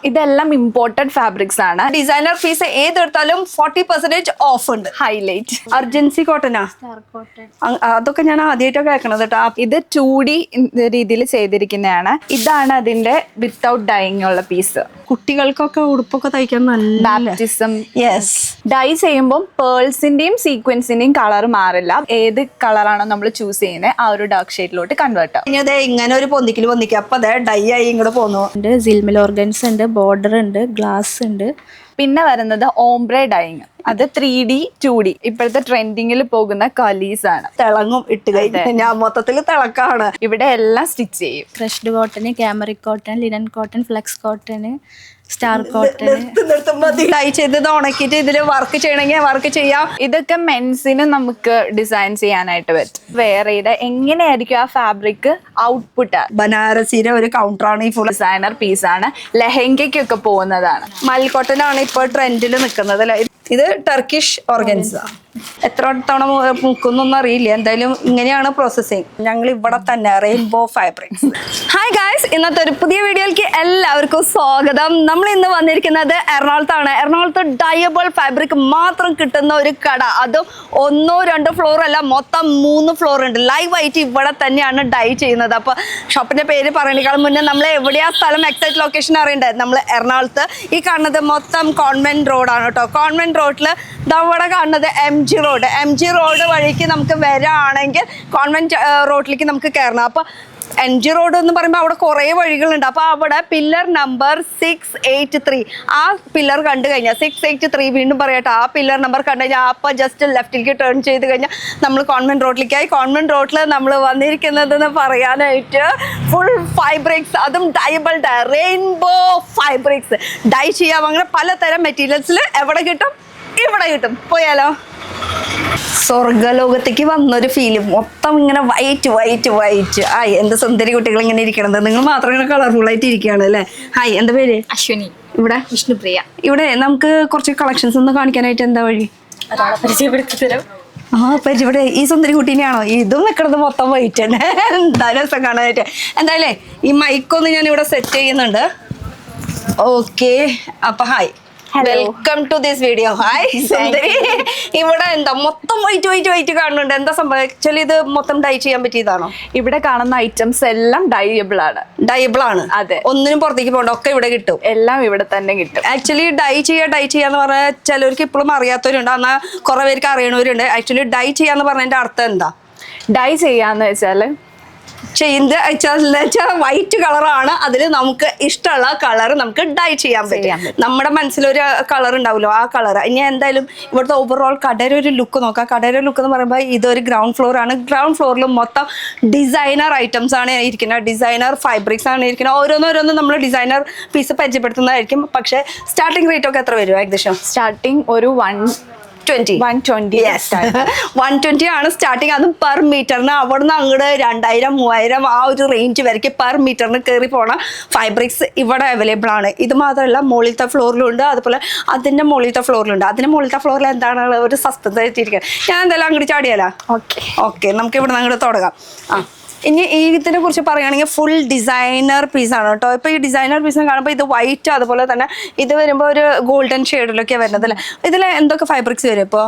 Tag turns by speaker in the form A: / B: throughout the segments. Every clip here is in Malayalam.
A: ഇതെല്ലാം ഇമ്പോർട്ടഡ് ഫാബ്രിക്സ് ആണ്.
B: ഡിസൈനർ പീസ് ഏതെടുത്താലും 40% ഓഫ് ഉണ്ട്.
A: ഹൈലൈറ്റ്
B: അർജൻസി കോട്ടനാ, അതൊക്കെ ഞാൻ ആദ്യമായിട്ടാണ് കേൾക്കണത് കേട്ടോ.
A: ഇത് 2D രീതിയിൽ ചെയ്തിരിക്കുന്നതാണ്. ഇതാണ് അതിന്റെ വിത്തൗട്ട് ഡൈയിങ് ഉള്ള പീസ്.
B: കുട്ടികൾക്കൊക്കെ ഉടുപ്പൊക്കെ തയ്ക്കാൻ നല്ല
A: ബാപ്റ്റിസം.
B: യെസ്.
A: ഡൈ ചെയ്യുമ്പോൾ പേൾസിന്റെയും സീക്വൻസിന്റെയും കളർ മാറില്ല. ഏത് കളറാണോ നമ്മൾ ചൂസ് ചെയ്യുന്നത് ആ ഒരു ഡാർക്ക് ഷെയ്ഡിലോട്ട് കൺവേർട്ട് ആവും.
B: ഇനി അതെ ഇങ്ങനെ ഒരു പൊന്തിക്കുക അപ്പൊ അതെ ഡൈ ആയി ഇങ്ങോട്ട് പോന്നു.
C: സിൽമിൽ ഓർഗൻസ് ഉണ്ട്, ബോർഡർ ഉണ്ട്, ഗ്ലാസ് ഉണ്ട്.
A: പിന്നെ വരുന്നത് ഓംബ്രെ ഡൈയിങ്. അത് 3D 2D ഇപ്പോഴത്തെ ട്രെൻഡിങ്ങിൽ പോകുന്ന കലീസ് ആണ്.
B: തിളങ്ങും ഇട്ട് കഴിഞ്ഞാൽ ഞാൻ മൊത്തത്തിൽ തിളക്കാണ്.
A: ഇവിടെ എല്ലാം സ്റ്റിച്ച് ചെയ്യും.
C: Crushed cotton, cambric cotton, linen cotton, flex cotton, star cotton.
B: Dye ചെയ്തത് ഉണക്കിയിട്ട് ഇതില് വർക്ക് ചെയ്യണമെങ്കിൽ വർക്ക് ചെയ്യാം.
A: ഇതൊക്കെ മെൻസിന് നമുക്ക് ഡിസൈൻ ചെയ്യാനായിട്ട് പറ്റും. വേറെ എങ്ങനെയായിരിക്കും ആ ഫാബ്രിക് ഔട്ട്പുട്ട്.
B: ബനാറസിയുടെ ഒരു കൗണ്ടറാണ് ഈ ഫുൾ.
A: ഡിസൈനർ പീസ് ആണ്. ലെഹങ്കയ്ക്കൊക്കെ പോകുന്നതാണ്.
B: മൽക്കോട്ടൺ ആണ് ഇപ്പോൾ ട്രെൻഡിൽ നിൽക്കുന്നത് അല്ലെ. ഇത് ടർക്കിഷ് ഓർഗൻസ. എത്ര തവണ മുക്കുന്നൊന്നും അറിയില്ല. എന്തായാലും ഇങ്ങനെയാണ് പ്രോസസ്സിങ്. ഞങ്ങൾ ഇവിടെ തന്നെ റെയിൻബോ ഫാബ്രിക്സ്. ഹായ് ഗായ്സ്, ഇന്നത്തെ ഒരു പുതിയ വീഡിയോയിലേക്ക് എല്ലാവർക്കും സ്വാഗതം. നമ്മൾ ഇന്ന് വന്നിരിക്കുന്നത് എറണാകുളത്താണ്. എറണാകുളത്ത് ഡയബിൾ ഫാബ്രിക് മാത്രം കിട്ടുന്ന ഒരു കട. അതും 1-2 ഫ്ലോർ അല്ല, മൊത്തം 3 ഫ്ലോർ ഉണ്ട്. ലൈവ് ആയിട്ട് ഇവിടെ തന്നെയാണ് ഡൈ ചെയ്യുന്നത്. അപ്പോൾ ഷോപ്പിന്റെ പേര് പറയുന്നതിനേക്കാൾ മുന്നേ നമ്മൾ എവിടെയാ സ്ഥലം എക്സാക്ട് ലൊക്കേഷൻ അറിയണ്ടേ. നമ്മൾ എറണാകുളത്ത് ഈ കാണുന്നത് മൊത്തം കോൺവെന്റ് റോഡാണ് കേട്ടോ. കോൺവെന്റ് റോഡിൽ ഇവിടെ കാണുന്നത് MG റോഡ് വഴിക്ക് നമുക്ക് വരാണെങ്കിൽ കോൺവെന്റ് റോഡിലേക്ക് നമുക്ക് കയറണം. അപ്പോൾ MG റോഡ് എന്ന് പറയുമ്പോൾ അവിടെ കുറേ വഴികളുണ്ട്. അപ്പോൾ അവിടെ പില്ലർ നമ്പർ 683 ആ പില്ലർ കണ്ടു കഴിഞ്ഞാൽ 683 വീണ്ടും പറയട്ടെ, ആ പില്ലർ നമ്പർ കണ്ടു കഴിഞ്ഞാൽ അപ്പോൾ ജസ്റ്റ് ലെഫ്റ്റിലേക്ക് ടേൺ ചെയ്ത് കഴിഞ്ഞാൽ നമ്മൾ കോൺവെന്റ് റോഡിലേക്കായി. കോൺവെന്റ് റോഡിൽ നമ്മൾ വന്നിരിക്കുന്നതെന്ന് പറയാനായിട്ട് ഫുൾ ഫൈബ്രിക്സ്, അതും ഡൈബിൾ റെയിൻബോ ഫൈബ്രിക്സ് ഡൈ ചെയ്യാം. അങ്ങനെ പലതരം മെറ്റീരിയൽസിൽ എവിടെ കിട്ടും? ഇവിടെ കിട്ടും. പോയാലോ? സ്വർഗലോകത്തേക്ക് വന്നൊരു ഫീല്. മൊത്തം ഇങ്ങനെ വൈറ്റ്. ഹായ്, എന്ത് സുന്ദരി കുട്ടികൾ ഇങ്ങനെ ഇരിക്കണത്. നിങ്ങൾ മാത്രം ഇങ്ങനെ കളർഫുൾ ആയിട്ട് ഇരിക്കുകയാണ് അല്ലേ. ഹായ്, എന്താ പേര്?
A: അശ്വിനി.
B: ഇവിടെ
A: വിഷ്ണുപ്രിയ.
B: ഇവിടെ നമുക്ക് കുറച്ച് കളക്ഷൻസ് ഒന്ന് കാണിക്കാനായിട്ട് എന്താ വഴി?
A: പരിചയപ്പെടുത്തിത്തരാം.
B: ഇവിടെ ഈ സുന്ദരി കുട്ടീനെയാണോ? ഇതും നിൽക്കുന്നത് മൊത്തം വൈറ്റ് തന്നെ. എന്തായാലും രസം കാണാനായിട്ട്. എന്തായാലും ഈ മൈക്കൊന്ന് ഞാൻ ഇവിടെ സെറ്റ് ചെയ്യുന്നുണ്ട്. ഓക്കെ, അപ്പൊ hi, welcome to this video. Hi Sundari. ഇവിടെ എന്താ മൊത്തം വൈറ്റ് കാണുന്നുണ്ട്. എന്താ സംഭവം? ആക്ച്വലി ഇത് മൊത്തം ഡൈ ചെയ്യാൻ പറ്റിയതാണോ?
A: ഇവിടെ കാണുന്ന ഐറ്റംസ് എല്ലാം ഡൈബിൾ ആണ്. അതെ,
B: ഒന്നിനും പുറത്തേക്ക് പോകണ്ട, ഒക്കെ ഇവിടെ കിട്ടും.
A: എല്ലാം ഇവിടെ തന്നെ കിട്ടും.
B: ആക്ച്വലി ഡൈ ചെയ്യാന്ന് പറഞ്ഞാൽ ചിലർക്ക് ഇപ്പോഴും അറിയാത്തവരുണ്ട്, എന്നാൽ കുറെ പേർക്ക് അറിയണവരുണ്ട്. ആക്ച്വലി ഡൈ ചെയ്യാന്ന് പറഞ്ഞതിന്റെ അർത്ഥം എന്താ?
A: ഡൈ ചെയ്യാന്ന് വെച്ചാല്
B: വൈറ്റ് കളറാണ്. അതിൽ നമുക്ക് ഇഷ്ടമുള്ള കളർ നമുക്ക് ഡൈ ചെയ്യാൻ പറ്റും. നമ്മുടെ മനസ്സിലൊരു കളർ ഉണ്ടാവുമല്ലോ, ആ കളർ. ഇനി എന്തായാലും ഇവിടുത്തെ ഓവറോൾ കടയുടെ ഒരു ലുക്ക് നോക്കാം. കടയുടെ ലുക്ക് എന്ന് പറയുമ്പോൾ ഇതൊരു ഗ്രൗണ്ട് ഫ്ലോർ ആണ്. ഗ്രൗണ്ട് ഫ്ലോറിൽ മൊത്തം ഡിസൈനർ ഐറ്റംസ് ആണ് ഇരിക്കുന്നത്. ഡിസൈനർ ഫൈബ്രിക്സ് ആണ് ഇരിക്കുന്നത്. ഓരോന്നോരോന്നും നമ്മൾ ഡിസൈനർ പീസ് പരിചയപ്പെടുത്തുന്നതായിരിക്കും. പക്ഷേ സ്റ്റാർട്ടിംഗ് റേറ്റ് ഒക്കെ എത്ര വരും ഏകദേശം?
A: സ്റ്റാർട്ടിംഗ് ഒരു 120
B: ആണ് സ്റ്റാർട്ടിങ്. അതും പെർ മീറ്ററിന്. അവിടുന്ന് അങ്ങോട്ട് 2000-3000 ആ ഒരു റേഞ്ച് വരയ്ക്ക് പെർ മീറ്ററിന് കയറി പോണ ഫൈബ്രിക്സ് ഇവിടെ അവൈലബിൾ ആണ്. ഇത് മാത്രമല്ല, മുകളിലത്തെ ഫ്ലോറിലുണ്ട്, അതുപോലെ അതിന്റെ മുകളിലത്തെ ഫ്ലോറിലുണ്ട്. അതിന്റെ മുകളിലത്തെ ഫ്ലോറിൽ എന്താണ് ഒരു സസ്പെൻസ് ആയിട്ടിരിക്കുക. ഞാൻ എന്തായാലും അങ്ങോട്ട് ചാടിയാലോ? ഓക്കെ, നമുക്ക് ഇവിടെ നിന്ന് അങ്ങോട്ട് തുടങ്ങാം. ഇനി ഈ ഇതിനെ കുറിച്ച് പറയുകയാണെങ്കിൽ ഫുൾ ഡിസൈനർ പീസാണ് കേട്ടോ. ഇപ്പോൾ ഈ ഡിസൈനർ പീസിനെ കാണുമ്പോൾ ഇത് വൈറ്റ്, അതുപോലെ തന്നെ ഇത് വരുമ്പോൾ ഒരു ഗോൾഡൻ ഷെയ്ഡിലൊക്കെയാണ് വരുന്നത് അല്ലേ. ഇതിൽ എന്തൊക്കെ ഫൈബ്രിക്സ് വരും ഇപ്പോൾ?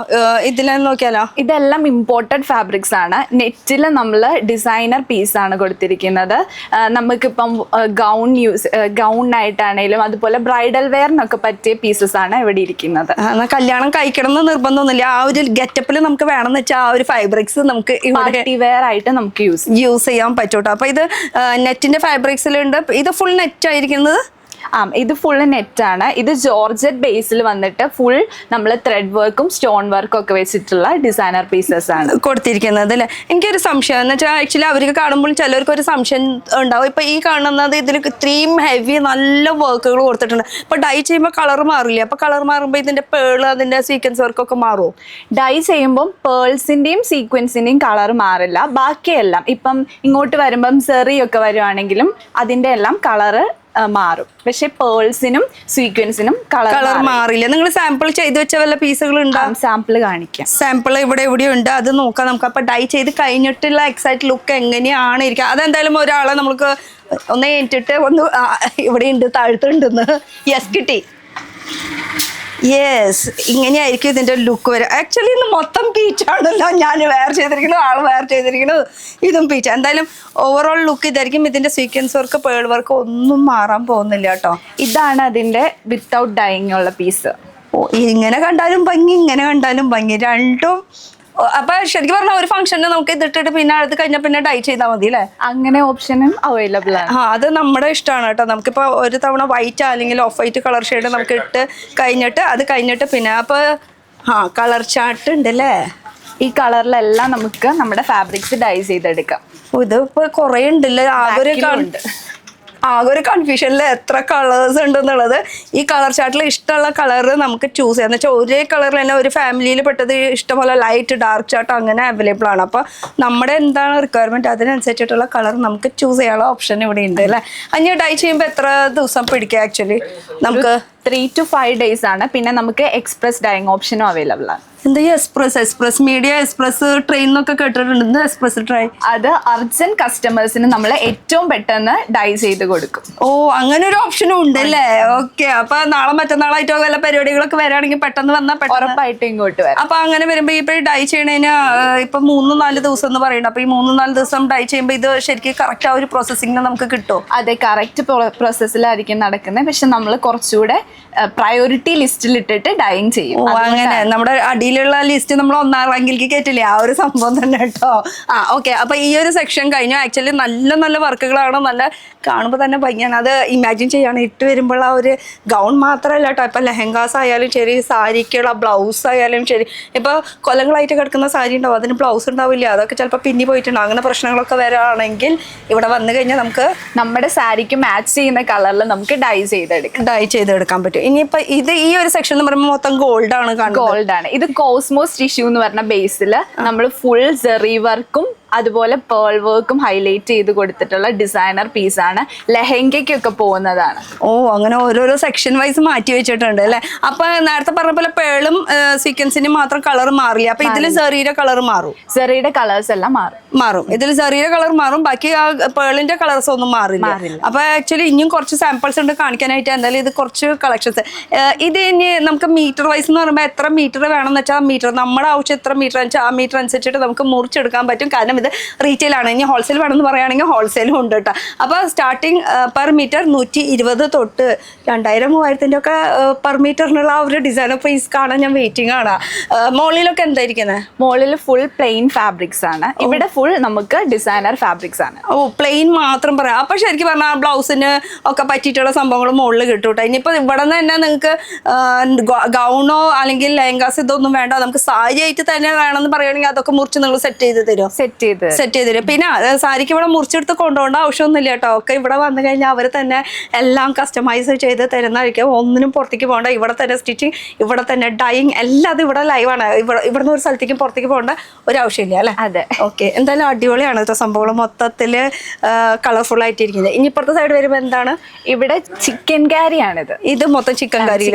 B: ഇതിലെ നോക്കിയാലോ?
A: ഇതെല്ലാം ഇമ്പോർട്ടഡ് ഫാബ്രിക്സ് ആണ്. നെറ്റിൽ നമ്മൾ ഡിസൈനർ പീസാണ് കൊടുത്തിരിക്കുന്നത്. നമുക്കിപ്പം ഗൗണിനായിട്ടാണേലും അതുപോലെ ബ്രൈഡൽ വെയറിനൊക്കെ പറ്റിയ പീസസ് ആണ് ഇവിടെ ഇരിക്കുന്നത്.
B: കല്യാണം കഴിക്കണം എന്ന് നിർബന്ധമൊന്നുമില്ല. ആ ഒരു ഗെറ്റപ്പിൽ നമുക്ക് വേണമെന്ന് വെച്ചാൽ ആ ഒരു ഫൈബ്രിക്സ് നമുക്ക്
A: പാർട്ടി വെയർ ആയിട്ട് നമുക്ക് യൂസ്
B: ചെയ്യാൻ പറ്റൂട്ടോ. അപ്പൊ ഇത് നെറ്റിന്റെ ഫാബ്രിക്സിലുണ്ട്. ഇത് ഫുൾ നെറ്റ് ആയിരിക്കുന്നത്.
A: ഇത് ഫുൾ നെറ്റ് ആണ്. ഇത് ജോർജറ്റ് ബേസിൽ വന്നിട്ട് ഫുൾ നമ്മൾ ത്രെഡ് വർക്കും സ്റ്റോൺ വർക്കും ഒക്കെ വെച്ചിട്ടുള്ള ഡിസൈനർ പീസസ് ആണ്
B: കൊടുത്തിരിക്കുന്നത് അല്ലേ. എനിക്കൊരു സംശയം എന്ന് വെച്ചാൽ ആക്ച്വലി അവർക്ക് കാണുമ്പോൾ ചിലർക്ക് ഒരു സംശയം ഉണ്ടാവും. ഇപ്പൊ ഈ കാണുന്നത് ഇതിൽ ഇത്രയും ഹെവി നല്ല വർക്കുകൾ കൊടുത്തിട്ടുണ്ട്. ഇപ്പൊ ഡൈ ചെയ്യുമ്പോൾ കളർ മാറില്ല. അപ്പൊ കളർ മാറുമ്പോൾ ഇതിന്റെ പേള്, അതിന്റെ സീക്വൻസ് വർക്കൊക്കെ മാറുമോ?
A: ഡൈ ചെയ്യുമ്പോൾ പേൾസിന്റെയും സീക്വൻസിന്റെയും കളർ മാറില്ല. ബാക്കിയെല്ലാം ഇപ്പം ഇങ്ങോട്ട് വരുമ്പം സെറി ഒക്കെ വരുവാണെങ്കിലും അതിന്റെ എല്ലാം കളറ് മാറും. പക്ഷെ പേൾസിനും സീക്വൻസിനും
B: കളർ മാറില്ല. നിങ്ങൾ സാമ്പിൾ ചെയ്ത് വെച്ച വല്ല പീസുകൾ ഉണ്ടാവും?
A: സാമ്പിൾ കാണിക്കാം.
B: സാമ്പിൾ ഇവിടെ എവിടെയുണ്ട്, അത് നോക്കാം നമുക്ക്. അപ്പൊ ഡൈ ചെയ്ത് കഴിഞ്ഞിട്ടുള്ള എക്സാക്ട് ലുക്ക് എങ്ങനെയാണ് ഇരിക്കുക അതെന്തായാലും ഒരാളെ നമുക്ക് ഒന്ന് ഏറ്റിട്ട് ഒന്ന് ഇവിടെ ഉണ്ട് താഴ്ത്തുണ്ടെന്ന്. യെസ്, കിട്ടി. യെസ്, ഇങ്ങനെയായിരിക്കും ഇതിന്റെ ലുക്ക് വരും. ആക്ച്വലി ഇന്ന് മൊത്തം പീച്ചാണല്ലോ. ഞാൻ വെയർ ചെയ്തിരിക്കുന്നു, ആൾ വെയർ ചെയ്തിരിക്കുന്നു, ഇതും പീച്ച്. എന്തായാലും ഓവറോൾ ലുക്ക് ഇതായിരിക്കും. ഇതിന്റെ സീക്വൻസ് വർക്ക്, പേൾ വർക്ക് ഒന്നും മാറാൻ പോകുന്നില്ല കേട്ടോ.
A: ഇതാണ് അതിന്റെ വിത്തൗട്ട് ഡൈയിങ് ഉള്ള പീസ്.
B: ഓ, ഇങ്ങനെ കണ്ടാലും ഭംഗി, ഇങ്ങനെ കണ്ടാലും ഭംഗി, രണ്ടും. അപ്പൊ ശരിക്കും പറഞ്ഞാൽ ഒരു ഫംഗ്ഷന് നമുക്ക് ഇതിട്ടിട്ട് പിന്നെ അടുത്ത് കഴിഞ്ഞാൽ പിന്നെ ഡൈ ചെയ്താൽ മതി അല്ലേ?
A: അങ്ങനെ ഓപ്ഷനും അവൈലബിൾ ആണ്.
B: അത് നമ്മുടെ ഇഷ്ടമാണ് കേട്ടോ. നമുക്കിപ്പോൾ ഒരു തവണ വൈറ്റ് അല്ലെങ്കിൽ ഓഫ് വൈറ്റ് കളർ ഷെയ്ഡ് നമുക്ക് ഇട്ട് കഴിഞ്ഞിട്ട് അത് കഴിഞ്ഞിട്ട് പിന്നെ അപ്പൊ കളർ ചാർട്ട് ഉണ്ടല്ലേ.
A: ഈ കളറിലെല്ലാം നമുക്ക് നമ്മുടെ ഫാബ്രിക്സ് ഡൈ ചെയ്തെടുക്കാം.
B: ഇത് ഇപ്പൊ കൊറേ ഉണ്ടല്ലേ. ആകെ ഒരു കൺഫ്യൂഷനിൽ എത്ര കളേഴ്സ് ഉണ്ടെന്നുള്ളത്. ഈ കളർ ചാർട്ടിൽ ഇഷ്ടമുള്ള കളർ നമുക്ക് ചൂസ് ചെയ്യാം. എന്ന് വെച്ചാൽ ഒരേ കളറിൽ തന്നെ ഒരു ഫാമിലിയിൽ പെട്ടത് ഇഷ്ടംപോലെ ലൈറ്റ്, ഡാർക്ക് ചാർട്ട് അങ്ങനെ അവൈലബിൾ ആണ്. അപ്പോൾ നമ്മുടെ എന്താണ് റിക്വയർമെന്റ് അതിനനുസരിച്ചിട്ടുള്ള കളർ നമുക്ക് ചൂസ് ചെയ്യാനുള്ള ഓപ്ഷൻ ഇവിടെ ഉണ്ട് അല്ലേ. അഞ്ഞ് ഡൈ ചെയ്യുമ്പോൾ എത്ര ദിവസം പിടിക്കുക ആക്ച്വലി? നമുക്ക്
A: 3 to 5 days ആണ്. പിന്നെ നമുക്ക് എക്സ്പ്രസ് ഡൈയിങ് ഓപ്ഷനും അവൈലബിൾ ആണ്.
B: എന്താ ഈ എക്സ്പ്രസ് മീഡിയ, എക്സ്പ്രസ് ട്രെയിൻ എന്നൊക്കെ കേട്ടിട്ടുണ്ട്. എക്സ്പ്രസ് ട്രെയിൻ
A: അത് അർജന്റ് കസ്റ്റമേഴ്സിന് നമ്മൾ ഏറ്റവും പെട്ടെന്ന് ഡൈ ചെയ്ത് കൊടുക്കും.
B: ഓ, അങ്ങനെ ഒരു ഓപ്ഷനും ഉണ്ടല്ലേ. ഓക്കെ, അപ്പൊ നാളെ മറ്റന്നാളായിട്ടോ വല്ല പരിപാടികളൊക്കെ വരാണെങ്കിൽ പെട്ടെന്ന് വന്നാൽ
A: ഉറപ്പായിട്ടും ഇങ്ങോട്ട് വരാം.
B: അപ്പൊ അങ്ങനെ വരുമ്പോ ഇപ്പൊ ഡൈ ചെയ്യണേന് ഇപ്പൊ 3-4 ദിവസം എന്ന് പറയുന്നത്. അപ്പൊ ഈ 3-4 ദിവസം ഡൈ ചെയ്യുമ്പോൾ ഇത് ശരിക്കും കറക്റ്റ് ആ ഒരു പ്രോസസ്സിംഗ് നമുക്ക് കിട്ടും?
A: അതെ, കറക്റ്റ് പ്രോസസ്സിലായിരിക്കും നടക്കുന്നത്. പക്ഷെ നമ്മൾ കുറച്ചുകൂടെ പ്രയോറിറ്റി ലിസ്റ്റിൽ ഇട്ടിട്ട് ഡൈയിങ് ചെയ്യും.
B: ഓ, അങ്ങനെ നമ്മുടെ അടിയിലുള്ള ലിസ്റ്റ് നമ്മൾ 1ാം റാങ്കിലേക്ക് കയറ്റില്ലേ, ആ ഒരു സംഭവം തന്നെ കേട്ടോ. ഓക്കെ, അപ്പൊ ഈ ഒരു സെക്ഷൻ കഴിഞ്ഞു. ആക്ച്വലി നല്ല നല്ല വർക്കുകളാണ്. നല്ല കാണുമ്പോൾ തന്നെ ഭംഗിയാണ്. അത് ഇമാജിൻ ചെയ്യാണ് ഇട്ട് വരുമ്പോൾ ആ ഒരു ഗൗൺ മാത്രമല്ല കേട്ടോ. ഇപ്പൊ ലെഹങ്കാസ് ആയാലും ശരി, സാരിക്കുള്ള ബ്ലൗസ് ആയാലും ശരി. ഇപ്പൊ കൊല്ലങ്ങളായിട്ട് കിടക്കുന്ന സാരി ഉണ്ടാവും, അതിന് ബ്ലൗസ് ഉണ്ടാവില്ല, അതൊക്കെ ചിലപ്പോൾ പിന്നി പോയിട്ടുണ്ടാവും. അങ്ങനെ പ്രശ്നങ്ങളൊക്കെ വരാണെങ്കിൽ ഇവിടെ വന്നു കഴിഞ്ഞാൽ നമുക്ക്
A: നമ്മുടെ സാരിക്ക് മാച്ച് ചെയ്യുന്ന കളറിൽ നമുക്ക് ഡൈ ചെയ്തെടുക്കാൻ
B: പറ്റും. ഇനിയിപ്പോ ഇത് ഈ ഒരു സെക്ഷൻ എന്ന് പറയുമ്പോൾ മൊത്തം ഗോൾഡ് ആണ് കാണുന്നത്.
A: ഗോൾഡ് ആണ്. ഇത് കോസ്മോസ് ടിഷ്യൂ എന്ന് പറഞ്ഞ ബേസിൽ നമ്മൾ ഫുൾ സെറി വർക്കും അതുപോലെ പേൾ വർക്കും ഹൈലൈറ്റ് ചെയ്ത് കൊടുത്തിട്ടുള്ള ഡിസൈനർ പീസാണ്. ലെഹങ്കയ്ക്കൊക്കെ പോകുന്നതാണ്.
B: ഓ, അങ്ങനെ ഓരോരോ സെക്ഷൻ വൈസ് മാറ്റി വെച്ചിട്ടുണ്ട് അല്ലെ. അപ്പൊ നേരത്തെ പറഞ്ഞ പോലെ പേളും സീക്വൻസിനും മാത്രം കളർ മാറില്ല. അപ്പൊ ഇതിൽ സെറിയുടെ കളർ മാറും.
A: സെറിയുടെ കളേഴ്സ് എല്ലാം
B: മാറും. ഇതിൽ സെറിയുടെ കളർ മാറും, ബാക്കി ആ പേളിന്റെ കളേഴ്സ് ഒന്നും മാറില്ല. അപ്പൊ ആക്ച്വലി ഇനിയും കുറച്ച് സാമ്പിൾസ് ഉണ്ട് കാണിക്കാനായിട്ട്. എന്തായാലും ഇത് കുറച്ച് കളക്ഷൻസ്. ഇത് ഇനി നമുക്ക് മീറ്റർ വൈസ് എന്ന് പറയുമ്പോൾ എത്ര മീറ്റർ വേണമെന്ന് വെച്ചാൽ ആ മീറ്റർ, നമ്മുടെ ആവശ്യം എത്ര മീറ്റർ വെച്ചാൽ ആ മീറ്റർ അനുസരിച്ചിട്ട് നമുക്ക് മുറിച്ചെടുക്കാൻ പറ്റും. കാരണം ഇത് റീറ്റെയിൽ ആണ്. ഇനി ഹോൾസെയിൽ വേണമെന്ന് പറയുകയാണെങ്കിൽ ഹോൾസെയിലും ഉണ്ട് കേട്ടോ. അപ്പോൾ സ്റ്റാർട്ടിങ് പെർ മീറ്റർ 120 തൊട്ട് 2000-3000 ഒക്കെ പെർ മീറ്ററിനുള്ള ആ ഒരു ഡിസൈനർ പീസ് കാണാൻ ഞാൻ വെയിറ്റിംഗ് ആണ്. മോളിലൊക്കെ എന്തായിരിക്കുന്നത്?
A: മോളിൽ ഫുൾ പ്ലെയിൻ ഫാബ്രിക്സ് ആണ്. ഇവിടെ ഫുൾ നമുക്ക് ഡിസൈനർ ഫാബ്രിക്സ് ആണ്.
B: ഓ, പ്ലെയിൻ മാത്രം പറയാം. അപ്പൊ ശരിക്കും പറഞ്ഞാൽ ബ്ലൗസിന് ഒക്കെ പറ്റിയിട്ടുള്ള സംഭവങ്ങൾ മുകളിൽ കിട്ടും കേട്ടോ. ഇനിയിപ്പോൾ ഇവിടെ നിന്ന് തന്നെ നിങ്ങൾക്ക് ഗൗണോ അല്ലെങ്കിൽ ലെഹങ്കാസ് ഇതൊന്നും വേണ്ട, നമുക്ക് സാരി ആയിട്ട് തന്നെ വേണമെന്ന് പറയുകയാണെങ്കിൽ അതൊക്കെ മുറിച്ച് നിങ്ങൾ സെറ്റ് ചെയ്ത് തരും. സെറ്റ് ചെയ്ത് തരും. പിന്നെ സാരിക്ക് ഇവിടെ മുറിച്ചെടുത്ത് കൊണ്ടുപോകേണ്ട ആവശ്യമൊന്നുമില്ല കേട്ടോ. ഒക്കെ ഇവിടെ വന്നു കഴിഞ്ഞാൽ അവർ തന്നെ എല്ലാം കസ്റ്റമൈസ് ചെയ്ത് തരുന്നതായിരിക്കും. ഒന്നിനും പുറത്തേക്ക് പോകണ്ട. ഇവിടെ തന്നെ സ്റ്റിച്ചിങ്, ഇവിടെ തന്നെ ഡൈയിങ് എല്ലാം അത് ഇവിടെ ലൈവാണ്. ഇവിടുന്ന് ഒരു സ്ഥലത്തേക്കും പുറത്തേക്ക് പോകേണ്ട ഒരു ആവശ്യമില്ല അല്ലേ?
A: അതെ.
B: ഓക്കെ, എന്തായാലും അടിപൊളിയാണ് കേട്ടോ സംഭവം. മൊത്തത്തിൽ കളർഫുൾ ആയിട്ടിരിക്കുന്നത്. ഇനി ഇപ്പുറത്തെ സൈഡ് വരുമ്പോൾ എന്താണ്?
A: ഇവിടെ ചിക്കൻ കാരിയാണിത്.
B: ഇത് മൊത്തം ചിക്കൻ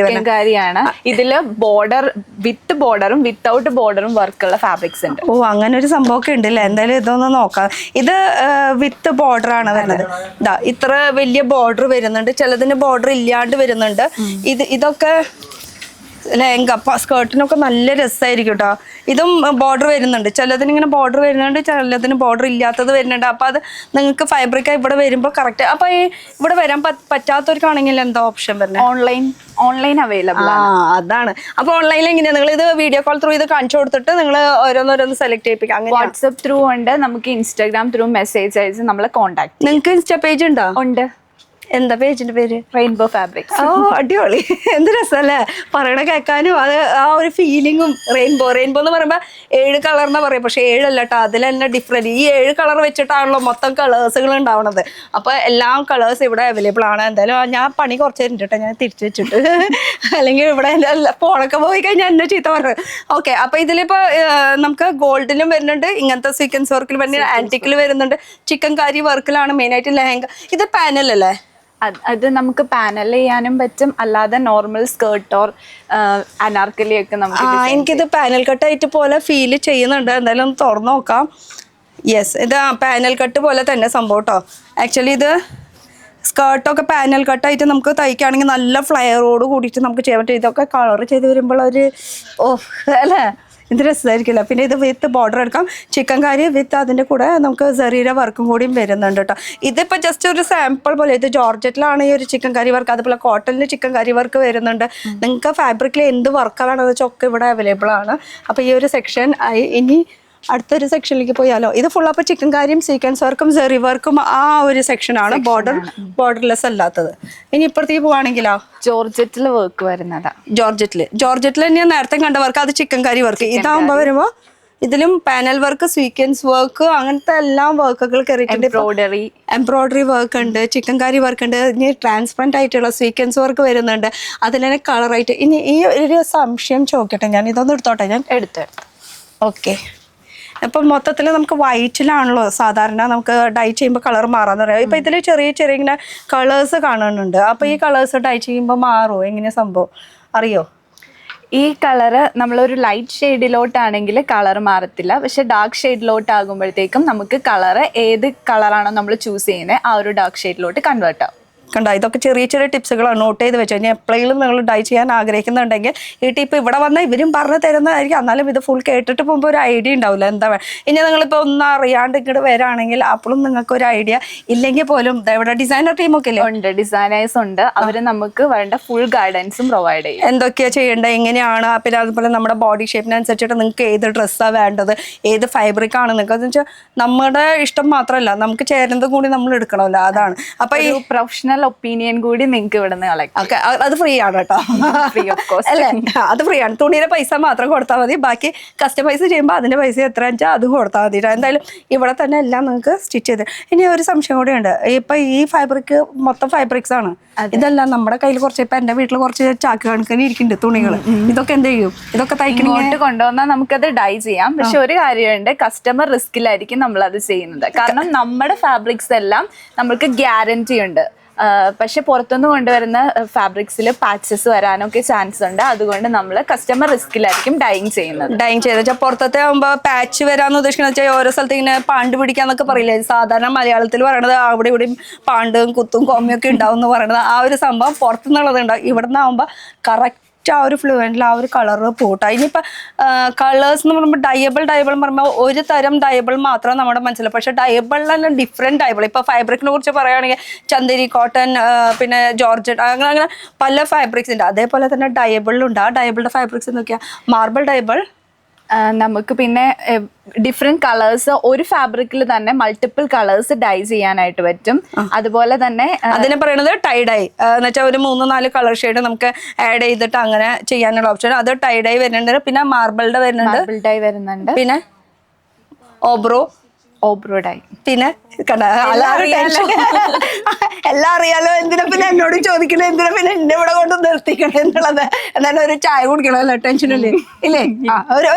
A: കാരിയാണ്. ഇതില് ബോർഡർ വിത്ത് ബോർഡറും വിത്തൗട്ട് ബോർഡറും വർക്കുള്ള ഫാബ്രിക്സ് ഉണ്ട്.
B: ഓ, അങ്ങനെ ഒരു സംഭവമൊക്കെ ഉണ്ടല്ലേ. എന്തായാലും ഇതൊന്ന് നോക്കാം. ഇത് വിത്ത് ബോർഡർ ആണ് വരുന്നത്. ഇത്ര വലിയ ബോർഡർ വരുന്നുണ്ട്, ചിലതിന് ബോർഡർ ഇല്ലാണ്ട് വരുന്നുണ്ട്. ഇതൊക്കെ ലെഹങ്ക സ്കേർട്ടിനൊക്കെ നല്ല രസമായിരിക്കും കേട്ടോ. ഇതും ബോർഡർ വരുന്നുണ്ട്, ചിലതിന് ഇങ്ങനെ ബോർഡർ വരുന്നുണ്ട്, ചിലതിന് ബോർഡർ ഇല്ലാത്തത് വരുന്നുണ്ട്. അപ്പൊ അത് നിങ്ങൾക്ക് ഫാബ്രിക് ഇവിടെ വരുമ്പോൾ കറക്റ്റ്. അപ്പൊ ഇവിടെ വരാൻ പറ്റാത്തവർക്കാണെങ്കിൽ എന്താ ഓപ്ഷൻ വരുന്നത്?
A: ഓൺലൈൻ അവൈലബിൾ ആണ്.
B: അതാണ്. അപ്പൊ ഓൺലൈനിൽ എങ്ങനെയാ നിങ്ങൾ ഇത് വീഡിയോ കോൾ ത്രൂ ഇത് കാണിച്ചു കൊടുത്തിട്ട് നിങ്ങൾ ഓരോന്നോരോന്ന് സെലക്ട് ചെയ്യിപ്പിക്കാം? അങ്ങനെ
A: വാട്സ്ആപ്പ് ത്രൂ ഉണ്ട്, നമുക്ക് ഇൻസ്റ്റാഗ്രാം ത്രൂ മെസ്സേജ് അയച്ച് നമ്മളെ കോൺടാക്ട്.
B: നിങ്ങൾക്ക് ഇൻസ്റ്റാ പേജ് ഉണ്ടോ?
A: ഉണ്ട്.
B: എന്താ പേജിന്റെ പേര്?
A: Rainbow fabrics.
B: ഓ, അടിപൊളി. എന്ത് രസമല്ലേ പറയണ കേൾക്കാനും. അത് ആ ഒരു ഫീലിങ്ങും. റെയിൻബോ എന്ന് പറയുമ്പോൾ 7 കളർന്നാ പറയാം, പക്ഷെ 7 അല്ല കേട്ടോ. അതിൽ തന്നെ ഡിഫറെന്റ്. ഈ 7 കളർ വെച്ചിട്ടാണല്ലോ മൊത്തം കളേഴ്സുകൾ ഉണ്ടാവണത്. അപ്പൊ എല്ലാ കളേഴ്സ് ഇവിടെ അവൈലബിൾ ആണ്. എന്തായാലും ഞാൻ പണി കുറച്ച് തരുന്നുണ്ട് കേട്ടോ, ഞാൻ തിരിച്ചു വെച്ചിട്ട്. അല്ലെങ്കിൽ ഇവിടെ എൻ്റെ ഫോണൊക്കെ പോയി കഴിഞ്ഞാൽ എന്നെ ചീത്ത പറയും. ഓക്കെ, അപ്പൊ ഇതിലിപ്പോ നമുക്ക് ഗോൾഡിലും വരുന്നുണ്ട്, ഇങ്ങനത്തെ സീക്വൻസ് വർക്കിൽ വരുന്നുണ്ട്, ആന്റിക്കിൽ വരുന്നുണ്ട്, ചിക്കൻ കാരി വർക്കിലാണ് മെയിനായിട്ട് ലെഹങ്ക. ഇത് പാനൽ അല്ലേ?
A: അത് നമുക്ക് പാനൽ ചെയ്യാനും പറ്റും, അല്ലാതെ നോർമൽ സ്കേർട്ട് ഓർ അനാർക്കലി ഒക്കെ നമുക്ക്
B: എനിക്കിത് പാനൽ കട്ടായിട്ട് പോലെ ഫീൽ ചെയ്യുന്നുണ്ട്. എന്തായാലും ഒന്ന് തുറന്നു നോക്കാം. യെസ്, ഇത് പാനൽ കട്ട് പോലെ തന്നെ സംഭവം കേട്ടോ. ആക്ച്വലി ഇത് സ്കേർട്ടൊക്കെ പാനൽ കട്ടായിട്ട് നമുക്ക് തയ്ക്കുകയാണെങ്കിൽ നല്ല ഫ്ലയറോട് കൂടിയിട്ട് നമുക്ക് ചെയ്യാൻ പറ്റും. ഇതൊക്കെ കളർ ചെയ്ത് വരുമ്പോൾ ഒരു അല്ലേ ഇത് രസമായിരിക്കില്ല. പിന്നെ ഇത് വിത്ത് ബോർഡർ എടുക്കാം, ചിക്കൻ കറി വിത്ത് അതിൻ്റെ കൂടെ നമുക്ക് സെറീര വർക്കും കൂടിയും വരുന്നുണ്ട് കേട്ടോ. ഇതിപ്പോൾ ജസ്റ്റ് ഒരു സാമ്പിൾ പോലെ. ഇത് ജോർജറ്റിലാണ് ഈ ഒരു ചിക്കൻ കറി വർക്ക്, അതുപോലെ കോട്ടണിൽ ചിക്കൻ കറി വർക്ക് വരുന്നുണ്ട്. നിങ്ങൾക്ക് ഫാബ്രിക്കിൽ എന്ത് വർക്കാണെന്ന് വെച്ചാൽ ഒക്കെ ഇവിടെ അവൈലബിൾ ആണ്. അപ്പോൾ ഈ ഒരു സെക്ഷൻ ഇനി അടുത്തൊരു സെക്ഷനിലേക്ക് പോയാലോ. ഇത് ഫുൾ അപ്പോൾ ചിക്കൻ കാരിയും സീക്വൻസ് വർക്കും സെറി വർക്കും ആ ഒരു സെക്ഷനാണ്, ബോർഡർലെസ് അല്ലാത്തത്. ഇനി ഇപ്പുറത്തേക്ക് പോവാണെങ്കിലോ
A: ജോർജറ്റിൽ വർക്ക് വരുന്നതാ.
B: ജോർജറ്റിൽ ഞാൻ നേരത്തെ കണ്ട വർക്ക് അത് ചിക്കൻ കറി വർക്ക്. ഇതാകുമ്പോൾ വരുമ്പോൾ ഇതിലും പാനൽ വർക്ക്, സ്വീക്വൻസ് വർക്ക്, അങ്ങനത്തെ എല്ലാം വർക്കുകൾ കയറിയിട്ടുണ്ട്. എംബ്രോയിഡറി വർക്ക് ഉണ്ട്, ചിക്കൻ കറി വർക്ക് ഉണ്ട്, ഇനി ട്രാൻസ്പെറൻറ്റ് ആയിട്ടുള്ള സ്വീക്വൻസ് വർക്ക് വരുന്നുണ്ട്, അതിൽ തന്നെ കളറായിട്ട്. ഇനി ഈ ഒരു സംശയം ചോദിക്കട്ടെ, ഞാൻ ഇതൊന്നും എടുത്തോട്ടെ. ഞാൻ
A: എടുത്തു.
B: ഓക്കെ, ഇപ്പം മൊത്തത്തിൽ നമുക്ക് വൈറ്റിലാണല്ലോ സാധാരണ നമുക്ക് ഡൈ ചെയ്യുമ്പോൾ കളർ മാറാന്ന് പറയാം. ഇപ്പം ഇതിൽ ചെറിയ ചെറിയ ഇങ്ങനെ കളേഴ്സ് കാണുന്നുണ്ട്. അപ്പോൾ ഈ കളേഴ്സ് ഡൈ ചെയ്യുമ്പോൾ മാറുമോ, എങ്ങനെ സംഭവം അറിയോ?
A: ഈ കളറ് നമ്മളൊരു ലൈറ്റ് ഷെയ്ഡിലോട്ടാണെങ്കിൽ കളർ മാറത്തില്ല, പക്ഷെ ഡാർക്ക് ഷെയ്ഡിലോട്ട് ആകുമ്പോഴത്തേക്കും നമുക്ക് കളറ് ഏത് കളറാണോ നമ്മൾ ചൂസ് ചെയ്യുന്നത് ആ ഒരു ഡാർക്ക് ഷെയ്ഡിലോട്ട് കൺവേർട്ട് ആവും.
B: കണ്ടോ, ഇതൊക്കെ ചെറിയ ചെറിയ ടിപ്സുകളാണ് നോട്ട് ചെയ്ത് വെച്ചു കഴിഞ്ഞാൽ എപ്പോഴെങ്കിലും നിങ്ങൾ ഡൈ ചെയ്യാൻ ആഗ്രഹിക്കുന്നുണ്ടെങ്കിൽ ഈ ടിപ്പ് ഇവിടെ വന്നാൽ ഇവരും പറഞ്ഞു തരുന്നതായിരിക്കും. എന്നാലും ഇത് ഫുൾ കേട്ടിട്ട് പോകുമ്പോൾ ഒരു ഐഡിയ ഉണ്ടാവില്ല എന്താ വേണം. ഇനി നിങ്ങളിപ്പോൾ ഒന്നും അറിയാണ്ട് ഇങ്ങോട്ട് വരാണെങ്കിൽ അപ്പോഴും നിങ്ങൾക്ക് ഒരു ഐഡിയ ഇല്ലെങ്കിൽ പോലും ഇവിടെ ഡിസൈനർ ടീമൊക്കെ ഇല്ലേ
A: ഉണ്ട്, ഡിസൈനേഴ്സ് ഉണ്ട്. അവർ നമുക്ക് വേണ്ട ഫുൾ ഗൈഡൻസും പ്രൊവൈഡ് ചെയ്യും.
B: എന്തൊക്കെയാണ് ചെയ്യേണ്ടത്, എങ്ങനെയാണ്, പിന്നെ അതുപോലെ നമ്മുടെ ബോഡി ഷേപ്പിനനുസരിച്ചിട്ട് നിങ്ങൾക്ക് ഏത് ഡ്രസ്സാണ് വേണ്ടത്, ഏത് ഫാബ്രിക് ആണ് നിങ്ങൾക്ക് എന്ന് വെച്ചാൽ നമ്മുടെ ഇഷ്ടം മാത്രമല്ല നമുക്ക് ചേരുന്നത് കൂടി നമ്മൾ എടുക്കണമല്ലോ. അതാണ്. അപ്പോൾ ഈ
A: പ്രൊഫഷണൽ ഒപ്പീനിയൻ കൂടി നിങ്ങൾക്ക് ഇവിടെ നിന്ന് കളക്ട്.
B: ഓക്കെ, അത് ഫ്രീ ആണ് കേട്ടോ.
A: ഫ്രീ ഓഫ് കോസ്റ്റ്
B: അല്ലേ, അത് ഫ്രീ ആണ്. തുണിയുടെ പൈസ മാത്രം കൊടുത്താൽ മതി, ബാക്കി കസ്റ്റമൈസ് ചെയ്യുമ്പോൾ അതിൻ്റെ പൈസ എത്ര വെച്ചാൽ അത് കൊടുത്താൽ മതി. എന്തായാലും ഇവിടെ തന്നെ എല്ലാം നിങ്ങൾക്ക് സ്റ്റിച്ച് ചെയ്ത്. ഇനി ഒരു സംശയം കൂടെ ഉണ്ട്. ഇപ്പം ഈ ഫാബ്രിക് മൊത്തം ഫാബ്രിക്സ് ആണ്, ഇതെല്ലാം നമ്മുടെ കയ്യിൽ കുറച്ച് ഇപ്പം എൻ്റെ വീട്ടിൽ കുറച്ച് ചാക്ക് കണക്കിന് ഇരിക്കുന്നുണ്ട് തുണികൾ. ഇതൊക്കെ എന്ത് ചെയ്യും, ഇതൊക്കെ
A: തയ്ക്കണോട്ട് കൊണ്ടുവന്നാൽ നമുക്കത് ഡൈ ചെയ്യാം. പക്ഷെ ഒരു കാര്യമുണ്ട്, കസ്റ്റമർ റിസ്കിലായിരിക്കും നമ്മളത് ചെയ്യുന്നത്. കാരണം നമ്മുടെ ഫാബ്രിക്സ് എല്ലാം നമുക്ക് ഗ്യാരണ്ടി ഉണ്ട്. പക്ഷെ പുറത്തുനിന്ന് കൊണ്ടുവരുന്ന ഫാബ്രിക്സിൽ പാച്ചസ് വരാനൊക്കെ ചാൻസ് ഉണ്ട്. അതുകൊണ്ട് നമ്മൾ കസ്റ്റമർ റിസ്കിലായിരിക്കും ഡൈയിങ് ചെയ്യുന്നത്.
B: ഡൈയിങ് ചെയ്ത് വെച്ചാൽ പുറത്തത്തെ ആകുമ്പോൾ പാച്ച് വരാന്ന് ഉദ്ദേശിക്കുന്നത് വെച്ചാൽ ഓരോ സ്ഥലത്ത് ഇങ്ങനെ പാണ്ട് പിടിക്കാന്നൊക്കെ പറയില്ലേ, സാധാരണ മലയാളത്തിൽ പറയണത് അവിടെ ഇവിടെയും പാണ്ടും കുത്തും കോമയൊക്കെ ഉണ്ടാവും എന്ന് പറയണത്. ആ ഒരു സംഭവം പുറത്തുനിന്നുള്ളത് ഉണ്ടാവും. ഇവിടെ നിന്നാകുമ്പോൾ കറക്റ്റ് ആ ഒരു ഫ്ലുവൻറ്റിൽ ആ ഒരു കളർ പോട്ടാ. ഇനിയിപ്പോൾ കളേഴ്സ് എന്ന് പറയുമ്പോൾ ഡയബിൾ പറയുമ്പോൾ ഒരു തരം ഡയബിൾ മാത്രം നമ്മുടെ മനസ്സിൽ. പക്ഷേ ഡയബിളിൽ തന്നെ ഡിഫറെൻറ്റ് ഡയബിൾ. ഇപ്പോൾ ഫാബ്രിക്കിനെ കുറിച്ച് പറയുകയാണെങ്കിൽ ചന്ദേരി, കോട്ടൺ, പിന്നെ ജോർജറ്റ്, അങ്ങനെ പല ഫാബ്രിക്സ് ഉണ്ട്. അതേപോലെ തന്നെ ഡയബിളിലുണ്ട്. ആ ഡയബിളിൻ്റെ ഫാബ്രിക്സ് നോക്കിയാൽ മാർബിൾ ഡയബിൾ,
A: നമുക്ക് പിന്നെ ഡിഫറെന്റ് കളേഴ്സ് ഒരു ഫാബ്രിക്കിൽ തന്നെ മൾട്ടിപ്പിൾ കളേഴ്സ് ഡൈ ചെയ്യാനായിട്ട് പറ്റും. അതുപോലെ തന്നെ
B: അതിനെ പറയുന്നത് ടൈ ഡൈ എന്ന് വെച്ചാൽ ഒരു 3-4 കളർ ഷെയ്ഡ് നമുക്ക് ആഡ് ചെയ്തിട്ട് അങ്ങനെ ചെയ്യാനുള്ള ഓപ്ഷൻ. അത് ടൈ ഡൈ വരുന്നുണ്ട്. പിന്നെ മാർബിളിന്റെ വരുന്നുണ്ട്. പിന്നെ ഓബ്രോ ഡൈ. പിന്നെ എല്ലാം അറിയാലോ. എന്തിനാ പിന്നെ എന്നോട് ചോദിക്കണേ, എന്തിനാ പിന്നെ എന്നെ ഇവിടെ കൊണ്ട് നിർത്തിക്കണേ എന്നുള്ളത്. എന്തായാലും ഒരു ചായ കുടിക്കണമല്ലോ, ടെൻഷനില്ലേ ഇല്ലേ?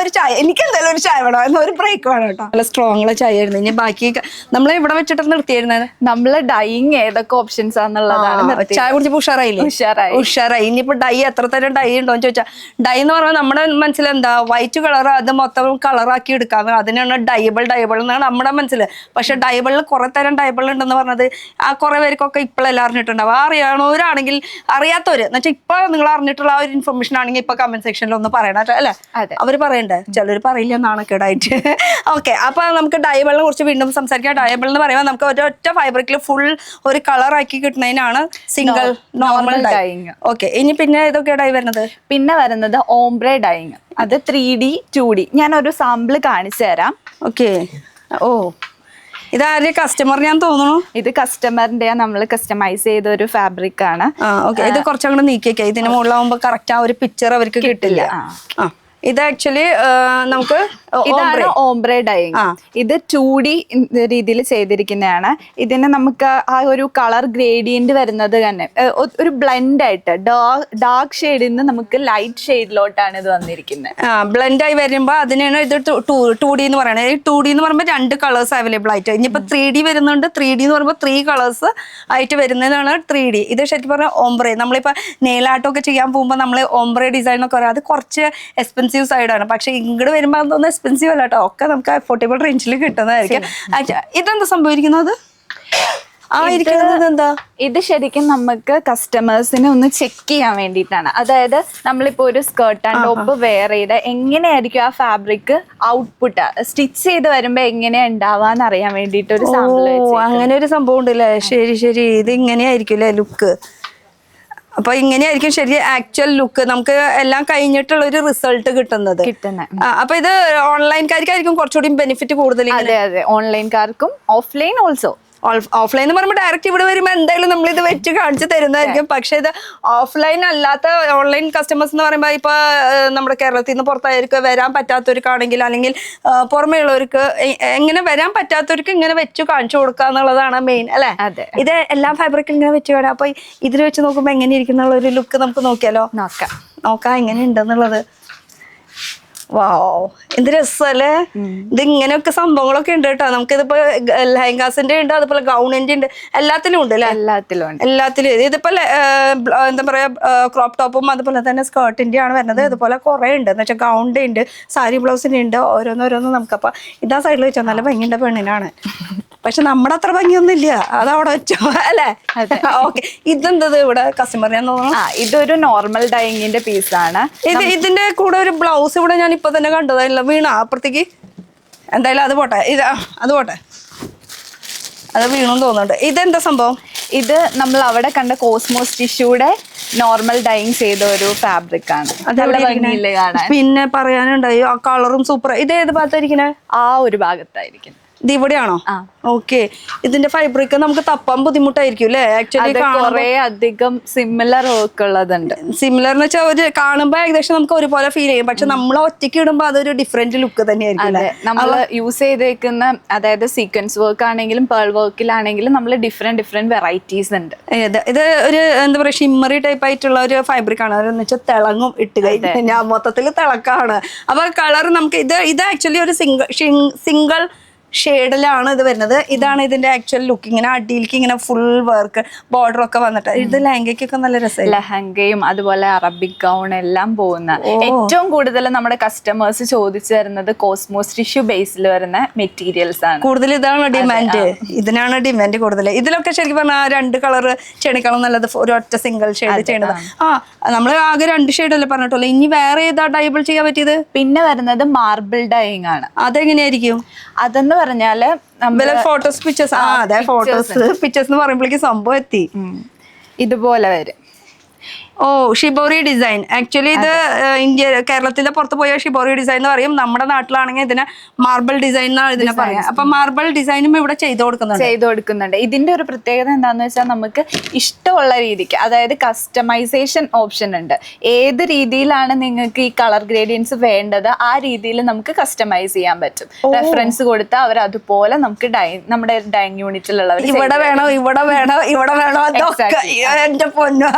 B: ഒരു ചായ, എനിക്ക് എന്തായാലും ഒരു ചായ വേണം, എന്നാൽ ഒരു ബ്രേക്ക് വേണം കേട്ടോ. നല്ല സ്ട്രോങ് ചായ ആയിരുന്നു. ഇനി ബാക്കി നമ്മൾ ഇവിടെ വെച്ചിട്ട് നിർത്തിയിരുന്നത്
A: നമ്മള് ഡൈയിങ് ഏതൊക്കെ ഓപ്ഷൻസ് ആണെന്നുള്ളതാണ്.
B: ചായ കുടിച്ചപ്പോ ഉഷാറായില്ലേ? ഉഷാറായി. ഇനിയിപ്പോ ഡൈ എത്ര തരം ഡൈ ഉണ്ടോന്ന് ചോദിച്ചാൽ, ഡൈ എന്ന് പറഞ്ഞാൽ നമ്മുടെ മനസ്സിൽ എന്താ, വൈറ്റ് കളർ അത് മൊത്തം കളറാക്കി എടുക്കാന്ന്, അതിനാണ് ഡയബിൾ എന്നാണ് നമ്മുടെ മനസ്സിൽ. പക്ഷെ ഡയബിളിൽ കുറെ തരം ഡയബിൾ ഉണ്ടെന്ന് പറഞ്ഞത് ആ കുറെ പേർക്കൊക്കെ ഇപ്പോഴെല്ലാം അറിഞ്ഞിട്ടുണ്ടാവും. അറിയണവരാണെങ്കിൽ അറിയാത്തവര് എന്ന് വെച്ചാൽ ഇപ്പൊ നിങ്ങൾ അറിഞ്ഞിട്ടുള്ള ആ ഒരു ഇൻഫർമേഷൻ ആണെങ്കിൽ ഇപ്പൊ കമന്റ് സെക്ഷനിൽ ഒന്ന് പറയണം അല്ലെ. അവര് പറയണ്ടേ, ചിലർ പറയില്ല നാണക്കേടായിട്ട്. ഓക്കെ, അപ്പൊ നമുക്ക് ഡയബിളിനെ കുറിച്ച് വീണ്ടും സംസാരിക്കാം. ഡയബിൾ എന്ന് പറയുമ്പോൾ നമുക്ക് ഒരൊറ്റ ഫൈബ്രിക്കിൽ ഫുൾ ഒരു കളർ ആക്കി കിട്ടുന്നതിനാണ് സിംഗിൾ നോർമൽ ഡൈയിങ്. ഓക്കെ, ഇനി പിന്നെ ഇതൊക്കെ ഡൈ വരുന്നത്,
A: പിന്നെ വരുന്നത് ഓംബ്രെ ഡൈയിങ്. അത് 3D 2D. ഞാനൊരു സാമ്പിൾ കാണിച്ചു തരാം.
B: ഓക്കെ. ഓ, ഇതാര് കസ്റ്റമർ ഞാൻ തോന്നുന്നു.
A: ഇത് കസ്റ്റമറിന്റെ നമ്മൾ കസ്റ്റമൈസ് ചെയ്ത ഒരു ഫാബ്രിക് ആണ്.
B: ഇത് കുറച്ചങ്ങോട്ട് നീക്കിയൊക്കെ ഇതിന് മുകളിലാവുമ്പോ കറക്റ്റ് ആ ഒരു പിക്ചർ അവർക്ക് കിട്ടില്ല. ഇത് ആക്ച്വലി നമുക്ക്
A: ഇതാണ് ഓംബ്രെ ഡൈയിങ്. ഇത് 2D രീതിയിൽ ചെയ്തിരിക്കുന്നതാണ്. ഇതിന് നമുക്ക് ആ ഒരു കളർ ഗ്രേഡിയന്റ് വരുന്നത് തന്നെ ഒരു ബ്ലെൻഡ് ആയിട്ട് ഡാർക്ക് ഷെയ്ഡിൽ നിന്ന് നമുക്ക് ലൈറ്റ് ഷെയ്ഡിലോട്ടാണ് ഇത് വന്നിരിക്കുന്നത്.
B: ബ്ലെൻഡ് ആയി വരുമ്പോ അതിനാണ് ഇത് 2D എന്ന് പറയുന്നത്. ഈ 2D എന്ന് പറയുമ്പോൾ 2 കളേഴ്സ് അവൈലബിൾ ആയിട്ട്, ഇനിയിപ്പോ 3D വരുന്നുണ്ട്. 3D എന്ന് പറയുമ്പോൾ 3 കളേഴ്സ് ആയിട്ട് വരുന്നതാണ് 3D. ഇത് ശരിക്കും പറഞ്ഞാൽ ഓംബ്രെ, നമ്മളിപ്പോ നെയിലാട്ടമൊക്കെ ചെയ്യാൻ പോകുമ്പോൾ നമ്മൾ ഓംബ്രെ ഡിസൈൻ ഒക്കെ പറയാം, അത് കുറച്ച് എക്സ്പെൻസീവ് സൈഡാണ്. പക്ഷെ ഇങ്ങോട്ട് വരുമ്പോൾ അതൊന്നും എക്സ്പെൻസീവ് അല്ല കേട്ടോ, ഒക്കെ നമുക്ക് അഫോർഡബിൾ റേഞ്ചിൽ കിട്ടുന്നതായിരിക്കും. ഇതെന്താ സംഭവിക്കുന്നത്? എന്താ
A: ഇത് ശരിക്കും നമുക്ക് കസ്റ്റമേഴ്സിനെ ഒന്ന് ചെക്ക് ചെയ്യാൻ വേണ്ടിയിട്ടാണ്. അതായത് നമ്മളിപ്പോ ഒരു സ്കേർട്ട് ആൻഡ് ടോപ്പ് വെയർ ചെയ്ത് എങ്ങനെയായിരിക്കും ആ ഫാബ്രിക് ഔട്ട്പുട്ട് സ്റ്റിച്ച് ചെയ്ത് വരുമ്പോ എങ്ങനെയാ ഉണ്ടാവാന്ന് അറിയാൻ വേണ്ടിട്ട് ഒരു സാമ്പിൾ.
B: അങ്ങനെ ഒരു സംഭവം ഉണ്ടല്ലേ? ശരി ശരി, ഇത് ഇങ്ങനെയായിരിക്കും അല്ലേ ലുക്ക്? അപ്പൊ ഇങ്ങനെയായിരിക്കും ശരി ആക്ച്വൽ ലുക്ക്, നമുക്ക് എല്ലാം കഴിഞ്ഞിട്ടുള്ള ഒരു റിസൾട്ട് കിട്ടുന്നത്. അപ്പൊ ഇത് ഓൺലൈൻകാർക്കായിരിക്കും കുറച്ചുകൂടി ബെനിഫിറ്റ് കൂടുതൽ.
A: അതെ അതെ, ഓൺലൈൻകാർക്കും ഓഫ്ലൈൻ ഓൾസോ.
B: ഓഫ്ലൈൻ എന്ന് പറയുമ്പോൾ ഡയറക്റ്റ് ഇവിടെ വരുമ്പോൾ എന്തായാലും നമ്മൾ ഇത് വെച്ച് കാണിച്ചു തരുന്നതായിരിക്കും. പക്ഷെ ഇത് ഓഫ്ലൈൻ അല്ലാത്ത ഓൺലൈൻ കസ്റ്റമേഴ്സ് എന്ന് പറയുമ്പോൾ ഇപ്പൊ നമ്മുടെ കേരളത്തിൽ നിന്ന് പുറത്തായിരിക്കും വരാൻ പറ്റാത്തവർക്കാണെങ്കിൽ, അല്ലെങ്കിൽ പുറമേ ഉള്ളവർക്ക് എങ്ങനെ വരാൻ പറ്റാത്തവർക്ക് ഇങ്ങനെ വെച്ച് കാണിച്ചു കൊടുക്കുക എന്നുള്ളതാണ് മെയിൻ അല്ലെ? ഇത് എല്ലാ ഫാബ്രിക്കും ഇങ്ങനെ വെച്ച് കാണാം. അപ്പൊ ഇതിൽ വെച്ച് നോക്കുമ്പോ എങ്ങനെ ഇരിക്കുന്ന ഒരു ലുക്ക് നമുക്ക് നോക്കിയാലോ? നോക്കാം എങ്ങനെ ഉണ്ടെന്നുള്ളത്. വാവ്, എന്ത് രസല്ലേ! ഇത് ഇങ്ങനെയൊക്കെ സംഭവങ്ങളൊക്കെ ഉണ്ട് കേട്ടോ. നമുക്കിതിപ്പോ ലെഹങ്കാസിന്റെ ഉണ്ട്, അതുപോലെ ഗൗണിന്റെ ഉണ്ട്, എല്ലാത്തിലും ഉണ്ട് അല്ലെ? എല്ലാത്തിലും. ഇതിപ്പോ എന്താ പറയാ ക്രോപ്പ് ടോപ്പും അതുപോലെ തന്നെ സ്കേർട്ടിന്റെ ആണ് വരുന്നത്. അതുപോലെ കുറെ ഉണ്ട് എന്ന് വെച്ചാൽ ഗൗണിന്റെ ഉണ്ട്, സാരി ബ്ലൗസിന്റെ ഉണ്ട്, ഓരോന്നോരോന്നും നമുക്കപ്പൊ ഇതാ സൈഡിൽ വെച്ചാൽ നല്ല ഭംഗിയുടെ പെണ്ണിനാണ്. പക്ഷെ നമ്മുടെ അത്ര ഭംഗിയൊന്നും ഇല്ല, അതവിടെ വെച്ചോ അല്ലെ? ഓക്കെ, ഇതെന്തത് ഇവിടെ കസ്റ്റമറിന് തോന്നുന്നു?
A: ഇതൊരു നോർമൽ ഡൈയിങ്ങിന്റെ പീസാണ്.
B: ഇതിന്റെ കൂടെ ഒരു ബ്ലൗസ് ഇവിടെ ഞാൻ ഇപ്പൊ തന്നെ കണ്ടതല്ല, വീണ അപ്പുറത്തേക്ക്. എന്തായാലും അത് പോട്ടെ, അത് പോട്ടെ, അത് വീണെന്ന് തോന്നുന്നുണ്ട്. ഇതെന്താ സംഭവം?
A: ഇത് നമ്മൾ അവിടെ കണ്ട കോസ്മോസ് ടിഷ്യൂടെ നോർമൽ ഡൈയിങ് ചെയ്ത ഒരു ഫാബ്രിക് ആണ്.
B: പിന്നെ പറയാനുണ്ടായി ആ കളറും സൂപ്പർ. ഇത് ഏത് ഭാഗത്തായിരിക്കണേ?
A: ആ ഒരു ഭാഗത്തായിരിക്കും.
B: ഇത് ഇവിടെയാണോ? ഓക്കെ. ഇതിന്റെ ഫൈബ്രിക് നമുക്ക് തപ്പാൻ ബുദ്ധിമുട്ടായിരിക്കും അല്ലേ? ആക്ച്വലി
A: കുറെ അധികം സിമിലർ വർക്ക് ഉള്ളതുണ്ട്.
B: സിമിലർ എന്ന് വെച്ചാൽ ഒരു കാണുമ്പോ ഏകദേശം നമുക്ക് ഒരുപോലെ ഫീൽ ചെയ്യും, പക്ഷെ നമ്മൾ ഒറ്റയ്ക്ക് ഇടുമ്പോ അതൊരു ഡിഫറെന്റ് ലുക്ക് തന്നെയായിരിക്കും.
A: നമ്മൾ യൂസ് ചെയ്തേക്കുന്ന അതായത് സീക്വൻസ് വർക്ക് ആണെങ്കിലും പേൾ വർക്കിലാണെങ്കിലും നമ്മൾ ഡിഫറെന്റ് വെറൈറ്റീസ് ഉണ്ട്.
B: ഇത് ഒരു എന്താ പറയാ ഷിമ്മറി ടൈപ്പ് ആയിട്ടുള്ള ഒരു ഫൈബ്രിക് ആണ്. അതെന്ന് വെച്ചാൽ തിളങ്ങും ഇട്ട് കഴിഞ്ഞാൽ ഞാൻ മൊത്തത്തിൽ തിളക്കാണ്. അപ്പൊ കളർ നമുക്ക് ഇത് ആക്ച്വലി ഒരു സിംഗിൾ ഷെയ്ഡിലാണ് ഇത് വരുന്നത്. ഇതാണ് ഇതിന്റെ ആക്ച്വൽ ലുക്ക്. ഇങ്ങനെ അടിയിലേക്ക് ഇങ്ങനെ ഫുൾ വർക്ക് ബോർഡർ ഒക്കെ വന്നിട്ട് ഇത് ലെഹങ്കയ്ക്കൊക്കെ നല്ല രസം.
A: ലെഹങ്കയും അതുപോലെ അറബിക് ഗൗൺ എല്ലാം പോകുന്ന ഏറ്റവും കൂടുതൽ നമ്മുടെ കസ്റ്റമേഴ്സ് ചോദിച്ചു തരുന്നത് കോസ്മോസ് ടിഷ്യൂ ബേസിൽ വരുന്ന മെറ്റീരിയൽസ് ആണ്
B: കൂടുതൽ. ഇതാണ് ഡിമാൻഡ്, ഇതിനാണ് ഡിമാൻഡ് കൂടുതൽ. ഇതിലൊക്കെ ശരിക്കും പറഞ്ഞാൽ 2 കളർ ചെണിക്കണം നല്ലത്, ഒരു ഒറ്റ സിംഗിൾ ഷെയ്ഡ് ചെയ്യണത്. നമ്മള് ആകെ 2 ഷെയ്ഡ് അല്ലേ പറഞ്ഞിട്ടുള്ളൂ. ഇനി വേറെ ഏതാ ഡൈബിൾ ചെയ്യാൻ പറ്റിയത്?
A: പിന്നെ വരുന്നത് മാർബിൾ ഡൈയിങ് ആണ്.
B: അതെങ്ങനെയായിരിക്കും?
A: അതെന്ന് പറഞ്ഞാല്
B: ഫോട്ടോസ് പിക്ചേഴ്സ്. അതെ, ഫോട്ടോസ് പിക്ചേഴ്സ് എന്ന് പറയുമ്പോഴേക്കും സംഭവം എത്തി.
A: ഇതുപോലെ വരും.
B: ഓ, ഷിബോറി ഡിസൈൻ. ആക്ച്വലി ഇത് കേരളത്തിന്റെ പുറത്ത് പോയ ഷിബോറി ഡിസൈൻ എന്ന് പറയും. നമ്മുടെ നാട്ടിലാണെങ്കിൽ ഇതിനെ മാർബിൾ ഡിസൈൻ എന്നാണ് ഇതിനെ പറയാം. അപ്പൊ മാർബിൾ ഡിസൈനും ഇവിടെ ചെയ്തു കൊടുക്കുന്നുണ്ട്.
A: ഇതിന്റെ ഒരു പ്രത്യേകത എന്താണെന്ന് വെച്ചാൽ നമുക്ക് ഇഷ്ടമുള്ള രീതിക്ക്, അതായത് കസ്റ്റമൈസേഷൻ ഓപ്ഷൻ ഉണ്ട്. ഏത് രീതിയിലാണ് നിങ്ങൾക്ക് ഈ കളർ ഗ്രേഡിയൻസ് വേണ്ടത് ആ രീതിയിൽ നമുക്ക് കസ്റ്റമൈസ് ചെയ്യാൻ പറ്റും. റെഫറൻസ് കൊടുത്താൽ അവർ അതുപോലെ നമുക്ക് നമ്മുടെ ഡൈനിങ് യൂണിറ്റിലുള്ളവർ
B: ഇവിടെ വേണോ എന്റെ പൊന്നോ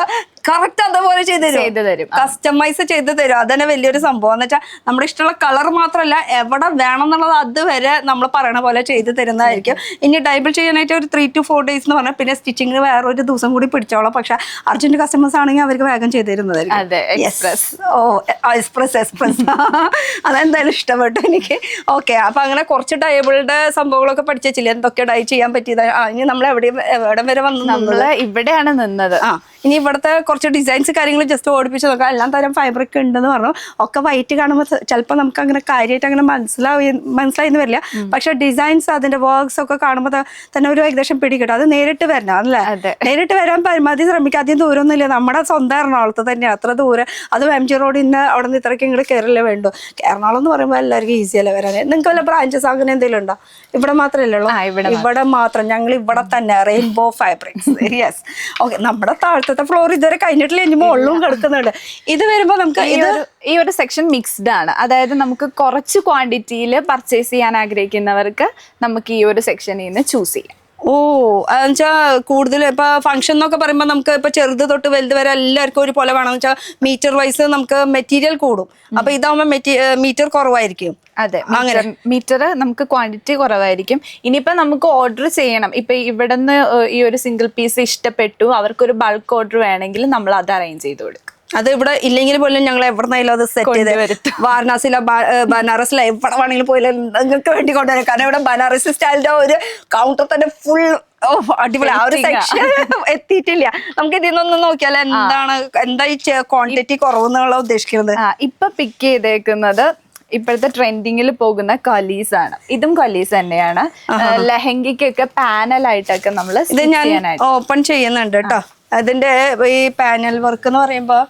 B: കറക്റ്റ് അതുപോലെ ചെയ്തു തരും, കസ്റ്റമൈസ് ചെയ്ത് തരും. അതന്നെ വലിയൊരു സംഭവം എന്ന് വെച്ചാൽ നമ്മുടെ ഇഷ്ടമുള്ള കളർ മാത്രമല്ല എവിടെ വേണം എന്നുള്ളത് അതുവരെ നമ്മൾ പറയണ പോലെ ചെയ്ത് തരുന്നതായിരിക്കും. ഇനി ഡൈബിൾ ചെയ്യാനായിട്ട് ഒരു 3 to 4 days എന്ന് പറഞ്ഞാൽ പിന്നെ സ്റ്റിച്ചിങ്ങിന് വേറെ ഒരു ദിവസം കൂടി പിടിച്ചോളാം. പക്ഷെ അർജന്റ് കസ്റ്റമേഴ്സ് ആണെങ്കിൽ അവർക്ക് വേഗം ചെയ്ത് തരുന്നതായിരിക്കും. എക്സ്പ്രസ് അതെന്തായാലും ഇഷ്ടപ്പെട്ടു എനിക്ക്. ഓക്കെ, അപ്പൊ അങ്ങനെ കുറച്ച് ഡൈബിളുടെ സംഭവങ്ങളൊക്കെ പഠിച്ചു വെച്ചില്ല, എന്തൊക്കെ ഡൈ ചെയ്യാൻ പറ്റിയത്. ഇനി നമ്മൾ എവിടെ വരെ വന്നു?
A: നമ്മള് ഇവിടെയാണ് നിന്നത്.
B: ഇനി ഇവിടുത്തെ കുറച്ച് ഡിസൈൻസ് കാര്യങ്ങൾ ജസ്റ്റ് ഓടിപ്പിച്ച് നോക്കാം. എല്ലാം തരം ഫൈബ്രിക് ഉണ്ടെന്ന് പറഞ്ഞു. ഒക്കെ വൈറ്റ് കാണുമ്പോൾ ചിലപ്പോൾ നമുക്ക് അങ്ങനെ കാര്യമായിട്ട് അങ്ങനെ മനസ്സിലായിന്ന് വരില്ല. പക്ഷെ ഡിസൈൻസ് അതിന്റെ വർക്ക്സ് ഒക്കെ കാണുമ്പോൾ തന്നെ ഒരു ഏകദേശം പിടികിട്ടും. അത് നേരിട്ട് വരണം അല്ലേ? നേരിട്ട് വരാൻ പരമാവധി ശ്രമിക്കുക. അധികം ദൂരമൊന്നുമില്ല, നമ്മുടെ സ്വന്തം എറണാകുളത്ത് തന്നെയാണ്. അത്ര ദൂരം, അത് MG റോഡിന് അവിടെ നിന്ന് ഇത്രയ്ക്ക് ഇങ്ങോട്ട് കയറില്ലേ വേണ്ടു. എറണാകുളം എന്ന് പറയുമ്പോൾ എല്ലാവർക്കും ഈസി അല്ലേ വരാൻ. നിങ്ങൾക്ക് വല്ല ബ്രാഞ്ചസ് അങ്ങനെ എന്തെങ്കിലും ഉണ്ടോ? ഇവിടെ മാത്രമല്ലേ ഉള്ളൂ? ഇവിടെ മാത്രം. ഞങ്ങൾ ഇവിടെ തന്നെ റെയിൻബോ ഫാബ്രിക്സ്. യെസ്. ഓക്കെ, നമ്മുടെ താഴത്തെ താഴത്തെ ഫ്ലോർ ഇതുവരെ കഴിഞ്ഞിട്ടില്ല, ഇനി മുകളിലും കിടക്കുന്നുണ്ട്. ഇത് വരുമ്പോ നമുക്ക്
A: ഈ ഒരു സെക്ഷൻ മിക്സ്ഡ് ആണ്. അതായത് നമുക്ക് കുറച്ച് ക്വാണ്ടിറ്റിയിൽ പർച്ചേസ് ചെയ്യാൻ ആഗ്രഹിക്കുന്നവർക്ക് നമുക്ക് ഈ ഒരു സെക്ഷനിൽ നിന്ന് ചൂസ് ചെയ്യാം.
B: ഓ, എന്നുവെച്ചാ കൂടുതൽ ഇപ്പൊ ഫംഗ്ഷൻ എന്നൊക്കെ പറയുമ്പോൾ നമുക്ക് ഇപ്പൊ ചെറുത് തൊട്ട് വലുത് വരെ എല്ലാവർക്കും ഒരുപോലെ വേണമെന്ന് വെച്ചാൽ മീറ്റർ വൈസ് നമുക്ക് മെറ്റീരിയൽ കൂടും. അപ്പൊ ഇതാവുമ്പോ മീറ്റർ കുറവായിരിക്കും.
A: അതെ, മീറ്റർ നമുക്ക് ക്വാണ്ടിറ്റി കുറവായിരിക്കും. ഇനിയിപ്പോ നമുക്ക് ഓർഡർ ചെയ്യണം, ഇപ്പൊ ഇവിടുന്ന് ഈ ഒരു സിംഗിൾ പീസ് ഇഷ്ടപ്പെട്ടു, അവർക്കൊരു ബൾക്ക് ഓർഡർ വേണമെങ്കിൽ നമ്മൾ അത് അറേഞ്ച് ചെയ്ത് കൊടുക്കും.
B: അത് ഇവിടെ ഇല്ലെങ്കിൽ പോലും ഞങ്ങൾ എവിടെന്നായാലും അത് സെറ്റ് ചെയ്ത് വാരണാസിയിലോ ബനാറസിലോ എവിടെ വേണമെങ്കിലും പോയാലും നിങ്ങൾക്ക് വേണ്ടി കൊണ്ടുവരാം. കാരണം ഇവിടെ ബനാറസി സ്റ്റൈലിന്റെ ഒരു കൗണ്ടർ തന്നെ ഫുൾ അടിപൊളി. ആ ഒരു സെക്ഷൻ എത്തിയിട്ടില്ല. നമുക്ക് ഇതിൽ നിന്നൊന്ന് നോക്കിയാൽ എന്താ ഈ ക്വാണ്ടിറ്റി കുറവെന്നുള്ള ഉദ്ദേശിക്കുന്നത്.
A: ഇപ്പൊ പിക്ക് ചെയ്തേക്കുന്നത് ഇപ്പോഴത്തെ ട്രെൻഡിങ്ങിൽ പോകുന്ന കലീസ് ആണ്. ഇതും കലീസ് തന്നെയാണ്. ലെഹങ്കയ്ക്കൊക്കെ പാനലായിട്ടൊക്കെ നമ്മൾ
B: ഇത് ഞാൻ ഓപ്പൺ ചെയ്യുന്നുണ്ട് കേട്ടോ. അതിന്റെ ഈ പാനൽ വർക്ക് എന്ന് പറയുമ്പോ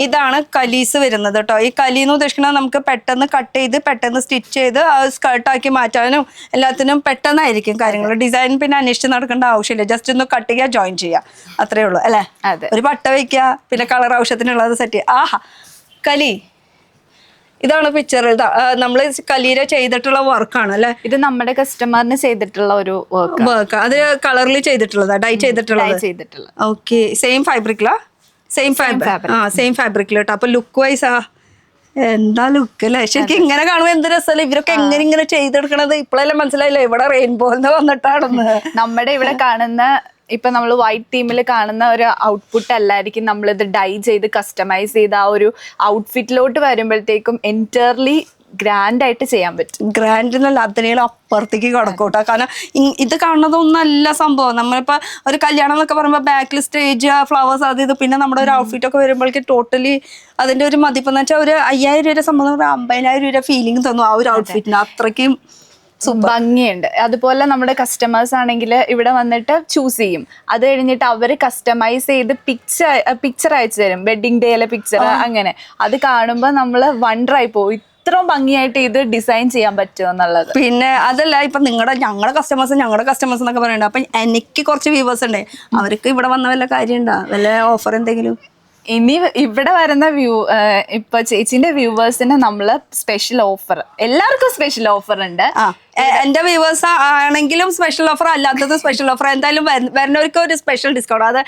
B: ഇതാണ് കലീസ് വരുന്നത് കേട്ടോ. ഈ കലി എന്ന് ഉദ്ദേശിക്കുന്നത് നമുക്ക് പെട്ടെന്ന് കട്ട് ചെയ്ത് പെട്ടെന്ന് സ്റ്റിച്ച് ചെയ്ത് സ്കേർട്ടാക്കി മാറ്റാനും എല്ലാത്തിനും പെട്ടെന്നായിരിക്കും കാര്യങ്ങൾ. ഡിസൈൻ പിന്നെ അന്വേഷിച്ച് നടക്കേണ്ട ആവശ്യമില്ല. ജസ്റ്റ് ഒന്ന് കട്ട് ചെയ്യുക, ജോയിൻ ചെയ്യുക, അത്രേ ഉള്ളൂ അല്ലേ. ഒരു പട്ട വയ്ക്കുക, പിന്നെ കളർ ആവശ്യത്തിനുള്ളത് സെറ്റ് ചെയ്യുക. ആഹാ, കലി ഇതാണ് പിക്ചർ. നമ്മൾ കലീര ചെയ്തിട്ടുള്ള വർക്കാണ് അല്ലെ.
A: ഇത് നമ്മുടെ കസ്റ്റമറിന് ചെയ്തിട്ടുള്ള ഒരു
B: വർക്ക്. അത് കളറിൽ ചെയ്തിട്ടുള്ളതാ, ഡൈ ചെയ്തിട്ടുള്ളത്. ഓക്കെ, സെയിം ഫാബ്രിക്കിലാ? സെയിം ഫാബ്രിക്കിൽ കേട്ടോ. അപ്പൊ ലുക്ക് വൈസ് എന്താ ലുക്ക് അല്ലേ. ശരിക്കും ഇങ്ങനെ കാണുമ്പോൾ എന്ത് രസമല്ലേ. ഇവരൊക്കെ എങ്ങനെ ചെയ്തെടുക്കണത് ഇപ്പോഴെല്ലാം മനസ്സിലായില്ലേ. ഇവിടെ റെയിൻബോ വന്നിട്ടാണെന്ന്.
A: നമ്മുടെ ഇവിടെ കാണുന്ന ഇപ്പൊ നമ്മൾ വൈറ്റ് തീമിൽ കാണുന്ന ഒരു ഔട്ട്പുട്ട് അല്ലായിരിക്കും നമ്മളിത് ഡൈ ചെയ്ത് കസ്റ്റമൈസ് ചെയ്ത് ആ ഒരു ഔട്ട്ഫിറ്റിലോട്ട് വരുമ്പോഴത്തേക്കും എൻറ്റയർലി ഗ്രാൻഡ് ആയിട്ട് ചെയ്യാൻ പറ്റും.
B: ഗ്രാൻഡ് എന്നല്ല, അതിനേലും അപ്പുറത്തേക്ക് കിടക്കൂട്ടോ. കാരണം ഇത് കാണുന്നതൊന്നല്ല സംഭവം. നമ്മളിപ്പോ ഒരു കല്യാണം എന്നൊക്കെ പറയുമ്പോൾ ബാക്കിൽ സ്റ്റേജ്, ഫ്ലവേഴ്സ്, അത് ഇത്, പിന്നെ നമ്മുടെ ഒരു ഔട്ട്ഫിറ്റ് ഒക്കെ വരുമ്പോഴേക്ക് ടോട്ടലി അതിന്റെ ഒരു മതിപ്പെന്ന് വെച്ചാൽ ഒരു 5000 രൂപ സംബന്ധം 50,000 രൂപ ഫീലിംഗ് തോന്നും ആ ഒരു ഔട്ട്ഫിറ്റിന്. അത്രയ്ക്കും
A: ഭംഗിയുണ്ട്. അതുപോലെ നമ്മുടെ കസ്റ്റമേഴ്സ് ആണെങ്കിൽ ഇവിടെ വന്നിട്ട് ചൂസ് ചെയ്യും. അത് കഴിഞ്ഞിട്ട് അവർ കസ്റ്റമൈസ് ചെയ്ത് പിക്ചർ അയച്ചു തരും. വെഡിങ് ഡേയിലെ പിക്ചർ. അങ്ങനെ അത് കാണുമ്പോൾ നമ്മൾ വണ്ടറായി പോകും, ഇത്രയും ഭംഗിയായിട്ട് ഇത് ഡിസൈൻ ചെയ്യാൻ പറ്റുമോ എന്നുള്ളത്.
B: പിന്നെ അതല്ല, ഇപ്പൊ ഞങ്ങളുടെ കസ്റ്റമേഴ്സ് എന്നൊക്കെ പറയുന്നുണ്ട്. അപ്പൊ എനിക്ക് കുറച്ച് വ്യൂവേഴ്സ് ഉണ്ട്. അവർക്ക് ഇവിടെ വന്ന വല്ല കാര്യം ഉണ്ടോ, വല്ല ഓഫർ എന്തെങ്കിലും?
A: ഇനി ഇവിടെ വരുന്ന ഇപ്പൊ ചേച്ചിന്റെ വ്യൂവേഴ്സിന് നമ്മള് സ്പെഷ്യൽ ഓഫർ, എല്ലാവർക്കും സ്പെഷ്യൽ ഓഫർ ഉണ്ട്.
B: എന്റെ വ്യൂവേഴ്സ് ആണെങ്കിലും സ്പെഷ്യൽ ഓഫർ, അല്ലാത്തത് സ്പെഷ്യൽ ഓഫർ. എന്തായാലും വരുന്നവർക്ക് ഒരു സ്പെഷ്യൽ ഡിസ്കൗണ്ട്. അത്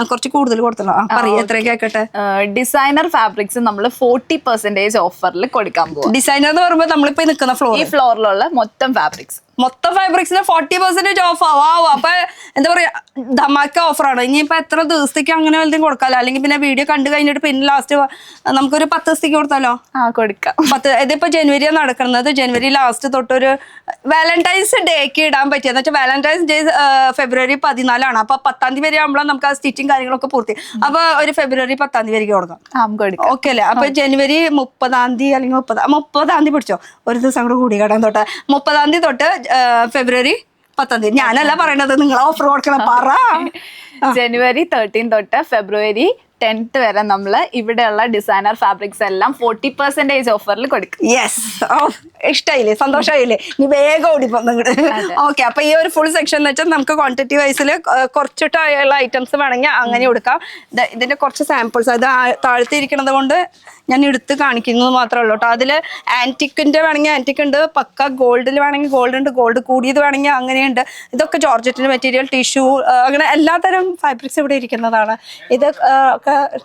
B: കുറച്ച് കൂടുതൽ കൊടുത്തല്ലോ. പറയും എത്രയൊക്കെ ആക്കട്ടെ.
A: ഡിസൈനർ ഫാബ്രിക്സ് നമ്മൾ 40% ഓഫറിൽ കൊടുക്കാൻ പോകും.
B: ഡിസൈനർ എന്ന് പറയുമ്പോൾ നമ്മളിപ്പോ നിൽക്കുന്ന
A: ഈ ഫ്ലോറിലുള്ള മൊത്തം ഫാബ്രിക്സിന്
B: 40% ഓഫ് ആവും. അപ്പൊ എന്താ പറയാ, ധമാക്ക ഓഫറാണ്. ഇനിയിപ്പോ എത്ര ദിവസത്തേക്ക് അങ്ങനെ വല്ലതും കൊടുക്കാലോ. അല്ലെങ്കിൽ പിന്നെ വീഡിയോ കണ്ടു കഴിഞ്ഞിട്ട് പിന്നെ ലാസ്റ്റ് നമുക്കൊരു 10 ദിവസത്തേക്ക് കൊടുത്താലോ?
A: കൊടുക്കാം.
B: 10. ഇതിപ്പോ ജനുവരിയാണ് നടക്കുന്നത്. ജനുവരി ലാസ്റ്റ് തൊട്ടൊരു വാലന്റൈൻസ് ഡേക്ക് ഇടാൻ പറ്റിയെന്ന് വെച്ചാൽ വാലന്റൈൻസ് ഡേ ഫെബ്രുവരി 14 അപ്പൊ 10ാം തീയതി വരെ ആകുമ്പോൾ നമുക്ക് ആ സ്റ്റിച്ചിങ് കാര്യങ്ങളൊക്കെ പൂർത്തി. അപ്പൊ ഒരു ഫെബ്രുവരി 10ാം തീയതി വരെയ്ക്ക് കൊടുക്കാം. ഓക്കെ അല്ലേ. അപ്പൊ ജനുവരി 30ാം തീയതി അല്ലെങ്കിൽ 30ാം തീയതി പിടിച്ചോ, ഒരു ദിവസം കൂടെ കൂടി കേട്ടാൻ തൊട്ട് 30ാം തീയതി തൊട്ട് ഫെബ്രുവരി 10ാം തീയതി. ഞാനല്ല പറയണത്, നിങ്ങൾ ഓഫർ കൊടുക്കണം. പറ.
A: ജനുവരി 13 തൊട്ട് ഫെബ്രുവരി 10th വരെ നമ്മള് ഇവിടെയുള്ള ഡിസൈനർ ഫാബ്രിക്സ് എല്ലാം 40% ഓഫറിൽ കൊടുക്കും.
B: യെസ്, ഇഷ്ടായില്ലേ, സന്തോഷമായില്ലേ? നീ വേഗം ഓടിപ്പോന്നിങ്ങോട്ട്. ഓക്കെ, അപ്പൊ ഈ ഒരു ഫുൾ സെക്ഷൻ എന്ന് വെച്ചാൽ നമുക്ക് ക്വാണ്ടിറ്റി വൈസിൽ കുറച്ചിട്ടുള്ള ഐറ്റംസ് വേണമെങ്കിൽ അങ്ങനെ കൊടുക്കാം. ഇതിന്റെ കുറച്ച് സാമ്പിൾസ് അത് താഴ്ത്തിയിരിക്കുന്നത് കൊണ്ട് ഞാൻ എടുത്ത് കാണിക്കുന്നത് മാത്രമേ ഉള്ളൂ കേട്ടോ. അതിൽ ആന്റിക്കിന്റെ വേണമെങ്കിൽ ആന്റിക് ഉണ്ട്, പക്ക ഗോൾഡിൽ വേണമെങ്കിൽ ഗോൾഡ് ഉണ്ട്, ഗോൾഡ് കൂടിയത് വേണമെങ്കിൽ അങ്ങനെയുണ്ട്. ഇതൊക്കെ ജോർജറ്റിന്റെ മെറ്റീരിയൽ, ടിഷ്യൂ, അങ്ങനെ എല്ലാത്തരം ഫാബ്രിക്സ് ഇവിടെ ഇരിക്കുന്നതാണ്. ഇത്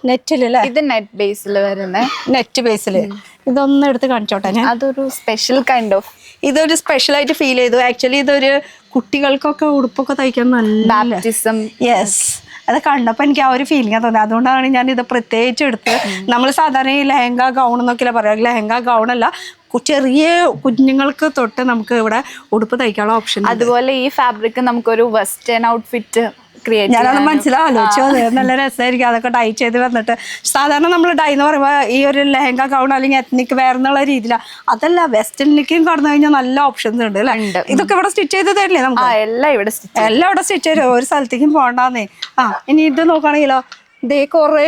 B: നെറ്റിലല്ലേ?
A: ഇത് നെറ്റ് ബേസിൽ വരുന്ന
B: നെറ്റ് ബേസിൽ. ഇതൊന്നും എടുത്ത് കാണിച്ചോട്ടെ ഞാൻ.
A: അതൊരു സ്പെഷ്യൽ കൈൻഡ് ഓഫ്,
B: ഇതൊരു സ്പെഷ്യലായിട്ട് ഫീൽ ചെയ്തു. ആക്ച്വലി ഇതൊരു കുട്ടികൾക്കൊക്കെ ഉടുപ്പൊക്കെ തയ്ക്കാൻ നല്ല
A: ബാപ്റ്റിസം.
B: യെസ്, അത് കണ്ടപ്പോൾ എനിക്ക് ആ ഒരു ഫീലിംഗ് തോന്നി. അതുകൊണ്ടാണ് ഞാൻ ഇത് പ്രത്യേകിച്ച് എടുത്ത്. നമ്മൾ സാധാരണ ഈ ലെഹങ്ക ഗൗൺ എന്നൊക്കെയല്ല പറയാം. ലെഹങ്ക ഗൗൺ അല്ല, ചെറിയ കുഞ്ഞുങ്ങൾക്ക് തൊട്ട് നമുക്ക് ഇവിടെ ഉടുപ്പ് തയ്ക്കാനുള്ള ഓപ്ഷൻ.
A: അതുപോലെ ഈ ഫാബ്രിക് നമുക്കൊരു വെസ്റ്റേൺ ഔട്ട്ഫിറ്റ്
B: ഞാനത് മനസ്സിലാലോചിച്ചു. അത് നല്ല രസമായിരിക്കും അതൊക്കെ ഡൈ ചെയ്ത് വന്നിട്ട്. സാധാരണ നമ്മൾ ഡൈ എന്ന് പറയുമ്പോൾ ഈ ഒരു ലെഹങ്ക ഗൗൺ അല്ലെങ്കിൽ എത്നിക് വെയർ എന്നുള്ള രീതിയിലാണ്. അതല്ല, വെസ്റ്റേണിലേക്കും കടന്നു കഴിഞ്ഞാൽ നല്ല ഓപ്ഷൻസ് ഉണ്ട് അല്ലേ? ഇതൊക്കെ ഇവിടെ സ്റ്റിച്ച് ചെയ്ത് തരില്ലേ നമുക്ക്?
A: എല്ലാം ഇവിടെ
B: സ്റ്റിച്ച് തരും. ഒരു സ്ഥലത്തേക്കും പോകണ്ടെന്നേ. ഇനി ഇത് നോക്കുകയാണെങ്കിലോ, ഇതേ കൊറേ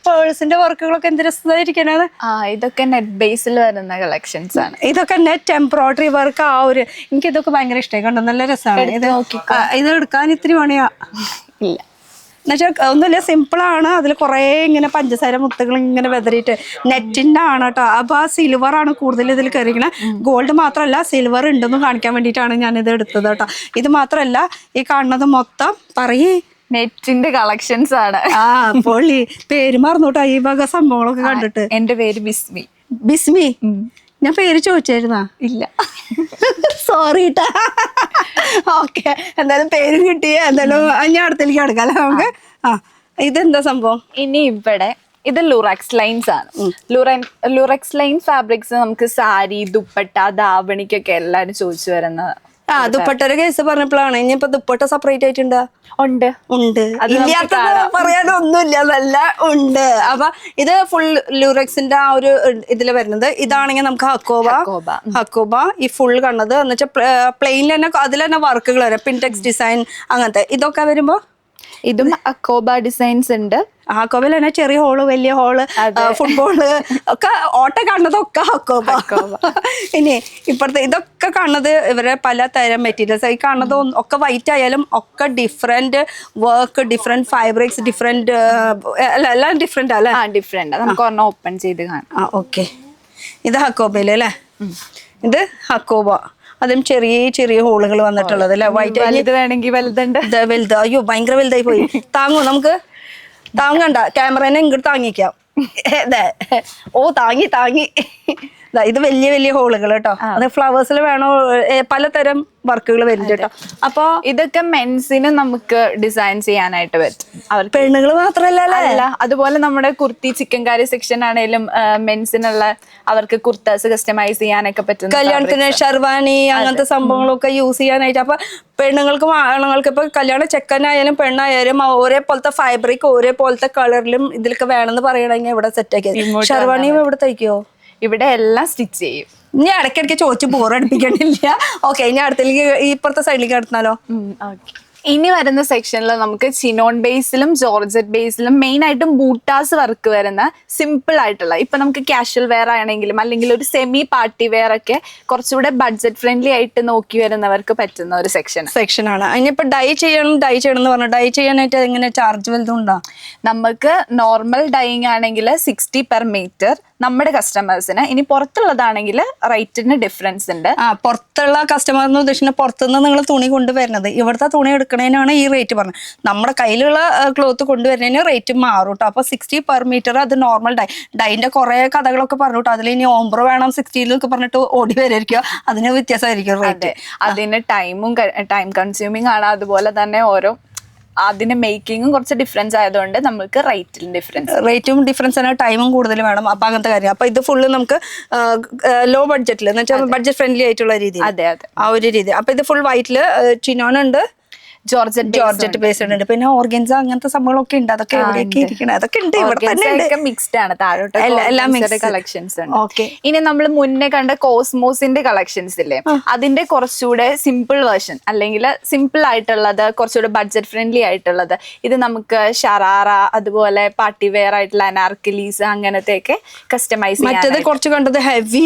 B: പേഴ്സിന്റെ വർക്കുകളൊക്കെ എന്ത് രസമായിരിക്കണത്.
A: ഇതൊക്കെ നെറ്റ് ബേസിൽ വരുന്ന കളക്ഷൻസ് ആണ്.
B: ഇതൊക്കെ നെറ്റ് എംബ്രോയിഡറി വർക്ക്. ആ ഒരു എനിക്ക് ഇതൊക്കെ ഭയങ്കര ഇഷ്ടമായി. കണ്ടോ, നല്ല രസമാണ്. ഇത് എടുക്കാൻ ഇത്തിരി പണിയാ.
A: ഇല്ല,
B: എന്നുവെച്ചാൽ ഒന്നുമില്ല, സിമ്പിളാണ്. അതിൽ കുറേ ഇങ്ങനെ പഞ്ചസാര മുത്തുകൾ ഇങ്ങനെ വെതറിയിട്ട് നെറ്റിൻ്റെ ആണ് കേട്ടോ. അപ്പോൾ ആ സിൽവറാണ് കൂടുതൽ ഇതിൽ കയറിയിരിക്കുന്നത്. ഗോൾഡ് മാത്രമല്ല സിൽവർ ഉണ്ടെന്ന് കാണിക്കാൻ വേണ്ടിയിട്ടാണ് ഞാനിത് എടുത്തത് കേട്ടോ. ഇത് മാത്രമല്ല, ഈ കാണുന്നത് മൊത്തം പറയേ
A: നെറ്റിന്റെ കളക്ഷൻസ് ആണ്.
B: ആ പൊള്ളി, പേര് മറന്നോട്ടോ ഈ വക സംഭവങ്ങളൊക്കെ കണ്ടിട്ട്.
A: എന്റെ പേര് ബിസ്മി.
B: ബിസ്മി, ഞാൻ പേര് ചോദിച്ചായിരുന്നാ?
A: ഇല്ല.
B: സോറി ട്ടാ. ഓക്കെ, എന്തായാലും പേര് കിട്ടിയ എന്തായാലും ഞാൻ അടുത്തേക്ക് എടുക്കാം നമുക്ക്. ആ, ഇതെന്താ സംഭവം?
A: ഇനി ഇവിടെ ഇത് ലുറക്സ് ലൈൻസ് ആണ്. ലുറക്സ് ലൈൻ ഫാബ്രിക്സ് നമുക്ക് സാരി, ദുപ്പട്ട, ധാവണിക്കൊക്കെ എല്ലാരും ചോദിച്ചു വരുന്നത്.
B: ആ, ദുപ്പട്ടയുടെ കേസ് പറഞ്ഞപ്പോഴാണ്. ഇനിയിപ്പോ ദുപ്പട്ട സെപ്പറേറ്റ് ആയിട്ടുണ്ട്?
A: ഉണ്ട്.
B: ഇല്ലാത്ത പറയാനൊന്നുമില്ല, നല്ല ഉണ്ട്. അപ്പൊ ഇത് ഫുൾ ലൂറക്സിന്റെ ആ ഒരു ഇതില് വരുന്നത്. ഇതാണെങ്കിൽ നമുക്ക് ഹക്കോബ ഈ ഫുൾ കണ്ടത് എന്ന് വെച്ചാൽ പ്ലെയിനിൽ തന്നെ അതിൽ തന്നെ വർക്കുകൾ വരാം, പിൻടെക്സ് ഡിസൈൻ അങ്ങനത്തെ. ഇതൊക്കെ വരുമ്പോ
A: ഇതും അക്കോബ ഡിസൈൻസ് ഉണ്ട്.
B: ഹക്കോബയിൽ തന്നെ ചെറിയ ഹോള്, വലിയ ഹോള്, ഫുട്ബോള് ഒക്കെ ഓട്ട കാണുന്നതൊക്കെ ഹക്കോബ. ഇനി ഇപ്പോഴത്തെ ഇതൊക്കെ കാണുന്നത് ഇവരെ പല തരം മെറ്റീരിയൽസ്. ഈ കാണുന്നത് ഒക്കെ വൈറ്റ് ആയാലും ഒക്കെ ഡിഫറെന്റ് വർക്ക്, ഡിഫറെന്റ് ഫൈബ്രിക്സ്, ഡിഫറെന്റ് എല്ലാം ഡിഫറെന്റ് അല്ലേ?
A: ഡിഫറെന്റ്. നമുക്ക് ഒരെണ്ണം ഓപ്പൺ ചെയ്ത് കാണാം.
B: ഓക്കെ, ഇത് ഹക്കോബയില് അല്ലേ? ഇത് ഹക്കോബ, അതും ചെറിയ ചെറിയ ഹോളുകൾ വന്നിട്ടുള്ളത് അല്ലേ? വൈറ്റ്
A: വേണമെങ്കിൽ വലുതുണ്ട്.
B: വലുത്, അയ്യോ ഭയങ്കര വലുതായി പോയി. താങ്ങോ നമുക്ക്? താങ്ങണ്ട, ക്യാമറേനെ ഇങ്ങോട്ട് താങ്ങിക്കാം. ഓ താങ്ങി. ഇത് വലിയ വലിയ ഹോളുകൾ കേട്ടോ. അത് ഫ്ലവേഴ്സിൽ വേണോ, പലതരം വർക്കുകൾ വരുന്നുണ്ട് കേട്ടോ. അപ്പൊ
A: ഇതൊക്കെ മെൻസിന് നമുക്ക് ഡിസൈൻ ചെയ്യാനായിട്ട് പറ്റും. അവർ
B: പെണ്ണുകൾ മാത്രല്ല,
A: അതുപോലെ നമ്മുടെ കുർത്തി, ചിക്കൻ കാരി സെക്ഷൻ ആണെങ്കിലും മെൻസിനുള്ള അവർക്ക് കുർത്താസ് കസ്റ്റമൈസ് ചെയ്യാനൊക്കെ പറ്റും.
B: കല്യാണത്തിന് ഷെർവാനി അങ്ങനത്തെ സംഭവങ്ങളൊക്കെ യൂസ് ചെയ്യാനായിട്ട്. അപ്പൊ പെണ്ണുങ്ങൾക്കും ആണുങ്ങൾക്ക് ഇപ്പൊ കല്യാണം ചെക്കനായാലും പെണ്ണായാലും ഒരേപോലത്തെ ഫാബ്രിക്, ഒരേപോലത്തെ കളറിലും ഇതിലൊക്കെ വേണമെന്ന് പറയണമെങ്കിൽ ഇവിടെ സെറ്റ് ആക്കി. ഷെർവാനിയും ഇവിടെ തയ്ക്കോ?
A: ഇവിടെ എല്ലാം സ്റ്റിച്ച് ചെയ്യും.
B: ഇനി ഇടയ്ക്കിടയ്ക്ക് ചോദിച്ച് ബോറടിപ്പിക്കണില്ല. ഓക്കെ, ഇനി അടുത്തേക്ക് ഇപ്പുറത്തെ സൈഡിലേക്ക് അടുത്താലോ?
A: ഇനി വരുന്ന സെക്ഷനിൽ നമുക്ക് ചിനോൺ ബേസിലും ജോർജറ്റ് ബേസിലും മെയിൻ ആയിട്ടും ബൂട്ടാസ് വർക്ക് വരുന്ന സിമ്പിൾ ആയിട്ടുള്ള, ഇപ്പൊ നമുക്ക് കാഷ്വൽ വെയർ ആണെങ്കിലും അല്ലെങ്കിൽ ഒരു സെമി പാർട്ടി വെയർ ഒക്കെ കുറച്ചുകൂടെ ബഡ്ജറ്റ് ഫ്രണ്ട്ലി ആയിട്ട് നോക്കി വരുന്നവർക്ക് പറ്റുന്ന ഒരു സെക്ഷനാണ്.
B: അതിനിപ്പോ ഡൈ ചെയ്യണം എന്ന് പറഞ്ഞു. ഡൈ ചെയ്യാനായിട്ട് എങ്ങനെ ചാർജ് വലുതുണ്ടോ?
A: നമുക്ക് നോർമൽ ഡൈയിങ് ആണെങ്കിൽ 60 per meter നമ്മുടെ കസ്റ്റമേഴ്സിന്. ഇനി പുറത്തുള്ളതാണെങ്കിൽ റേറ്റിന് ഡിഫറൻസ് ഉണ്ട്.
B: പുറത്തുള്ള കസ്റ്റമറിന് ഉദ്ദേശിക്കുന്നത് പുറത്തുനിന്ന് നിങ്ങൾ തുണി കൊണ്ടുവരുന്നത്, ഇവിടുത്തെ തുണി എടുക്കുന്നതിനാണ് ഈ റേറ്റ് പറഞ്ഞത്. നമ്മുടെ കയ്യിലുള്ള ക്ലോത്ത് കൊണ്ടുവരുന്നതിന് റേറ്റ് മാറും കേട്ടോ. അപ്പൊ 60 per meter അത് നോർമൽ ഡൈൻ്റെ കുറെ കഥകളൊക്കെ പറഞ്ഞു കേട്ടോ. അതിൽ ഇനി ഓംബ്രോ വേണം 60 പറഞ്ഞിട്ട് ഓടി വരായിരിക്കും, അതിന് വ്യത്യാസമായിരിക്കും റേറ്റ്.
A: അതിന് ടൈം കൺസ്യൂമിങ് ആണ്. അതുപോലെ തന്നെ അതിന്റെ മേക്കിങ്ങും കുറച്ച് ഡിഫറൻസ് ആയതുകൊണ്ട് നമുക്ക് റേറ്റും ഡിഫറൻസ് ആണ്, ടൈമും കൂടുതൽ വേണം. അപ്പൊ അങ്ങനത്തെ കാര്യം. അപ്പൊ ഇത് ഫുള്ള് നമുക്ക് ലോ ബഡ്ജറ്റിൽ എന്ന് വെച്ചാൽ ബഡ്ജറ്റ് ഫ്രണ്ട്ലി ആയിട്ടുള്ള രീതി. അതെ,
B: ആ ഒരു രീതി. അപ്പൊ ഇത് ഫുൾ വൈറ്റില് ചിനോൺ ഉണ്ട്, ജോർജറ്റ് ബേസ് ഉണ്ട്, പിന്നെ ഓർഗൻസ അങ്ങനത്തെ സംഭവങ്ങളൊക്കെ ഉണ്ട്. അതൊക്കെ എവിടെയൊക്കെ ഇരിക്കണം, അതൊക്കെ ഉണ്ട്. ഇവിടെ
A: മിക്സ്ഡ് ആണ്, താഴോട്ട്
B: എല്ലാം
A: കളക്ഷൻസ് ഉണ്ട്. ഇനി നമ്മൾ മുന്നേ കണ്ട കോസ്മോസിന്റെ കളക്ഷൻസ് ഇല്ലേ, അതിന്റെ കുറച്ചുകൂടെ സിമ്പിൾ വേർഷൻ അല്ലെങ്കിൽ സിമ്പിൾ ആയിട്ടുള്ളത്, കുറച്ചുകൂടെ ബഡ്ജറ്റ് ഫ്രണ്ട്ലി ആയിട്ടുള്ളത്. ഇത് നമുക്ക് ഷറാറ, അതുപോലെ പാർട്ടി വെയർ ആയിട്ടുള്ള അനാർക്കലീസ് അങ്ങനത്തെയൊക്കെ കസ്റ്റമൈസ് ചെയ്യാം.
B: മറ്റേത് കുറച്ച് കണ്ടത് ഹെവി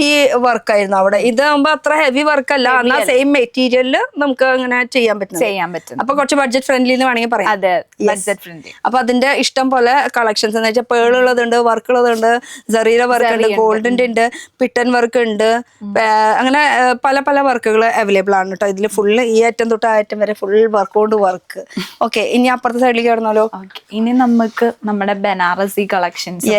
B: വർക്ക് ആയിരുന്നു അവിടെ. ഇതാകുമ്പോ അത്ര ഹെവി വർക്ക് അല്ല, എന്നാൽ സെയിം മെറ്റീരിയലില് നമുക്ക് അങ്ങനെ ചെയ്യാൻ പറ്റും. അപ്പൊ കുറച്ച് ബഡ്ജറ്റ് ഫ്രണ്ട്ലി എന്ന് വേണമെങ്കിൽ പറയാം.
A: അതെ, ബഡ്ജറ്റ് ഫ്രണ്ട്ലി.
B: അപ്പൊ അതിന്റെ ഇഷ്ടം പോലെ കളക്ഷൻസ് എന്ന് വെച്ചാൽ പേൾ ഉള്ളതുണ്ട്, വർക്ക് ഉള്ളതുണ്ട്, ജറീറ വർക്ക് ഉണ്ട്, ഗോൾഡിന്റെ ഉണ്ട്, പിട്ടൻ വർക്ക് ഉണ്ട്, അങ്ങനെ പല പല വർക്കുകൾ അവൈലബിൾ ആണ് കേട്ടോ. ഇതിൽ ഫുള്ള് ഈ അറ്റം തൊട്ട് ആ അറ്റം വരെ ഫുൾ വർക്കൗട്ട് വർക്ക്. ഓക്കെ, ഇനി അപ്പുറത്തെ സൈഡിലേക്ക് കിടന്നാലോ?
A: ഇനി നമുക്ക് നമ്മുടെ ബനാറസി കളക്ഷൻസ്.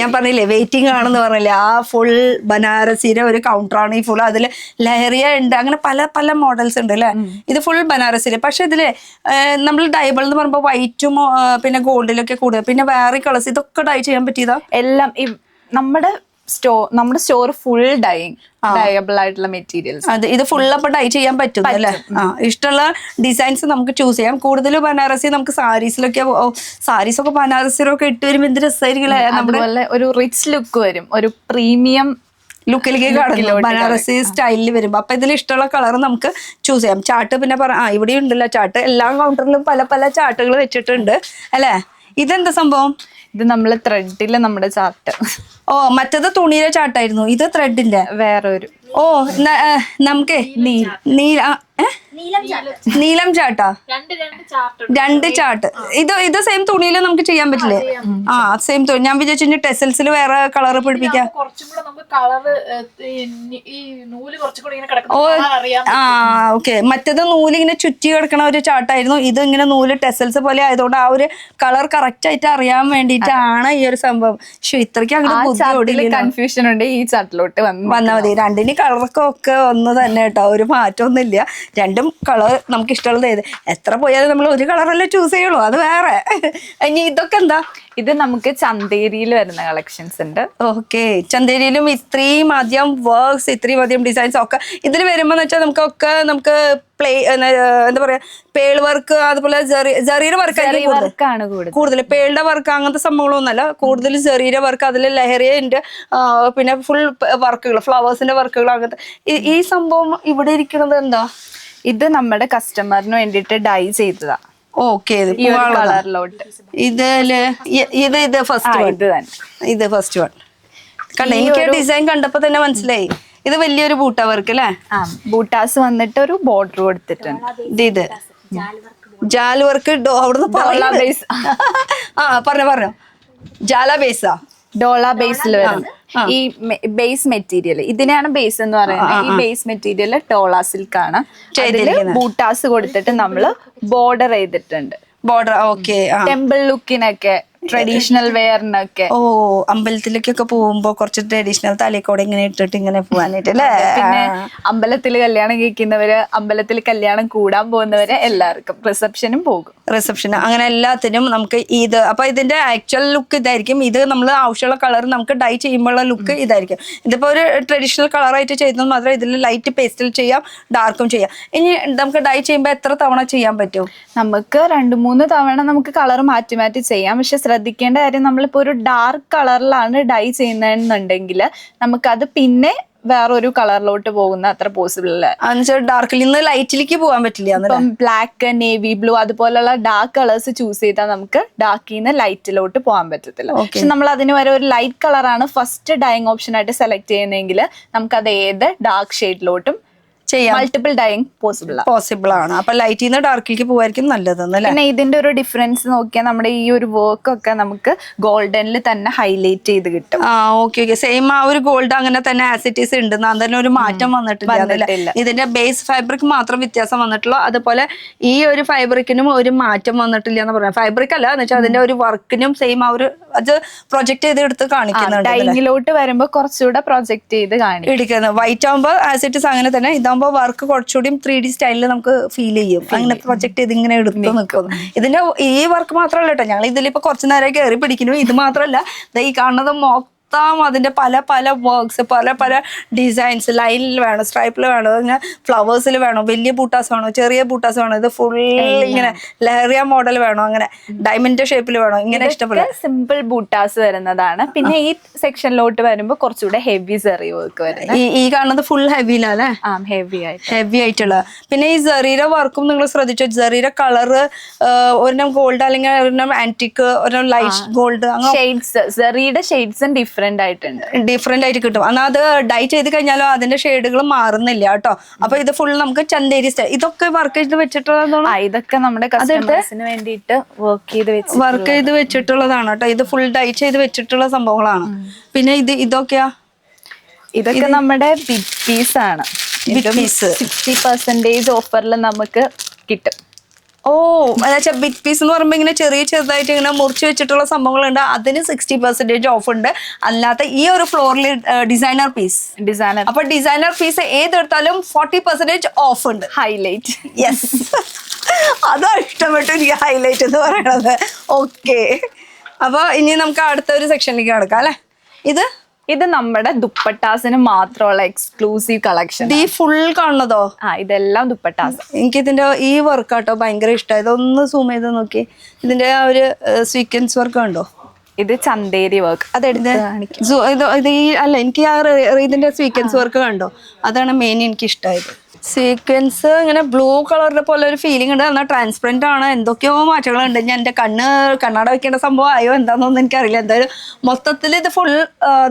B: ഞാൻ പറഞ്ഞില്ലേ വെയിറ്റിംഗ് ആണെന്ന് പറഞ്ഞില്ലേ, ആ ഫുൾ ബനാറസിയുടെ ഒരു കൗണ്ടറാണ് ഈ ഫുൾ. അതിൽ ലഹരിയ ഉണ്ട്, അങ്ങനെ പല പല മോഡൽസ് ഉണ്ട് അല്ലെ. ഇത് ഫുൾ ബനാറസിയില്. പക്ഷെ ഇതില് നമ്മൾ ഡൈബിൾ എന്ന് പറയുമ്പോൾ വൈറ്റും പിന്നെ ഗോൾഡിലൊക്കെ കൂടുതൽ, പിന്നെ വേറെ കളേഴ്സ്, ഇതൊക്കെ ഡൈ ചെയ്യാൻ പറ്റിയതാ
A: എല്ലാം. നമ്മുടെ സ്റ്റോർ ഫുൾ ഡയബിൾ ആയിട്ടുള്ള മെറ്റീരിയൽസ്.
B: അതെ, ഇത് ഫുൾ അപ്പൊ ഡൈ ചെയ്യാൻ പറ്റും അല്ലേ? ഇഷ്ടമുള്ള ഡിസൈൻസ് നമുക്ക് ചൂസ് ചെയ്യാം. കൂടുതൽ ബനാറസി നമുക്ക് സാരീസിലൊക്കെ, സാരീസൊക്കെ ബനാറസിലൊക്കെ ഇട്ട് വരുമ്പോൾ എന്ത് രസമായിരിക്കും.
A: നമ്മുടെ ഒരു റിച്ച് ലുക്ക് വരും, ഒരു പ്രീമിയം
B: ലുക്കിലേക്ക് കടന്നു ബനാറസി സ്റ്റൈലിൽ വരുമ്പോ. അപ്പൊ ഇതിൽ ഇഷ്ടമുള്ള കളർ നമുക്ക് ചൂസ് ചെയ്യാം. ചാർട്ട് പിന്നെ ഇവിടെ ഉണ്ടല്ലോ ചാർട്ട്, എല്ലാ കൗണ്ടറിലും പല പല ചാർട്ടുകൾ വെച്ചിട്ടുണ്ട് അല്ലെ. ഇതെന്താ സംഭവം?
A: ഇത് നമ്മള് ത്രെഡില് നമ്മുടെ ചാർട്ട്.
B: ഓ, മറ്റേത് തുണിയുടെ ചാർട്ടായിരുന്നു, ഇത് ത്രെഡിന്റെ
A: വേറൊരു.
B: ഓ, നമുക്ക് നീലം ചാട്ടാ, രണ്ട് ചാർട്ട്. ഇത് സെയിം തുണിയിൽ നമുക്ക് ചെയ്യാൻ പറ്റില്ലേ? ആ സെയിം തുണി. ഞാൻ വിചാരിച്ചു ടെസൽസിൽ വേറെ കളർ പിടിപ്പിക്കാം. ആ ഓക്കെ. മറ്റേത് നൂല് ഇങ്ങനെ ചുറ്റി കിടക്കണ ഒരു ചാട്ടായിരുന്നു. ഇത് ഇങ്ങനെ നൂല് ടെസൽസ് പോലെ ആയതുകൊണ്ട് ആ ഒരു കളർ കറക്റ്റ് ആയിട്ട് അറിയാൻ വേണ്ടിയിട്ടാണ് ഈ ഒരു സംഭവം. പക്ഷെ ഇത്രയ്ക്ക് അങ്ങനെ
A: കൺഫ്യൂഷൻ ഉണ്ട്. ഈ ചാട്ടിലോട്ട്
B: വന്നാൽ മതി. രണ്ടിന് കളറൊക്കെ ഒക്കെ ഒന്ന് തന്നെ കേട്ടോ, ഒരു മാറ്റമൊന്നും ഇല്ല. രണ്ടും കളർ നമുക്ക് ഇഷ്ടമുള്ളത് ഏത്. എത്ര പോയാലും നമ്മൾ ഒരു കളറല്ലേ ചൂസ് ചെയ്യുള്ളൂ, അത് വേറെ. ഇനി ഇതൊക്കെ എന്താ?
A: ഇത് നമുക്ക് ചന്തേരിയിൽ വരുന്ന കളക്ഷൻസ് ഉണ്ട്.
B: ഓക്കെ. ചന്തേരിയിലും ഇത്രയും അധികം വർക്ക്സ്, ഇത്രയും അധികം ഡിസൈൻസ് ഒക്കെ ഇതിൽ വരുമ്പോന്ന് വെച്ചാൽ നമുക്ക് എന്താ പറയാ, പേൾ വർക്ക്, അതുപോലെ ജെറിയുടെ വർക്കാണ് കൂടുതൽ. പേളുടെ വർക്ക് അങ്ങനത്തെ സംഭവങ്ങളൊന്നുമല്ല, കൂടുതൽ ജെറിയുടെ വർക്ക്, അതിൽ ലഹരിയുണ്ട്, പിന്നെ ഫുൾ വർക്കുകൾ, ഫ്ലവേഴ്സിന്റെ വർക്കുകൾ, അങ്ങനത്തെ. ഈ സംഭവം ഇവിടെ ഇരിക്കുന്നത് എന്താ?
A: ഇത് നമ്മുടെ കസ്റ്റമറിന് വേണ്ടിയിട്ട് ഡൈ ചെയ്തതാ.
B: ഓക്കെ.
A: കളറിലോട്ട്
B: ഇത് ഫസ്റ്റ് വൺ കണ്ട. എനിക്ക് ഡിസൈൻ കണ്ടപ്പോ തന്നെ മനസ്സിലായി ഇത് വലിയൊരു ബൂട്ട വർക്ക് അല്ലേ?
A: ബൂട്ടാസ് വന്നിട്ട് ഒരു ബോർഡർ കൊടുത്തിട്ടുണ്ട്.
B: ഇത് ജാൽ വർക്ക്. അവിടുന്ന് പറഞ്ഞോ. ജാല ബേസാ?
A: ഡോള ബേസിൽ വരുന്നത് ഈ ബേസ് മെറ്റീരിയൽ, ഇതിനെയാണ് ബേസ് എന്ന് പറയുന്നത്. ഈ ബേസ് മെറ്റീരിയൽ ഡോള സിൽക്ക് ആണ്. ബൂട്ടാസ് കൊടുത്തിട്ട് നമ്മള് ബോർഡർ ചെയ്തിട്ടുണ്ട്.
B: ബോർഡർ. ഓക്കെ.
A: ടെമ്പിൾ ലുക്കിനൊക്കെ, ട്രഡീഷണൽ വെയറിനൊക്കെ.
B: ഓ, അമ്പലത്തിലേക്കൊക്കെ പോകുമ്പോ കുറച്ച് ട്രഡീഷണൽ തലക്കോടെ ഇങ്ങനെ ഇട്ടിട്ട് ഇങ്ങനെ പോവാനായിട്ട് അല്ലേ?
A: പിന്നെ അമ്പലത്തിൽ കല്യാണം കഴിക്കുന്നവര്, അമ്പലത്തിൽ കല്യാണം കൂടാൻ പോകുന്നവര് എല്ലാവർക്കും റിസപ്ഷനും പോകും.
B: റിസപ്ഷൻ അങ്ങനെ എല്ലാത്തിനും നമുക്ക് ഇത്. അപ്പൊ ഇതിന്റെ ആക്ച്വൽ ലുക്ക് ഇതായിരിക്കും. ഇത് നമ്മൾ ആവശ്യമുള്ള കളർ നമുക്ക് ഡൈ ചെയ്യുമ്പോഴുള്ള ലുക്ക് ഇതായിരിക്കും. ഇതിപ്പോ ഒരു ട്രഡീഷണൽ കളറായിട്ട് ചെയ്യുന്നത് മാത്രമേ ഇതിൽ ലൈറ്റ് പേസ്റ്റൽ ചെയ്യാം, ഡാർക്കും ചെയ്യാം. ഇനി നമുക്ക് ഡൈ ചെയ്യുമ്പോൾ എത്ര തവണ ചെയ്യാൻ പറ്റും?
A: നമുക്ക് 2-3 തവണ നമുക്ക് കളർ മാറ്റി മാറ്റി ചെയ്യാം. പക്ഷെ ശ്രദ്ധിക്കേണ്ട കാര്യം, നമ്മളിപ്പോ ഒരു ഡാർക്ക് കളറിലാണ് ഡൈ ചെയ്യുന്നതെന്നുണ്ടെങ്കിൽ നമുക്കത് പിന്നെ വേറൊരു കളറിലോട്ട് പോകുന്ന അത്ര പോസിബിൾ അല്ല.
B: ഡാർക്കിൽ നിന്ന് ലൈറ്റിലേക്ക് പോകാൻ പറ്റില്ല.
A: ഇപ്പം ബ്ലാക്ക്, നേവി ബ്ലൂ അതുപോലുള്ള ഡാർക്ക് കളേഴ്സ് ചൂസ് ചെയ്താൽ നമുക്ക് ഡാർക്കിൽ നിന്ന് ലൈറ്റിലോട്ട് പോകാൻ പറ്റത്തില്ല. പക്ഷെ നമ്മൾ അതിന് വരെ ഒരു ലൈറ്റ് കളറാണ് ഫസ്റ്റ് ഡൈയിങ് ഓപ്ഷൻ ആയിട്ട് സെലക്ട് ചെയ്യുന്നതെങ്കിൽ നമുക്കത് ഏത് ഡാർക്ക് ഷെയ്ഡിലോട്ടും ചെയ്യാം. മൾട്ടിപ്പിൾ ഡൈയിങ്
B: പോസിബിൾ ആണ്. അപ്പൊ ലൈറ്റിൽ നിന്ന് ഡാർക്കിലേക്ക് പോവായിരിക്കും നല്ലത്.
A: പിന്നെ ഇതിന്റെ ഒരു ഡിഫറൻസ് നോക്കിയാൽ നമ്മുടെ ഈ ഒരു വർക്ക് ഒക്കെ നമുക്ക് ഗോൾഡനിൽ തന്നെ ഹൈലൈറ്റ് ചെയ്ത് കിട്ടും.
B: ഓക്കെ. സെയിം ആ ഒരു ഗോൾഡ് അങ്ങനെ തന്നെ ആസിറ്റീസ് ഉണ്ട്, അതിന് ഒരു മാറ്റം വന്നിട്ടില്ല. ഇതിന്റെ ബേസ് ഫാബ്രിക് മാത്രം വ്യത്യാസം വന്നിട്ടുള്ളൂ. അതുപോലെ ഈ ഒരു ഫാബ്രിക്കിനും ഒരു മാറ്റം വന്നിട്ടില്ല എന്ന് പറയാം. ഫാബ്രിക് അല്ല എന്ന് വെച്ചാൽ അതിന്റെ ഒരു വർക്കിനും സെയിം ആ ഒരു അത് പ്രൊജക്ട് ചെയ്ത് എടുത്ത് കാണിക്കുന്നുണ്ട്.
A: ഡൈയിങ്ങിലോട്ട് വരുമ്പോൾ കുറച്ചുകൂടെ പ്രൊജക്ട് ചെയ്ത് കാണിക്കുന്നത്.
B: വൈറ്റ് ആകുമ്പോൾ ആസിറ്റീസ് അങ്ങനെ തന്നെ, ഇതാകുമ്പോൾ വർക്ക് കുറച്ചുകൂടി 3D സ്റ്റൈലിൽ നമുക്ക് ഫീൽ ചെയ്യും. അങ്ങനെ പ്രൊജക്ട് ചെയ്ത് ഇങ്ങനെ എടുത്ത് നിൽക്കുന്നു. ഇതിന്റെ ഈ വർക്ക് മാത്രമല്ല കേട്ടോ, ഞങ്ങൾ ഇതിലിപ്പോ കുറച്ചു നേരം കയറി പിടിക്കുന്നു. ഇത് മാത്രമല്ല, ഈ കാണുന്നത് അതിന്റെ പല പല വർക്ക്സ്, പല പല ഡിസൈൻസ്, ലൈനിൽ വേണം, സ്ട്രൈപ്പിൽ വേണം, ഇങ്ങനെ ഫ്ലവേഴ്സിൽ വേണം, വലിയ ബൂട്ടാസ് വേണോ, ചെറിയ ബൂട്ടാസ് വേണോ, ഇത് ഫുൾ ഇങ്ങനെ ലഹറിയ മോഡൽ വേണോ, അങ്ങനെ ഡയമണ്ട് ഷേപ്പിൽ വേണോ, ഇങ്ങനെ ഇഷ്ടപ്പെടുക
A: സിമ്പിൾ ബൂട്ടാസ് വരുന്നതാണ്. പിന്നെ ഈ സെക്ഷനിലോട്ട് വരുമ്പോൾ കുറച്ചുകൂടെ ഹെവി സെറി വർക്ക് വരുന്നത്.
B: ഈ കാണുന്നത് ഫുൾ ഹെവിയിലല്ലേ? ഹെവി ആയിട്ടുള്ള. പിന്നെ ഈ സെറിയുടെ വർക്കും നിങ്ങൾ ശ്രദ്ധിച്ചു. സെറിയുടെ കളറ് ഒരെണ്ണം ഗോൾഡ്, അല്ലെങ്കിൽ ഒരെണ്ണം ആന്റിക്, ഒരെണ്ണം ലൈറ്റ് ഗോൾഡ്,
A: ഷെയ്ഡ്സ്, സെറിയുടെ ഷെയ്ഡ്സും ഡിഫറെന്റ്
B: ആയിട്ട് കിട്ടും. എന്നാൽ അത് ഡൈ ചെയ്ത് കഴിഞ്ഞാലോ അതിന്റെ ഷെയ്ഡുകൾ മാറുന്നില്ല കേട്ടോ. അപ്പൊ ഇത് ഫുൾ നമുക്ക് ചന്തേരി സ്റ്റൈൽ. ഇതൊക്കെ വർക്ക് ചെയ്ത് വെച്ചിട്ടുള്ളതാണ്.
A: ഇതൊക്കെ നമ്മുടെ കസ്റ്റമേഴ്സിന് വേണ്ടിയിട്ട് വർക്ക് ചെയ്ത്
B: വെച്ചിട്ടുള്ളതാണ് കേട്ടോ. ഇത് ഫുൾ ഡൈ ചെയ്ത് വെച്ചിട്ടുള്ള സംഭവങ്ങളാണ്. പിന്നെ
A: ഇതൊക്കെ നമ്മുടെ ബിഗ് പീസ് ആണ്. 60% ഓഫറിൽ നമുക്ക് കിട്ടും.
B: എന്നുവെച്ചാൽ ബിഗ് പീസ് എന്ന് പറയുമ്പോൾ ഇങ്ങനെ ചെറുതായിട്ട് ഇങ്ങനെ മുറിച്ച് വെച്ചിട്ടുള്ള സംഭവങ്ങളുണ്ട്. അതിന് 60% ഓഫ് ഉണ്ട്. അല്ലാത്ത ഈ ഒരു ഫ്ലോറിൽ ഡിസൈനർ പീസ്, അപ്പൊ ഡിസൈനർ പീസ് ഏതെടുത്താലും 40% ഓഫ് ഉണ്ട്.
A: ഹൈലൈറ്റ്.
B: യെസ്, അതാ ഇഷ്ടപ്പെട്ടു എനിക്ക് ഹൈലൈറ്റ് എന്ന് പറയണത്. ഓക്കെ. അപ്പൊ ഇനി നമുക്ക് അടുത്ത ഒരു സെക്ഷനിലേക്ക് കിടക്കാം അല്ലെ?
A: ഇത് നമ്മുടെ ദുപ്പട്ടാസിന് മാത്രമുള്ള എക്സ്ക്ലൂസീവ് കളക്ഷൻ.
B: ഈ ഫുൾ കാണുന്നതോ?
A: ഇതെല്ലാം ദുപ്പട്ടാസ്.
B: എനിക്ക് ഇതിന്റെ ഈ വർക്കാട്ടോ ഭയങ്കര ഇഷ്ടമായത്. ഒന്ന് സൂം ചെയ്ത് നോക്കി. ഇതിന്റെ ആ ഒരു സ്വീക്വൻസ് വർക്ക് കണ്ടോ?
A: ഇത് ചന്തേരി വർക്ക്. അതെടുത്ത്
B: അല്ല, എനിക്ക് ആ ഇതിന്റെ സ്വീക്വൻസ് വർക്ക് കണ്ടോ? അതാണ് മെയിൻ എനിക്ക് ഇഷ്ടമായത്. സീക്വൻസ് ഇങ്ങനെ ബ്ലൂ കളറിന്റെ പോലെ ഒരു ഫീലിംഗ് ഉണ്ട്. എന്നാൽ ട്രാൻസ്പെറന്റ് ആണ്. എന്തൊക്കെയോ മാറ്റങ്ങളുണ്ട്. ഞാൻ എന്റെ കണ്ണട വെക്കേണ്ട സംഭവം ആയോ എന്താണെന്നൊന്നും എനിക്കറിയില്ല. എന്തായാലും മൊത്തത്തിൽ ഇത് ഫുൾ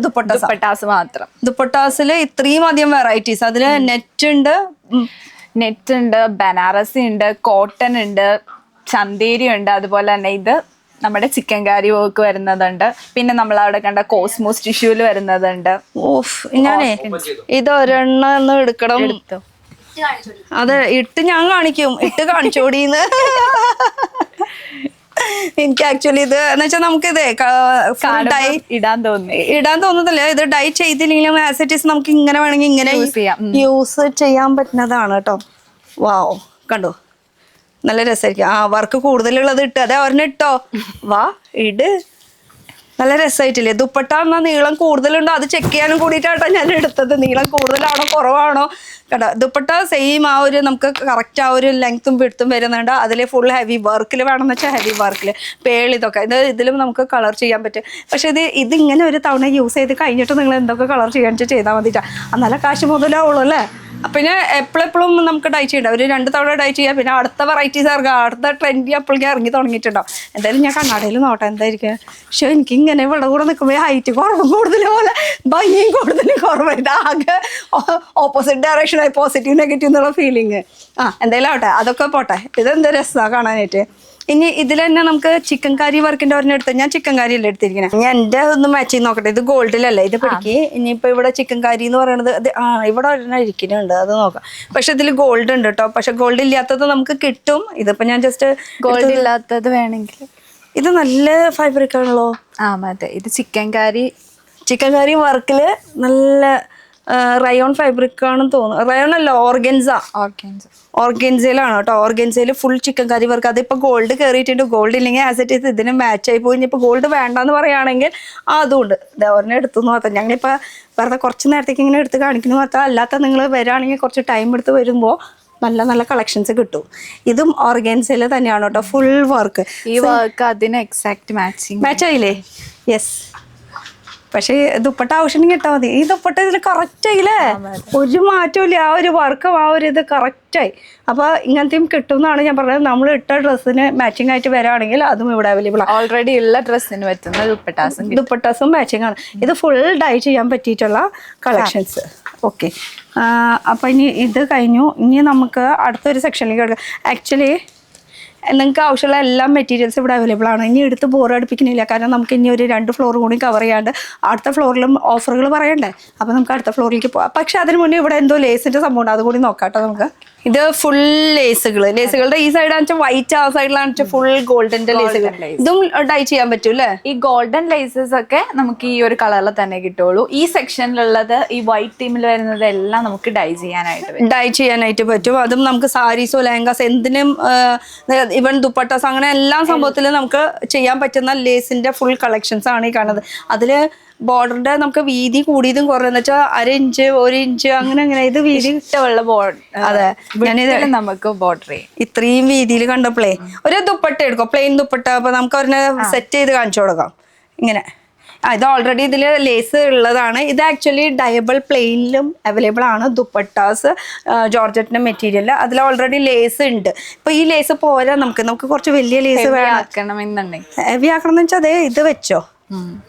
B: ദുപ്പട്ടാസ്
A: മാത്രം.
B: ദുപ്പട്ടാസിൽ ഇത്രയും അധികം വെറൈറ്റീസ്. അതില് നെറ്റ് ഉണ്ട്,
A: നെറ്റ് ഉണ്ട്, ബനാറസി ഉണ്ട്, കോട്ടൺ ഉണ്ട്, ചന്തേരി ഉണ്ട്, അതുപോലെ തന്നെ ഇത് നമ്മുടെ ചിക്കൻ കാരി വർക്ക് വരുന്നതുണ്ട്. പിന്നെ നമ്മൾ അവിടെ കണ്ട കോസ്മോസ് ടിഷ്യൂല് വരുന്നതുണ്ട്.
B: ഓഫ് ഞാനേ ഇതൊരെണ്ണം എടുക്കണം. അതെ ഇട്ട് ഞാൻ കാണിക്കും, ഇട്ട് കാണിച്ചോടീന്ന്. എനിക്ക് ആക്ച്വലി ഇത് എന്ന് വെച്ചാൽ നമുക്കിത്
A: ഇടാൻ
B: തോന്നുന്നില്ല. ഇത് ഡൈ ചെയ്തില്ലെങ്കിലും ആസ് ഇറ്റ് ഈസ് നമുക്ക് ഇങ്ങനെ വേണമെങ്കിൽ ഇങ്ങനെ യൂസ് ചെയ്യാൻ പറ്റുന്നതാണ് കേട്ടോ. വാവ് കണ്ടോ, നല്ല രസമായിരിക്കും. വർക്ക് കൂടുതലുള്ളത് ഇട്ട് അതെ ഒരെണ്ണം ഇട്ടോ. വാ ഇട്, നല്ല രസമായിട്ടില്ലേ? ദുപ്പട്ട എന്നാൽ നീളം കൂടുതലുണ്ടോ അത് ചെക്ക് ചെയ്യാനും കൂടിയിട്ടാട്ടോ ഞാൻ എടുത്തത്. നീളം കൂടുതലാണോ കുറവാണോ കേട്ടോ. ദുപ്പട്ട സെയിം ആ ഒരു നമുക്ക് കറക്റ്റ് ആ ഒരു ലെങ്ത്തും വിഡ്ത്തും വരുന്നുണ്ട്. അതിൽ ഫുൾ ഹെവി വർക്കിൽ വേണമെന്ന് വെച്ചാൽ ഹെവി വർക്കിൽ പേൾ ഇതൊക്കെ ഇതിലും നമുക്ക് കളർ ചെയ്യാൻ പറ്റും. പക്ഷെ ഇതിങ്ങനെ ഒരു തവണ യൂസ് ചെയ്ത് കഴിഞ്ഞിട്ട് നിങ്ങൾ എന്തൊക്കെ കളർ ചെയ്യാൻ വെച്ചാൽ ചെയ്താൽ മതിട്ടാ. എന്നാലും കാശ് മുതലാവുള്ളൂ അല്ലേ. പിന്നെ എപ്പോഴെപ്പോഴും നമുക്ക് ഡൈ ചെയ്യണ്ട, ഒരു 2 തവണ ഡൈ ചെയ്യാം. പിന്നെ അടുത്ത വെറൈറ്റീസ് ഇറങ്ങുക, അടുത്ത ട്രെൻഡി അപ്പോഴേക്കും ഇറങ്ങി തുടങ്ങിയിട്ടുണ്ടാവും. എന്തായാലും ഞാൻ കണ്ണാടയിൽ നോട്ടെ എന്തായിരിക്കും. പക്ഷെ എനിക്ക് ഇങ്ങനെ ഇവിടെ കൂടെ നിൽക്കുമ്പോൾ ഹൈറ്റ് കുറവും കൂടുതൽ പോലെ ഭംഗിയും കൂടുതലും കുറവായിട്ട് ആകെ ഓപ്പോസിറ്റ് ഡയറക്ഷനായി പോസിറ്റീവ് നെഗറ്റീവ് എന്നുള്ള ഫീലിങ്. എന്തായാലും ആവട്ടെ, അതൊക്കെ പോട്ടെ. ഇതെന്താ രസമാണ് കാണാനായിട്ട്. ഇനി ഇതിൽ തന്നെ നമുക്ക് ചിക്കൻ കാരി വർക്കിന്റെ ഒരെണ്ണം എടുത്ത്, ഞാൻ ചിക്കൻ കാരി അല്ലേ എടുത്തിരിക്കുന്നത്. ഞാൻ എൻ്റെ ഒന്ന് മാച്ച് ചെയ്ത് നോക്കട്ടെ. ഇത് ഗോൾഡിലല്ലേ, ഇത് പിടിക്ക്. ഇനിയിപ്പോൾ ഇവിടെ ചിക്കൻ കാരി എന്ന് പറയുന്നത് ഇവിടെ ഒരെണ്ണം ഇരിക്കുന്നുണ്ട്, അത് നോക്കാം. പക്ഷെ ഇതിൽ ഗോൾഡ് ഉണ്ട് കേട്ടോ. പക്ഷെ ഗോൾഡ് ഇല്ലാത്തത് നമുക്ക് കിട്ടും. ഇതിപ്പോ ഞാൻ ജസ്റ്റ്
A: ഗോൾഡ് ഇല്ലാത്തത് വേണമെങ്കിൽ.
B: ഇത് നല്ല ഫാബ്രിക് ആണല്ലോ.
A: അതെ, ഇത് ചിക്കൻ കാരി
B: വർക്കില് നല്ല റയോൺ ഫാബ്രിക് ആണെന്ന് തോന്നുന്നു. റയോൺ അല്ല, ഓർഗൻസയിലാണ് കേട്ടോ. ഓർഗൻസയിൽ ഫുൾ ചിക്കൻ കറി വർക്ക്. അതിപ്പോൾ ഗോൾഡ് കയറിയിട്ടുണ്ട്. ഗോൾഡ് ഇല്ലെങ്കിൽ ആസ് ഇറ്റ് ഈസ് ഇതിന് മാച്ച് ആയി പോയി. ഇനിയിപ്പോൾ ഗോൾഡ് വേണ്ടെന്ന് പറയുകയാണെങ്കിൽ അതുകൊണ്ട് ഒരെണ്ണം എടുത്തു നോക്കാം. ഞങ്ങളിപ്പോൾ വെറുതെ കുറച്ച് നേരത്തേക്ക് ഇങ്ങനെ എടുത്ത് കാണിക്കുന്നു മാത്രം. അല്ലാത്ത നിങ്ങൾ വരികയാണെങ്കിൽ കുറച്ച് ടൈം എടുത്ത് വരുമ്പോൾ നല്ല നല്ല കളക്ഷൻസ് കിട്ടും. ഇതും ഓർഗൻസയിൽ തന്നെയാണ് കേട്ടോ, ഫുൾ വർക്ക്.
A: ഈ വർക്ക് അതിന് എക്സാക്ട് മാച്ച്
B: ആയില്ലേ? യെസ്. പക്ഷേ ദുപ്പട്ട ആവശ്യം കിട്ടാൽ മതി. ഈ ദുപ്പട്ട ഇതിൽ കറക്റ്റ് ആയില്ലേ, ഒരു മാറ്റവും ഇല്ല. ആ ഒരു വർക്കും ആ ഒരു ഇത് കറക്റ്റായി. അപ്പോൾ ഇങ്ങനത്തെയും കിട്ടും എന്നാണ് ഞാൻ പറഞ്ഞത്. നമ്മൾ ഇട്ട ഡ്രസ്സിന് മാച്ചിങ് ആയിട്ട് വരികയാണെങ്കിൽ അതും ഇവിടെ അവൈലബിൾ ആണ്.
A: ഓൾറെഡി ഉള്ള ഡ്രസ്സിന് പറ്റുന്ന
B: ദുപ്പട്ടാസും മാച്ചിങ് ആണ്. ഇത് ഫുൾ ഡൈ ചെയ്യാൻ പറ്റിയിട്ടുള്ള കളക്ഷൻസ്. ഓക്കെ, അപ്പം ഇനി ഇത് കഴിഞ്ഞു. ഇനി നമുക്ക് അടുത്തൊരു സെക്ഷനിലേക്ക് കിടക്കാം. ആക്ച്വലി നിങ്ങൾക്ക് ആവശ്യമുള്ള എല്ലാ മെറ്റീരിയൽസും ഇവിടെ അവൈലബിൾ ആണ്. ഇനി എടുത്ത് ബോറടിപ്പിക്കുന്നില്ല, കാരണം നമുക്ക് ഇനി ഒരു 2 ഫ്ലോർ കൂടി കവർ ചെയ്യാണ്ട് അടുത്ത ഫ്ലോറിലും ഓഫറുകൾ പറയണ്ടേ. അപ്പോൾ നമുക്ക് അടുത്ത ഫ്ലോറിലേക്ക് പോകാം. പക്ഷെ അതിന് മുന്നേ ഇവിടെ എന്തോ ലേസിൻ്റെ സംഭവം ഉണ്ട്, അതുകൂടി നോക്കാം കേട്ടോ നമുക്ക്. ഇത് ഫുൾ ലേസുകളുടെ ഈ സൈഡാണെന്ന് വെച്ചാൽ വൈറ്റ്, ആ സൈഡിലാണെന്ന് വെച്ചാൽ ഫുൾ ഗോൾഡന്റെ ലേസുകൾ. ഇതും ഡൈ ചെയ്യാൻ പറ്റും അല്ലേ?
A: ഈ ഗോൾഡൻ ലേസസ് ഒക്കെ നമുക്ക് ഈ ഒരു കളറിൽ തന്നെ കിട്ടുള്ളൂ. ഈ സെക്ഷനിലുള്ളത് ഈ വൈറ്റ് തീമിൽ വരുന്നത് എല്ലാം നമുക്ക് ഡൈ ചെയ്യാനായിട്ട് പറ്റും. അതും നമുക്ക് സാരീസോ ലെഹങ്കാസ് എന്തിനും ഇവൻ ദുപ്പട്ടാസ് അങ്ങനെ എല്ലാ സംഭവത്തിലും നമുക്ക് ചെയ്യാൻ പറ്റുന്ന ലേസിന്റെ ഫുൾ കളക്ഷൻസ് ആണ് ഈ കാണുന്നത്. അതില് ബോർഡറിന്റെ നമുക്ക് വീതി കൂടിയതും കുറവെന്ന് വെച്ചാൽ 1 ഇഞ്ച് 1 ഇഞ്ച് അങ്ങനെ ഇത് വീതി ഇഷ്ടമുള്ള ബോർഡർ. അതെ, ഞാനിത് നമുക്ക് ബോർഡർ ഇത്രയും വീതിയിൽ കണ്ടപ്പോഴേ ഒരു ദുപ്പട്ട എടുക്കും, പ്ലെയിൻ ദുപ്പട്ട. അപ്പൊ നമുക്ക് അവരെ സെറ്റ് ചെയ്ത് കാണിച്ചു കൊടുക്കാം ഇങ്ങനെ. ഇത് ഓൾറെഡി ഇതിൽ ലേസ് ഉള്ളതാണ്. ഇത് ആക്ച്വലി ഡയബിൾ പ്ലെയിനിലും അവൈലബിൾ ആണ്. ദുപ്പട്ടാസ് ജോർജറ്റിന്റെ മെറ്റീരിയൽ അതിൽ ഓൾറെഡി ലേസ് ഉണ്ട്. ഇപ്പൊ ഈ ലേസ് പോരാ, നമുക്ക് കുറച്ച് വലിയ ലേസ് വേണം. ഹെവി ആക്കണം എന്ന് വെച്ചാൽ അതെ ഇത് വെച്ചോ,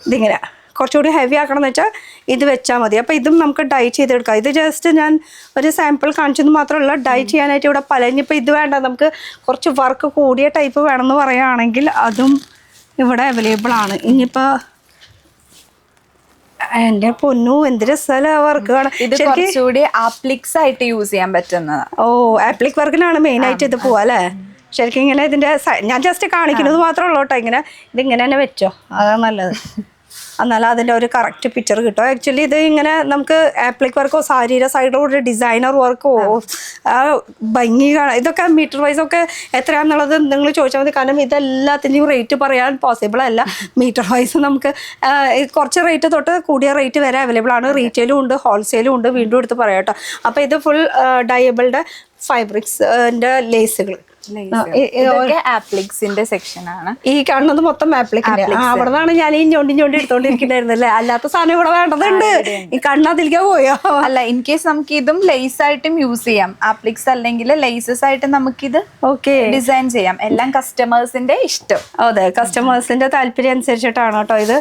A: ഇതിങ്ങനെ കുറച്ചുകൂടി ഹെവി ആക്കണം എന്ന് വെച്ചാൽ ഇത് വെച്ചാൽ മതി. അപ്പോൾ ഇതും നമുക്ക് ഡൈ ചെയ്തെടുക്കാം. ഇത് ജസ്റ്റ് ഞാൻ ഒരു സാമ്പിൾ കാണിച്ചത് മാത്രമല്ല, ഡൈ ചെയ്യാനായിട്ട് ഇവിടെ ഇനിയിപ്പോൾ ഇത് വേണ്ട, നമുക്ക് കുറച്ച് വർക്ക് കൂടിയ ടൈപ്പ് വേണമെന്ന് പറയുകയാണെങ്കിൽ അതും ഇവിടെ അവൈലബിൾ ആണ്. ഇനിയിപ്പോൾ എന്റെ പൊന്നു എന്ത് രസമല്ല വർക്ക് കാണാൻ. ഇത് കുറച്ചുകൂടി ആപ്ലിക്സ് ആയിട്ട് യൂസ് ചെയ്യാൻ പറ്റുന്നത്.
B: ആപ്ലിക് വർക്കിനാണ് മെയിൻ ആയിട്ട് ഇത് പോവാ അല്ലേ? ശരിക്കും ഇങ്ങനെ ഇതിന്റെ ഞാൻ ജസ്റ്റ് കാണിക്കുന്നത് മാത്രമേ ഉള്ളൂ കേട്ടോ. ഇതിങ്ങനെ തന്നെ വെച്ചോ, അതാണ് നല്ലത്. എന്നാലും അതിൻ്റെ ഒരു കറക്റ്റ് പിക്ചർ കിട്ടും. ആക്ച്വലി ഇത് ഇങ്ങനെ നമുക്ക് ആപ്ലിക് വർക്കോ സാരിയുടെ സൈഡോ ഒരു ഡിസൈനർ വർക്കോ ഭംഗി കാണാം. ഇതൊക്കെ മീറ്റർ വൈസ് ഒക്കെ എത്രയാണെന്നുള്ളത് നിങ്ങൾ ചോദിച്ചാൽ മതി. കാരണം ഇതെല്ലാത്തിൻ്റെയും റേറ്റ് പറയാൻ പോസിബിൾ അല്ല. മീറ്റർ വൈസ് നമുക്ക് കുറച്ച് റേറ്റ് തൊട്ട് കൂടിയ റേറ്റ് വരെ അവൈലബിൾ ആണ്. റീറ്റെയിലും ഉണ്ട്, ഹോൾസെയിലും ഉണ്ട്. വീണ്ടും എടുത്ത് പറയാം കേട്ടോ. അപ്പോൾ ഇത് ഫുൾ ഡയബിളുടെ ഫൈബ്രിക്സിൻ്റെ ലേസുകൾ.
A: ആപ്ലിക്സിന്റെ സെക്ഷൻ ആണ്
B: ഈ കാണുന്നത് മൊത്തം ആപ്ലിക്കിന്റെ. അവിടെ നിന്നാണ് ഞാൻ ഈ ഞൊണ്ടി എടുത്തോണ്ടിരിക്കുന്നായിരുന്നല്ലേ. അല്ലാത്ത സാധനം ഇവിടെ വേണ്ടതുണ്ട്. ഈ കണ്ണതിലേക്ക് പോയോ?
A: അല്ല, ഇൻ കേസ് നമുക്ക് ഇതും ലേസ് ആയിട്ടും യൂസ് ചെയ്യാം. ആപ്ലിക്സ് അല്ലെങ്കിൽ ലേസസ് ആയിട്ട് നമുക്കിത് ഡിസൈൻ ചെയ്യാം. എല്ലാം കസ്റ്റമേഴ്സിന്റെ ഇഷ്ടം.
B: അതെ, കസ്റ്റമേഴ്സിന്റെ താല്പര്യം അനുസരിച്ചിട്ടാണ് കേട്ടോ. ഇത്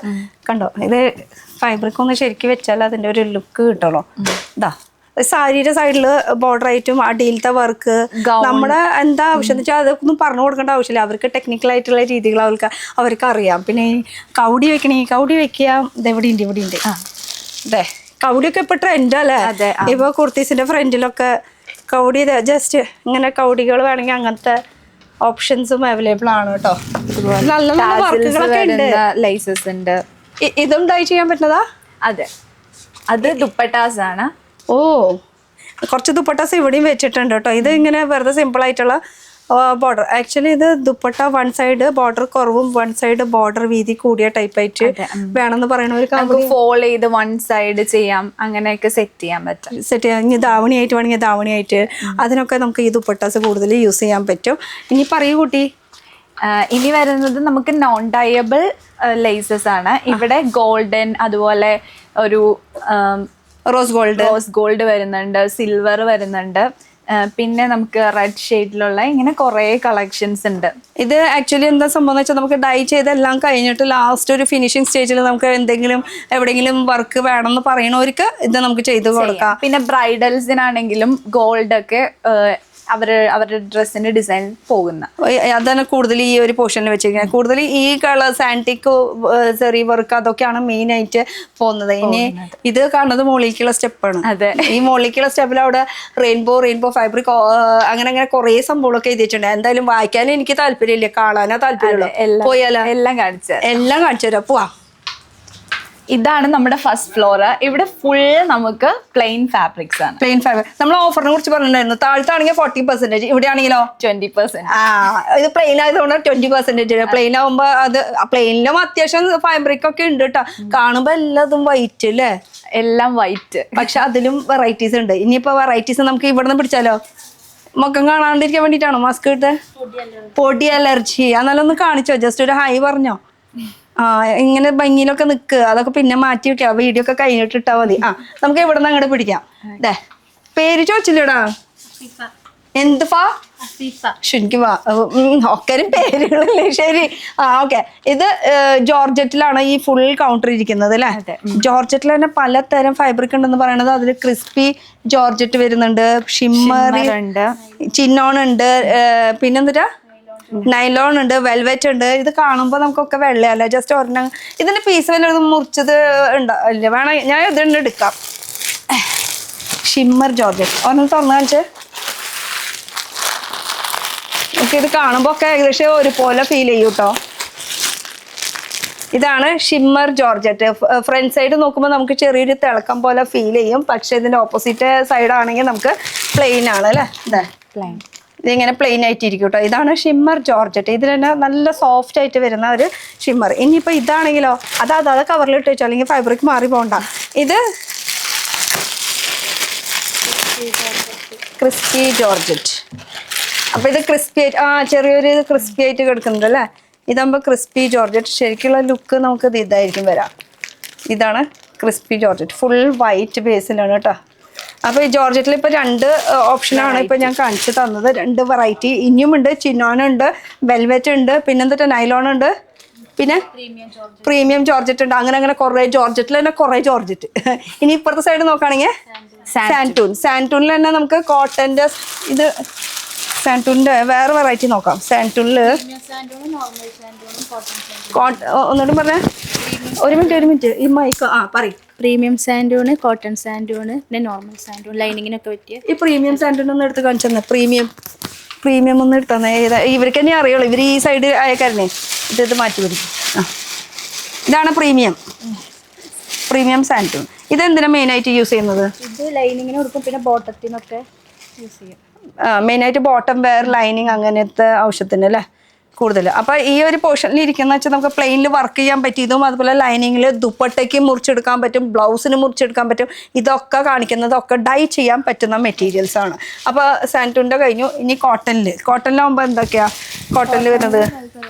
B: കണ്ടോ, ഇത് ഫൈബ്രിക് ഒന്ന് ശരിക്കും വെച്ചാൽ അതിന്റെ ഒരു ലുക്ക് കിട്ടണോ. ഇതാ സാരിയുടെ സൈഡില് ബോർഡർ ആയിട്ടും അടിയിലത്തെ വർക്ക് നമ്മുടെ എന്താ ആവശ്യം എന്ന് വെച്ചാൽ അതൊന്നും പറഞ്ഞു കൊടുക്കേണ്ട ആവശ്യമില്ല. അവർക്ക് ടെക്നിക്കൽ ആയിട്ടുള്ള രീതികൾ അവർക്ക് അറിയാം. പിന്നെ ഈ കൗടി വെക്കണേ, കൗടി വെക്കുക ഇതെവിടെ ഉണ്ട് അതെ. കൗടിയൊക്കെ ഇപ്പൊ ട്രെൻഡല്ലേ. ഇപ്പൊ കുർത്തീസിന്റെ ഫ്രണ്ടിലൊക്കെ കൗടി ജസ്റ്റ് ഇങ്ങനെ കൗടികൾ വേണമെങ്കിൽ അങ്ങനത്തെ ഓപ്ഷൻസും അവൈലബിൾ ആണ് കേട്ടോ. നല്ല നല്ല വർക്കുകളൊക്കെ ഉണ്ട്,
A: ലൈസസ് ഉണ്ട്.
B: ഇതും ഡൈ ചെയ്യാൻ പറ്റുന്നതാ?
A: അതെ, അത് ദുപ്പട്ടാസ് ആണ്.
B: ഓ, കുറച്ച് ദുപ്പട്ടാസ് ഇവിടെയും വെച്ചിട്ടുണ്ട് കേട്ടോ. ഇത് ഇങ്ങനെ വെറുതെ സിമ്പിൾ ആയിട്ടുള്ള ബോർഡർ. ആക്ച്വലി ഇത് ദുപ്പട്ട വൺ സൈഡ് ബോർഡർ കുറവും വൺ സൈഡ് ബോർഡർ വീതി കൂടിയ ടൈപ്പ് ആയിട്ട് വേണമെന്ന് പറയണവർക്ക്
A: ഫോളോ ചെയ്ത് വൺ സൈഡ് ചെയ്യാം, അങ്ങനെയൊക്കെ സെറ്റ് ചെയ്യാൻ പറ്റും.
B: സെറ്റ് ചെയ്യാം. ഇനി ധാവണിയായിട്ട് വേണമെങ്കിൽ ധാവണിയായിട്ട് അതിനൊക്കെ നമുക്ക് ഈ ദുപ്പട്ടാസ് കൂടുതൽ യൂസ് ചെയ്യാൻ പറ്റും. ഇനി പറയൂ കുട്ടി.
A: ഇനി വരുന്നത് നമുക്ക് നോൺ ഡയബിൾ ലേസസ് ആണ്. ഇവിടെ ഗോൾഡൻ, അതുപോലെ ഒരു റോസ് ഗോൾഡ് വരുന്നുണ്ട്, സിൽവർ വരുന്നുണ്ട്, പിന്നെ നമുക്ക് റെഡ് ഷെയ്ഡിലുള്ള ഇങ്ങനെ കുറേ കളക്ഷൻസ് ഉണ്ട്.
B: ഇത് ആക്ച്വലി എന്താ സംഭവം എന്ന് വെച്ചാൽ നമുക്ക് ഡൈ ചെയ്തെല്ലാം കഴിഞ്ഞിട്ട് ലാസ്റ്റ് ഒരു ഫിനിഷിംഗ് സ്റ്റേജിൽ നമുക്ക് എന്തെങ്കിലും എവിടെയെങ്കിലും വർക്ക് വേണമെന്ന് പറയണവർക്ക് ഇത് നമുക്ക് ചെയ്ത് കൊടുക്കാം.
A: പിന്നെ ബ്രൈഡൽസിനാണെങ്കിലും ഗോൾഡ് ഒക്കെ അവരുടെ ഡ്രസ്സിന്റെ ഡിസൈൻ പോകുന്ന
B: അതാണ് കൂടുതൽ ഈ ഒരു പോർഷനിൽ വെച്ചിരിക്കുന്നത്. കൂടുതൽ ഈ കളേഴ്സ് ആന്റിക് സെറി വർക്ക് അതൊക്കെയാണ് മെയിൻ ആയിട്ട് പോകുന്നത്. ഇനി ഇത് കാണുന്നത് മോളിലേക്കുള്ള സ്റ്റെപ്പാണ്.
A: അതെ,
B: ഈ മോളിലേക്കുള്ള സ്റ്റെപ്പിൽ അവിടെ റെയിൻബോ ഫാബ്രിക് അങ്ങനെ അങ്ങനെ കുറെ സംഭവങ്ങളൊക്കെ എഴുതിയിട്ടുണ്ട്. എന്തായാലും വായിക്കാനും എനിക്ക് താല്പര്യമില്ല, കാണാനോ താല്പര്യമുള്ളൂ. പോയാലോ?
A: എല്ലാം കാണിച്ചു
B: തരാം. പോവാ.
A: ഇതാണ് നമ്മുടെ ഫസ്റ്റ് ഫ്ലോർ. ഇവിടെ ഫുൾ നമുക്ക് പ്ലെയിൻ ഫാബ്രിക്സ് ആണ്.
B: പ്ലെയിൻ ഫാബ്രിക് നമ്മൾ ഓഫറിനെ കുറിച്ച് പറഞ്ഞിട്ടുണ്ടായിരുന്നു. താഴത്താണെങ്കിൽ 40%, ഇവിടെ ആണെങ്കിലോ
A: 20%.
B: ഇത് പ്ലെയിൻ ആയതുകൊണ്ട് 20%. പ്ലെയിൻ ആകുമ്പോൾ അത് പ്ലെയിനിലും അത്യാവശ്യം ഫാബ്രിക് ഒക്കെ ഉണ്ട് കേട്ടോ. കാണുമ്പോ എല്ലാതും വൈറ്റ് അല്ലേ,
A: എല്ലാം വൈറ്റ്.
B: പക്ഷെ അതിലും വെറൈറ്റീസ് ഉണ്ട്. ഇനിയിപ്പോ വെറൈറ്റീസ് നമുക്ക് ഇവിടെ നിന്ന് പിടിച്ചാലോ? മുഖം കാണാണ്ടിരിക്കാൻ വേണ്ടിട്ടാണോ മാസ്ക് ഇട്ട്? പൊടി അലർജി. എന്നാലും ഒന്ന് കാണിച്ചോ, ജസ്റ്റ് ഒരു ഹൈ പറഞ്ഞോ. ഇങ്ങനെ ഭംഗിയിലൊക്കെ നിൽക്കുക, അതൊക്കെ പിന്നെ മാറ്റി വെക്കാം. വീഡിയോ ഒക്കെ കഴിഞ്ഞിട്ട് ഇട്ടാ മതി. നമുക്ക് ഇവിടെ നിന്ന് അങ്ങോട്ട് പിടിക്കാം. അതെ, പേര് ചോദിച്ചില്ലടാ? എന്ത് ഫാ? ശരിക്കും ഒക്കെ പേരുകളല്ലേ. ശരി, ഓക്കെ. ഇത് ജോർജറ്റിലാണ് ഈ ഫുൾ കൗണ്ടർ ഇരിക്കുന്നത് അല്ലേ? ജോർജറ്റിൽ തന്നെ പലതരം ഫാബ്രിക് ഉണ്ടെന്ന് പറയണത്. അതിൽ ക്രിസ്പി ജോർജറ്റ് വരുന്നുണ്ട്, ഷിമ്മർ ഉണ്ട്, ചിന്നോൺ ഉണ്ട്, പിന്നെന്താ നൈലോൺ ഉണ്ട്, വെൽവെറ്റ് ഉണ്ട്. ഇത് കാണുമ്പോൾ നമുക്കൊക്കെ വെള്ളയല്ല, ജസ്റ്റ് ഒരെണ്ണം. ഇതിന്റെ പീസ് വല്ലതും മുറിച്ചത് ഉണ്ടാവില്ല, വേണം ഞാൻ ഇതുണ്ട് എടുക്കാം. ഷിമ്മർ ജോർജറ്റ് ഒരെണ്ണം തുറന്നു കാണിച്ച്. നമുക്ക് ഇത് കാണുമ്പോൾ ഒക്കെ ഏകദേശം ഒരുപോലെ ഫീൽ ചെയ്യും കേട്ടോ. ഇതാണ് ഷിമ്മർ ജോർജറ്റ്. ഫ്രണ്ട് സൈഡ് നോക്കുമ്പോൾ നമുക്ക് ചെറിയൊരു തിളക്കം പോലെ ഫീൽ ചെയ്യും. പക്ഷെ ഇതിന്റെ ഓപ്പോസിറ്റ് സൈഡ് ആണെങ്കിൽ നമുക്ക് പ്ലെയിൻ ആണ് അല്ലേ? ഇതാ പ്ലെയിൻ, ഇതിങ്ങനെ പ്ലെയിൻ ആയിട്ടിരിക്കും കേട്ടോ. ഇതാണ് ഷിമ്മർ ജോർജറ്റ്. ഇതിൽ തന്നെ നല്ല സോഫ്റ്റ് ആയിട്ട് വരുന്ന ഒരു ഷിമ്മർ. ഇനിയിപ്പോൾ ഇതാണെങ്കിലോ അത് കവറിലിട്ട് വെച്ചോ, അല്ലെങ്കിൽ ഫാബ്രിക് മാറി പോകണ്ട. ഇത് ക്രിസ്പി ജോർജറ്റ്. അപ്പോൾ ഇത് ക്രിസ്പി ആയിട്ട് ചെറിയൊരു ക്രിസ്പി ആയിട്ട് കിടക്കുന്നുണ്ട് അല്ലേ? ഇതാകുമ്പോൾ ക്രിസ്പി ജോർജറ്റ്. ശരിക്കുള്ള ലുക്ക് നമുക്ക് ഇതായിരിക്കും വരാം. ഇതാണ് ക്രിസ്പി ജോർജറ്റ്, ഫുൾ വൈറ്റ് ബേസിലാണ് കേട്ടോ. അപ്പോൾ ഈ ജോർജറ്റിൽ ഇപ്പോൾ 2 ഓപ്ഷനാണ് ഇപ്പോൾ ഞാൻ കാണിച്ചു തന്നത്. 2 വെറൈറ്റി ഇനിയും ഉണ്ട്. ചിന്നോനുണ്ട്, വെൽവെറ്റ് ഉണ്ട്, പിന്നെന്താ നൈലോൺ ഉണ്ട്, പിന്നെ പ്രീമിയം ജോർജറ്റ് ഉണ്ട്. അങ്ങനെ അങ്ങനെ കുറേ ജോർജറ്റിൽ തന്നെ കുറേ ജോർജറ്റ്. ഇനി ഇപ്പുറത്തെ സൈഡ് നോക്കുകയാണെങ്കിൽ സാൻറ്റൂണിൽ തന്നെ നമുക്ക് കോട്ടൻ്റെ ഇത് സാൻറ്റൂണിൻ്റെ വേറെ വെറൈറ്റി നോക്കാം. സാൻറ്റൂണിൽ ഒന്നുകൂടി പറഞ്ഞേ. ഒരു മിനിറ്റ് ഈ മൈക്ക് പറയും.
C: പ്രീമിയം സാൻഡൂണ്, കോട്ടൺ സാൻഡൂണ്, പിന്നെ നോർമൽ സാൻഡൂൺ, ലൈനിങ്ങിനൊക്കെ പറ്റിയ.
B: ഈ പ്രീമിയം സാൻഡൂൺ ഒന്ന് എടുത്ത് കാണിച്ചു തന്നെ. പ്രീമിയം ഒന്ന് എടുത്തു തന്നെ. ഇവർക്ക് തന്നെ അറിയുള്ളൂ, ഇവർ ഈ സൈഡ് ആയക്കാരനെ ഇത് മാറ്റി പിടിക്കും. ഇതാണ് പ്രീമിയം സാൻഡൂൺ. ഇതെന്തിനാ മെയിനായിട്ട് യൂസ് ചെയ്യുന്നത്?
C: ഇത് ലൈനിങ്ങിന് കൊടുക്കും, പിന്നെ ബോട്ടത്തിനൊക്കെ യൂസ് ചെയ്യും.
B: മെയിനായിട്ട് ബോട്ടം വെയർ, ലൈനിങ് അങ്ങനത്തെ ആവശ്യത്തിന് അല്ലേ കൂടുതൽ. അപ്പോൾ ഈ ഒരു പോർഷനിൽ ഇരിക്കുന്ന വെച്ചാൽ നമുക്ക് പ്ലെയിനിൽ വർക്ക് ചെയ്യാൻ പറ്റിയതും, അതുപോലെ ലൈനിങ്ങിൽ ദുപ്പട്ടയ്ക്ക് മുറിച്ചെടുക്കാൻ പറ്റും, ബ്ലൗസിന് മുറിച്ചെടുക്കാൻ പറ്റും. ഇതൊക്കെ കാണിക്കുന്നതൊക്കെ ഡൈ ചെയ്യാൻ പറ്റുന്ന മെറ്റീരിയൽസ് ആണ്. അപ്പോൾ സാൻറ്റൂണിൻ്റെ കഴിഞ്ഞു. ഇനി കോട്ടണിലാകുമ്പോൾ എന്തൊക്കെയാണ് കോട്ടണിൽ വരുന്നത്?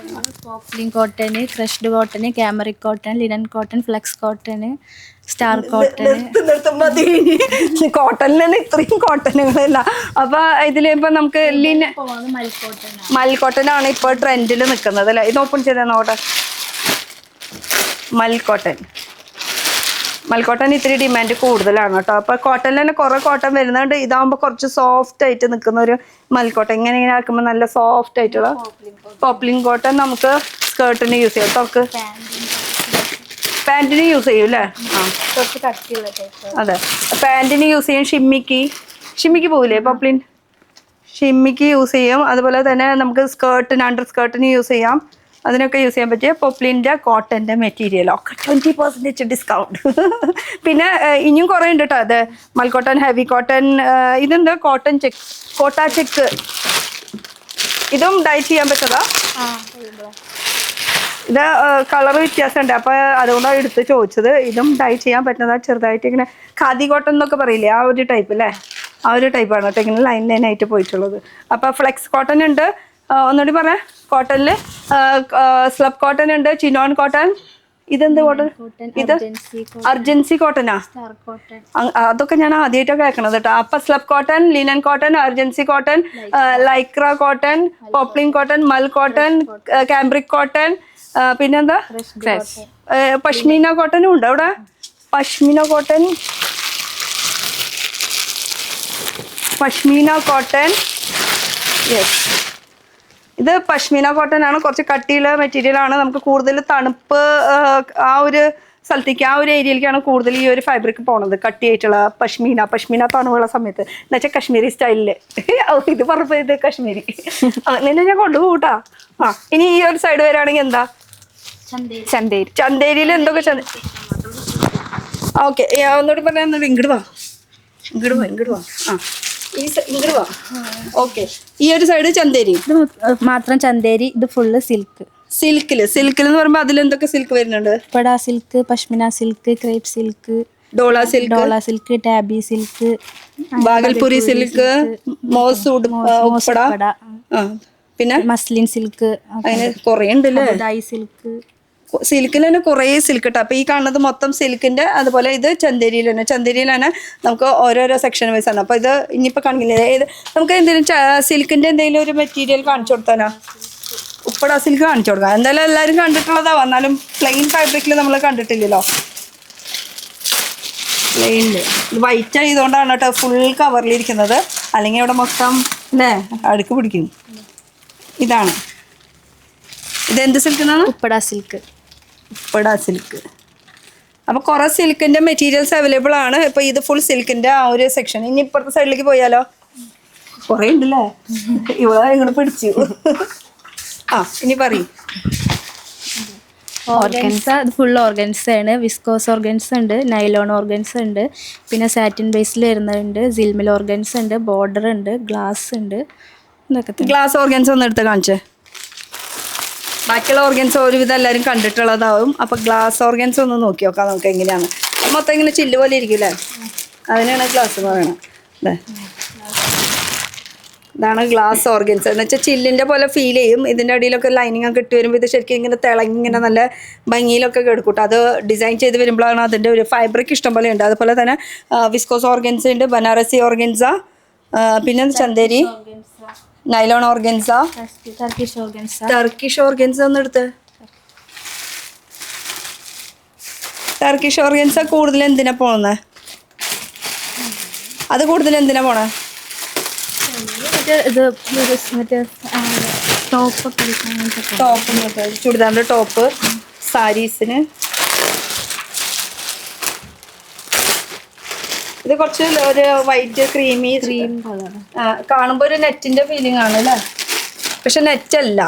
C: Poplin cotton, crushed cotton, cambric cotton, linen cotton, flex cotton, star cotton.
B: കോട്ടണിൽ തന്നെ ഇത്രയും കോട്ടണുകളില്ല. അപ്പൊ ഇതിലിപ്പോ നമുക്ക് മൽ കോട്ടൺ ആണ് ഇപ്പോൾ ട്രെൻഡിൽ നിൽക്കുന്നത് അല്ലേ? ഇത് ഓപ്പൺ ചെയ്താൽ നോട്ടെ. മൽ കോട്ടൺ മൽക്കോട്ടൻ ഇത്തിരി ഡിമാൻഡ് കൂടുതലാണ് കേട്ടോ. അപ്പോൾ കോട്ടണിൽ തന്നെ കുറേ കോട്ടൺ വരുന്നുണ്ട്. ഇതാകുമ്പോൾ കുറച്ച് സോഫ്റ്റ് ആയിട്ട് നിൽക്കുന്ന ഒരു മൽക്കോട്ടൻ. ഇങ്ങനെ ആക്കുമ്പോൾ നല്ല സോഫ്റ്റ് ആയിട്ടുള്ള പോപ്ലിൻ കോട്ടൺ നമുക്ക് സ്കേർട്ടിന് യൂസ് ചെയ്യാം. ടോക്ക് പാൻറ്റിന് യൂസ് ചെയ്യും അല്ലേ? ആ
C: കുറച്ച് കട്ടിയുള്ള ടൈപ്പ്.
B: അതെ, പാൻറ്റിന് യൂസ് ചെയ്യും. ഷിമ്മിക്ക് പോകില്ലേ പോപ്ലിൻ? ഷിമ്മിക്ക് യൂസ് ചെയ്യും. അതുപോലെ തന്നെ നമുക്ക് സ്കേർട്ടിന്, അണ്ടർ സ്കേർട്ടിന് യൂസ് ചെയ്യാം. അതിനൊക്കെ യൂസ് ചെയ്യാൻ പറ്റിയ പോപ്ലിൻ്റെ കോട്ടൻ്റെ മെറ്റീരിയൽ ഒക്കെ 20% ഡിസ്കൗണ്ട്. പിന്നെ ഇനിയും കുറേ ഉണ്ട് കേട്ടോ. അത് മൽക്കോട്ടൺ, ഹെവി കോട്ടൺ, ഇതെന്താ കോട്ടൺ ചെക്ക്, കോട്ട ചെക്ക്. ഇതും ഡൈ ചെയ്യാൻ പറ്റതാ. ഇത് കളർ വ്യത്യാസമുണ്ട്, അപ്പോൾ അതുകൊണ്ടാണ് എടുത്ത് ചോദിച്ചത്. ഇതും ഡൈ ചെയ്യാൻ പറ്റുന്നതാ. ചെറുതായിട്ട് ഇങ്ങനെ ഖാദി കോട്ടൺ എന്നൊക്കെ പറയില്ലേ, ആ ഒരു ടൈപ്പ് അല്ലേ? ആ ഒരു ടൈപ്പാണ് കേട്ടോ ഇങ്ങനെ ലൈനായിട്ട് പോയിട്ടുള്ളത്. അപ്പോൾ ഫ്ലെക്സ് കോട്ടൺ ഉണ്ട്. ഒന്നുകൂടി പറയാം, കോട്ടണിൽ സ്ലബ് കോട്ടൺ ഉണ്ട്, ചിനോൺ കോട്ടൺ. ഇതെന്ത് കോട്ടൺ? ഇത് അർജൻസി കോട്ടനാ? അതൊക്കെ ഞാൻ ആദ്യമായിട്ടാണ് കേൾക്കണത് കേട്ടോ. അപ്പൊ slub cotton, linen cotton, urgency cotton, Lycra cotton, poplin cotton, മൽ കോട്ടൺ, കാംബ്രിക് കോട്ടൺ, പിന്നെന്താ പഷ്മീന കോട്ടനും ഉണ്ട് അവിടെ. പഷ്മീന കോട്ടൺ യെസ്, ഇത് പഷ്മീന കോട്ടൺ ആണ്. കുറച്ച് കട്ടിയുള്ള മെറ്റീരിയൽ ആണ്. നമുക്ക് കൂടുതൽ തണുപ്പ് ആ ഒരു സ്ഥലത്തേക്ക്, ആ ഒരു ഏരിയയിലേക്കാണ് കൂടുതൽ ഈ ഒരു ഫാബ്രിക് പോണത്. കട്ടിയായിട്ടുള്ള പഷ്മീന തണുവുള്ള സമയത്ത് എന്ന് വെച്ചാൽ കശ്മീരി സ്റ്റൈലില്. ഇത് പറഞ്ഞപ്പോ ഇത് കശ്മീരി നിന്നെ ഞാൻ കൊണ്ടുപോകൂട്ടാ. ആ ഇനി ഈ ഒരു സൈഡ് വരാണെങ്കിൽ എന്താ? ചന്തേരിയിൽ എന്തൊക്കെ ഓക്കെ. ഒന്നുകൂടി പറയാൻ, ഇങ്ങോട്ട് വാ. ആ ഇങ്ങോട്ട് വാ. ഓക്കെ, ഈ ഒരു സൈഡ് ചന്തേരി.
C: ഇത് മാത്രം ചന്തേരി. ഇത് ഫുള്ള് സിൽക്ക്.
B: സിൽക്കിൽ എന്ന് പറയുമ്പോൾ അതിലെന്തൊക്കെ സിൽക്ക് വരുന്നുണ്ട്?
C: പടാ silk, pashmina silk, crepe silk,
B: Dola silk,
C: tabby silk,
B: Bhagalpuri silk, മോസൂഡ് ഉൾപ്പെട, പിന്നെ
C: മസ്ലിൻ സിൽക്ക്,
B: അങ്ങനെ കുറേ ഉണ്ടല്ലേ.
C: സിൽക്ക്,
B: സിൽക്കിൽ തന്നെ കുറേ സിൽക്ക് കിട്ടും. അപ്പോൾ ഈ കാണുന്നത് മൊത്തം സിൽക്കിൻ്റെ. അതുപോലെ ഇത് ചന്തേരിയിൽ തന്നെ നമുക്ക് ഓരോരോ സെക്ഷൻ വൈസ് ആണ്. അപ്പോൾ ഇത് ഇനിയിപ്പോൾ കാണിക്കുന്നത് ഏത് നമുക്ക് എന്തെങ്കിലും സിൽക്കിൻ്റെ എന്തെങ്കിലും ഒരു മെറ്റീരിയൽ കാണിച്ചു കൊടുത്താനാ? ഉപ്പട സിൽക്ക് കാണിച്ചു കൊടുക്കാം. എന്തായാലും എല്ലാവരും കണ്ടിട്ടുള്ളതാവും, എന്നാലും പ്ലെയിൻ ഫാബ്രിക്കിൽ നമ്മൾ കണ്ടിട്ടില്ലല്ലോ. പ്ലെയിനിൽ ഇത് വൈറ്റ് ആയതുകൊണ്ടാണ് കേട്ടോ ഫുൾ കവറിലിരിക്കുന്നത്. അല്ലെങ്കിൽ ഇവിടെ മൊത്തം അല്ലേ അടുക്ക് പിടിക്കും. ഇതാണ്, ഇതെന്ത് സിൽക്ക് എന്നാണ്? ഉപ്പട സിൽക്ക്. അപ്പോൾ കുറേ സിൽക്കിൻ്റെ മെറ്റീരിയൽസ് അവൈലബിൾ ആണ്. ഇപ്പോൾ ഇത് ഫുൾ സിൽക്കിൻ്റെ ആ ഒരു സെക്ഷൻ. ഇനി ഇപ്പുറത്തെ സൈഡിലേക്ക് പോയാലോ? കുറേ ഉണ്ടല്ലേ, ഇവിടെ ഇങ്ങോട്ട് പിടിച്ചു. ആ ഇനി പറയും.
C: ഓർഗൻസ, അത് ഫുൾ ഓർഗൻസ ആണ്. വിസ്കോസ് ഓർഗൻസ ഉണ്ട്, നൈലോൺ ഓർഗൻസ ഉണ്ട്, പിന്നെ സാറ്റിൻ ബേസിൽ വരുന്നുണ്ട്, സിൽമിൽ ഓർഗൻസ ഉണ്ട്, ബോർഡർ ഉണ്ട്, ഗ്ലാസ് ഉണ്ട്. ഇതൊക്കെ
B: ഗ്ലാസ് ഓർഗൻസ ഒന്ന് എടുത്ത് കാണിച്ചേ. ബാക്കിയുള്ള ഓർഗൻസ് ഒരുവിധം എല്ലാവരും കണ്ടിട്ടുള്ളതാവും. അപ്പോൾ ഗ്ലാസ് ഓർഗൻസ് ഒന്ന് നോക്കി നോക്കാം നമുക്ക് എങ്ങനെയാണ്. മൊത്തം ഇങ്ങനെ ചില്ല് പോലെ ഇരിക്കില്ലേ, അതിനാണ് ഗ്ലാസ് എന്ന് പറയണത്. ഇതാണ് ഗ്ലാസ് ഓർഗൻസ് എന്ന് വെച്ചാൽ ചില്ലിൻ്റെ പോലെ ഫീൽ ചെയ്യും. ഇതിൻ്റെ അടിയിലൊക്കെ ലൈനിങ് ഒക്കെ ഇട്ട് വരുമ്പോൾ ഇത് ശരിക്കും ഇങ്ങനെ തിളങ്ങി ഇങ്ങനെ നല്ല ഭംഗിയിലൊക്കെ കിടക്കൂട്ടോ. അത് ഡിസൈൻ ചെയ്ത് വരുമ്പോഴാണ് അതിൻ്റെ ഒരു ഫാബ്രിക് ഇഷ്ടം പോലെ ഉണ്ട്. അതുപോലെ തന്നെ വിസ്കോസ് ഓർഗൻസ ഉണ്ട്, ബനാറസി ഓർഗൻസ, പിന്നെ Chanderi, nylon organza, Turkish organza ഒന്ന് എടുത്ത്. ടർക്കിഷ് ഓർഗൻസ കൂടുതൽ എന്തിനാ പോണേ? അത് കൂടുതൽ എന്തിനാ പോണേ? ടോപ്പ്, ചുരിദാറിൻ്റെ ടോപ്പ്, സാരീസിന്. ഇത് കുറച്ച് ഒരു വൈറ്റ് ക്രീം കളർ കാണുമ്പോൾ ഒരു നെറ്റിന്റെ ഫീലിംഗ് ആണ് അല്ലേ, പക്ഷെ നെറ്റല്ല.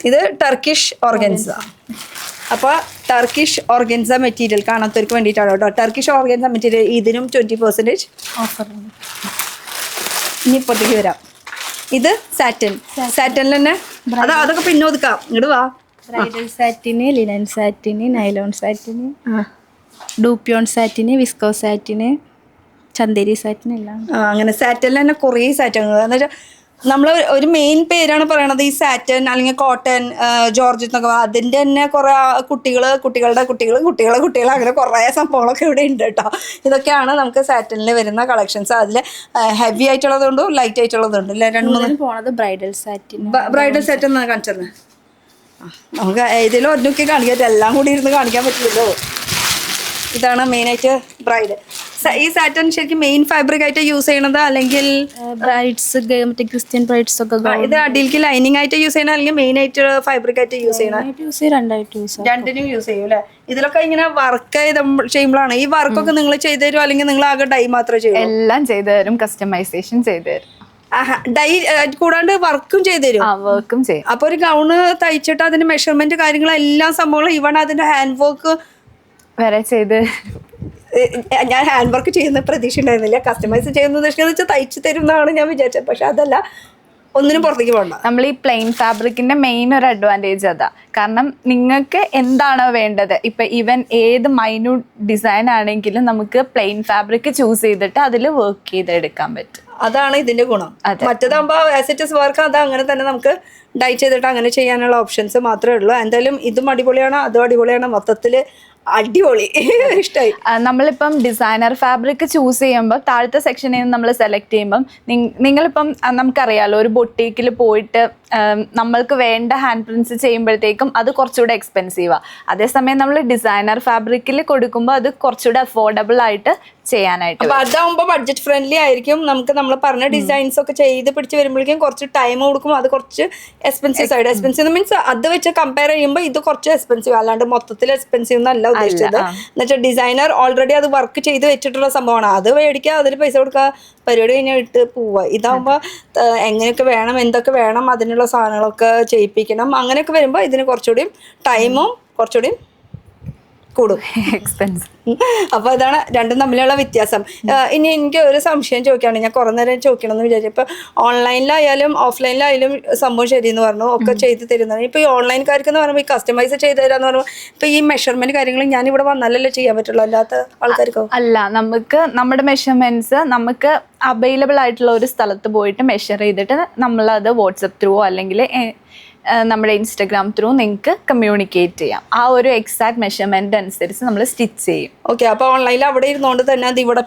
B: ഇത് ടർക്കിഷ് ഓർഗൻസ. അപ്പോൾ ടർക്കിഷ് ഓർഗൻസ മെറ്റീരിയൽ കാണാത്തവർക്ക് വേണ്ടിയിട്ടാണ് കേട്ടോ. ടർക്കിഷ് ഓർഗൻസ മെറ്റീരിയൽ ഇതിനും 20% ഓഫർ. ഇനി ഇപ്പത്തേക്ക് വരാം. ഇത് സാറ്റനിൽ തന്നെ അതൊക്കെ പിന്നെ ഒതുക്കാം. ഇങ്ങോട്ട് വാ.
C: ബ്രൈഡൽ സാറ്റിന്, ലിനൻ സാറ്റിന്, നൈലോൺ സാറ്റിന്, ഡൂപ്യോൺ സാറ്റിന്, വിസ്കോ സാറ്റിന്, ചന്തേരി സാറ്റിന് എല്ലാം.
B: അങ്ങനെ സാറ്റനിൽ തന്നെ കുറേ സാറ്റങ്ങൾ. എന്ന് വെച്ചാൽ നമ്മൾ ഒരു മെയിൻ പേരാണ് പറയണത് ഈ സാറ്റൻ അല്ലെങ്കിൽ കോട്ടൺ, ജോർജ് എന്നൊക്കെ. അതിൻ്റെ തന്നെ കുറേ കുട്ടികളുടെ കുട്ടികൾ അങ്ങനെ കുറേ സംഭവങ്ങളൊക്കെ ഇവിടെ ഉണ്ട് കേട്ടോ. ഇതൊക്കെയാണ് നമുക്ക് സാറ്റനിൽ വരുന്ന കളക്ഷൻസ്. അതിൽ ഹെവി ആയിട്ടുള്ളതുണ്ട്, ലൈറ്റ് ആയിട്ടുള്ളതുണ്ട്. അല്ലേ, 2-3
C: പോണത് ബ്രൈഡൽ സാറ്റിന്.
B: ബ്രൈഡൽ സാറ്റ് എന്നാണ് കാണിച്ചത്. നമുക്ക് ഏതെങ്കിലും ഒന്നൊക്കെ കാണിക്കാൻ, എല്ലാം കൂടി ഇരുന്ന് കാണിക്കാൻ പറ്റില്ലല്ലോ. ഇതാണ് മെയിനായിട്ട് ബ്രൈഡ്. ഈ സാറ്റൻ ശരിക്കും മെയിൻ ഫാബ്രിക് ആയിട്ട് യൂസ് ചെയ്യണത്, അല്ലെങ്കിൽ
C: ബ്രൈഡ്സ് മറ്റേ ക്രിസ്ത്യൻ ബ്രൈഡ്സ് ഒക്കെ
B: ഇത് അടിയിലേക്ക് ലൈനിങ് ആയിട്ട് യൂസ് ചെയ്യണം, അല്ലെങ്കിൽ മെയിൻ ആയിട്ട് ഫാബ്രിക് ആയിട്ട് യൂസ് ചെയ്യണം?
C: രണ്ടായിട്ട് യൂസ് ചെയ്യും.
B: രണ്ടിനും യൂസ് ചെയ്യും അല്ലേ? ഇതിലൊക്കെ ഇങ്ങനെ വർക്ക് ചെയ്യുമ്പോഴാണ് ഈ വർക്കൊക്കെ നിങ്ങൾ ചെയ്തു തരുമോ, അല്ലെങ്കിൽ നിങ്ങൾ ആകെ ഡൈ മാത്രമേ ചെയ്യൂ?
A: എല്ലാം ചെയ്തു തരും, കസ്റ്റമൈസേഷൻ ചെയ്തു തരും.
B: ഡൈ കൂടാണ്ട് വർക്കും ചെയ്തു തരും?
A: വർക്കും ചെയ്യും.
B: അപ്പൊ ഒരു ഗൗണ് തയ്ച്ചിട്ട് അതിന്റെ മെഷർമെന്റ് കാര്യങ്ങളെല്ലാം സംഭവങ്ങളും ഇവൺ അതിന്റെ ഹാൻഡ് വർക്ക്
A: വരെ ചെയ്ത്.
B: ഞാൻ ഹാൻഡ് വർക്ക് ചെയ്യുന്ന പ്രതീക്ഷ ഉണ്ടായിരുന്നില്ല. കസ്റ്റമൈസ് ചെയ്യുന്നത് വെച്ചാൽ തയ്ച്ചു തരും എന്നാണ് ഞാൻ വിചാരിച്ചത്. പക്ഷെ അതല്ല, ഒന്നിനും പുറത്തേക്ക് പോകണ്ട.
A: നമ്മൾ ഈ പ്ലെയിൻ ഫാബ്രിക്കിന്റെ മെയിൻ ഒരു അഡ്വാൻറ്റേജ് അതാ. കാരണം നിങ്ങൾക്ക് എന്താണോ വേണ്ടത്, ഇപ്പൊ ഈവൻ ഏത് മൈന്യൂട്ട് ഡിസൈൻ ആണെങ്കിലും നമുക്ക് പ്ലെയിൻ ഫാബ്രിക് ചൂസ് ചെയ്തിട്ട് അതിൽ വർക്ക് ചെയ്തെടുക്കാൻ പറ്റും.
B: അതാണ് ഇതിന്റെ ഗുണം. മറ്റേതാകുമ്പോ ആസ് ഇറ്റ് ഇസ് വർക്ക് അത് അങ്ങനെ തന്നെ നമുക്ക് ഡൈ ചെയ്തിട്ട് അങ്ങനെ ചെയ്യാനുള്ള ഓപ്ഷൻസ് മാത്രമേ ഉള്ളൂ. എന്തായാലും ഇതും അടിപൊളിയാണ്, അതും അടിപൊളിയാണ്, മൊത്തത്തില് അടിപൊളി ഇഷ്ടമായി.
A: നമ്മളിപ്പം ഡിസൈനർ ഫാബ്രിക് ചൂസ് ചെയ്യുമ്പോൾ താഴത്തെ സെക്ഷനിൽ നിന്ന് നമ്മൾ സെലക്ട് ചെയ്യുമ്പം നിങ്ങളിപ്പം നമുക്കറിയാലോ, ഒരു ബൊട്ടീക്കിൽ പോയിട്ട് നമ്മൾക്ക് വേണ്ട ഹാൻഡ് പ്രിന്റ്സ് ചെയ്യുമ്പോഴത്തേക്കും അത് കുറച്ചുകൂടെ എക്സ്പെൻസീവാണ്. അതേസമയം നമ്മൾ ഡിസൈനർ ഫാബ്രിക്കിൽ കൊടുക്കുമ്പോൾ അത് കുറച്ചുകൂടെ അഫോർഡബിൾ ആയിട്ട് ചെയ്യാനായിട്ട്.
B: അപ്പൊ അതാവുമ്പോൾ ബഡ്ജറ്റ് ഫ്രണ്ട്ലി ആയിരിക്കും. നമുക്ക് നമ്മൾ പറഞ്ഞ ഡിസൈൻസ് ഒക്കെ ചെയ്ത് പിടിച്ച് വരുമ്പോഴേക്കും കുറച്ച് ടൈം കൊടുക്കും. അത് കുറച്ച് എക്സ്പെൻസീവ് സൈഡ്. എക്സ്പെൻസീവ് മീൻസ് അത് വെച്ച് കമ്പയർ ചെയ്യുമ്പോൾ ഇത് കുറച്ച് എക്സ്പെൻസീവ്, അല്ലാണ്ട് മൊത്തത്തിൽ എക്സ്പെൻസീവ് എന്നല്ല ഉദ്ദേശിച്ചത്. എന്നുവെച്ചാൽ ഡിസൈനർ ഓൾറെഡി അത് വർക്ക് ചെയ്ത് വെച്ചിട്ടുള്ള സംഭവമാണ്. അത് മേടിക്കുക, അതിന് പൈസ കൊടുക്കുക, പരിപാടി കഴിഞ്ഞാൽ ഇട്ട് പോവുക. ഇതാകുമ്പോൾ എങ്ങനെയൊക്കെ വേണം, എന്തൊക്കെ വേണം, അതിനുള്ള സാധനങ്ങളൊക്കെ ചെയ്യിപ്പിക്കണം. അങ്ങനെയൊക്കെ വരുമ്പോൾ ഇതിന് കുറച്ചുകൂടി ടൈമും കുറച്ചുകൂടി കൂടും,
A: എക്സ്പെൻസ്.
B: അപ്പൊ അതാണ് രണ്ടും തമ്മിലുള്ള വ്യത്യാസം. ഇനി എനിക്ക് ഒരു സംശയം ചോദിക്കുകയാണ്, ഞാൻ കുറെ നേരം ചോദിക്കണം എന്ന് വിചാരിച്ചു. ഇപ്പൊ ഓൺലൈനിലായാലും ഓഫ്ലൈനിലായാലും സംഭവം ശരിയെന്ന് പറഞ്ഞു, ഒക്കെ ചെയ്ത് തരുന്നത്. ഇപ്പൊ ഈ ഓൺലൈൻകാർക്ക് എന്ന് പറയുമ്പോൾ ഈ കസ്റ്റമൈസ് ചെയ്ത് തരാന്ന് പറയുമ്പോൾ ഇപ്പൊ ഈ മെഷർമെന്റ് കാര്യങ്ങൾ ഞാൻ ഇവിടെ വന്നാലല്ലേ ചെയ്യാൻ പറ്റുള്ളൂ, അല്ലാത്ത ആൾക്കാർക്കോ?
A: അല്ല, നമുക്ക് നമ്മുടെ മെഷർമെന്റ്സ് നമുക്ക് അവൈലബിൾ ആയിട്ടുള്ള ഒരു സ്ഥലത്ത് പോയിട്ട് മെഷർ ചെയ്തിട്ട് നമ്മളത് വാട്സപ്പ് ത്രൂ അല്ലെങ്കിൽ നമ്മുടെ ഇൻസ്റ്റഗ്രാം ത്രൂ നിങ്ങൾക്ക് കമ്മ്യൂണിക്കേറ്റ് ചെയ്യാം. ആ ഒരു എക്സാക്ട് മെഷർമെന്റ് അനുസരിച്ച് നമ്മൾ സ്റ്റിച്ച് ചെയ്യും.
B: ഓക്കെ. അപ്പോൾ ഓൺലൈനിൽ അവിടെ ഇരുന്നുകൊണ്ട് തന്നെ അത് ഇവിടെ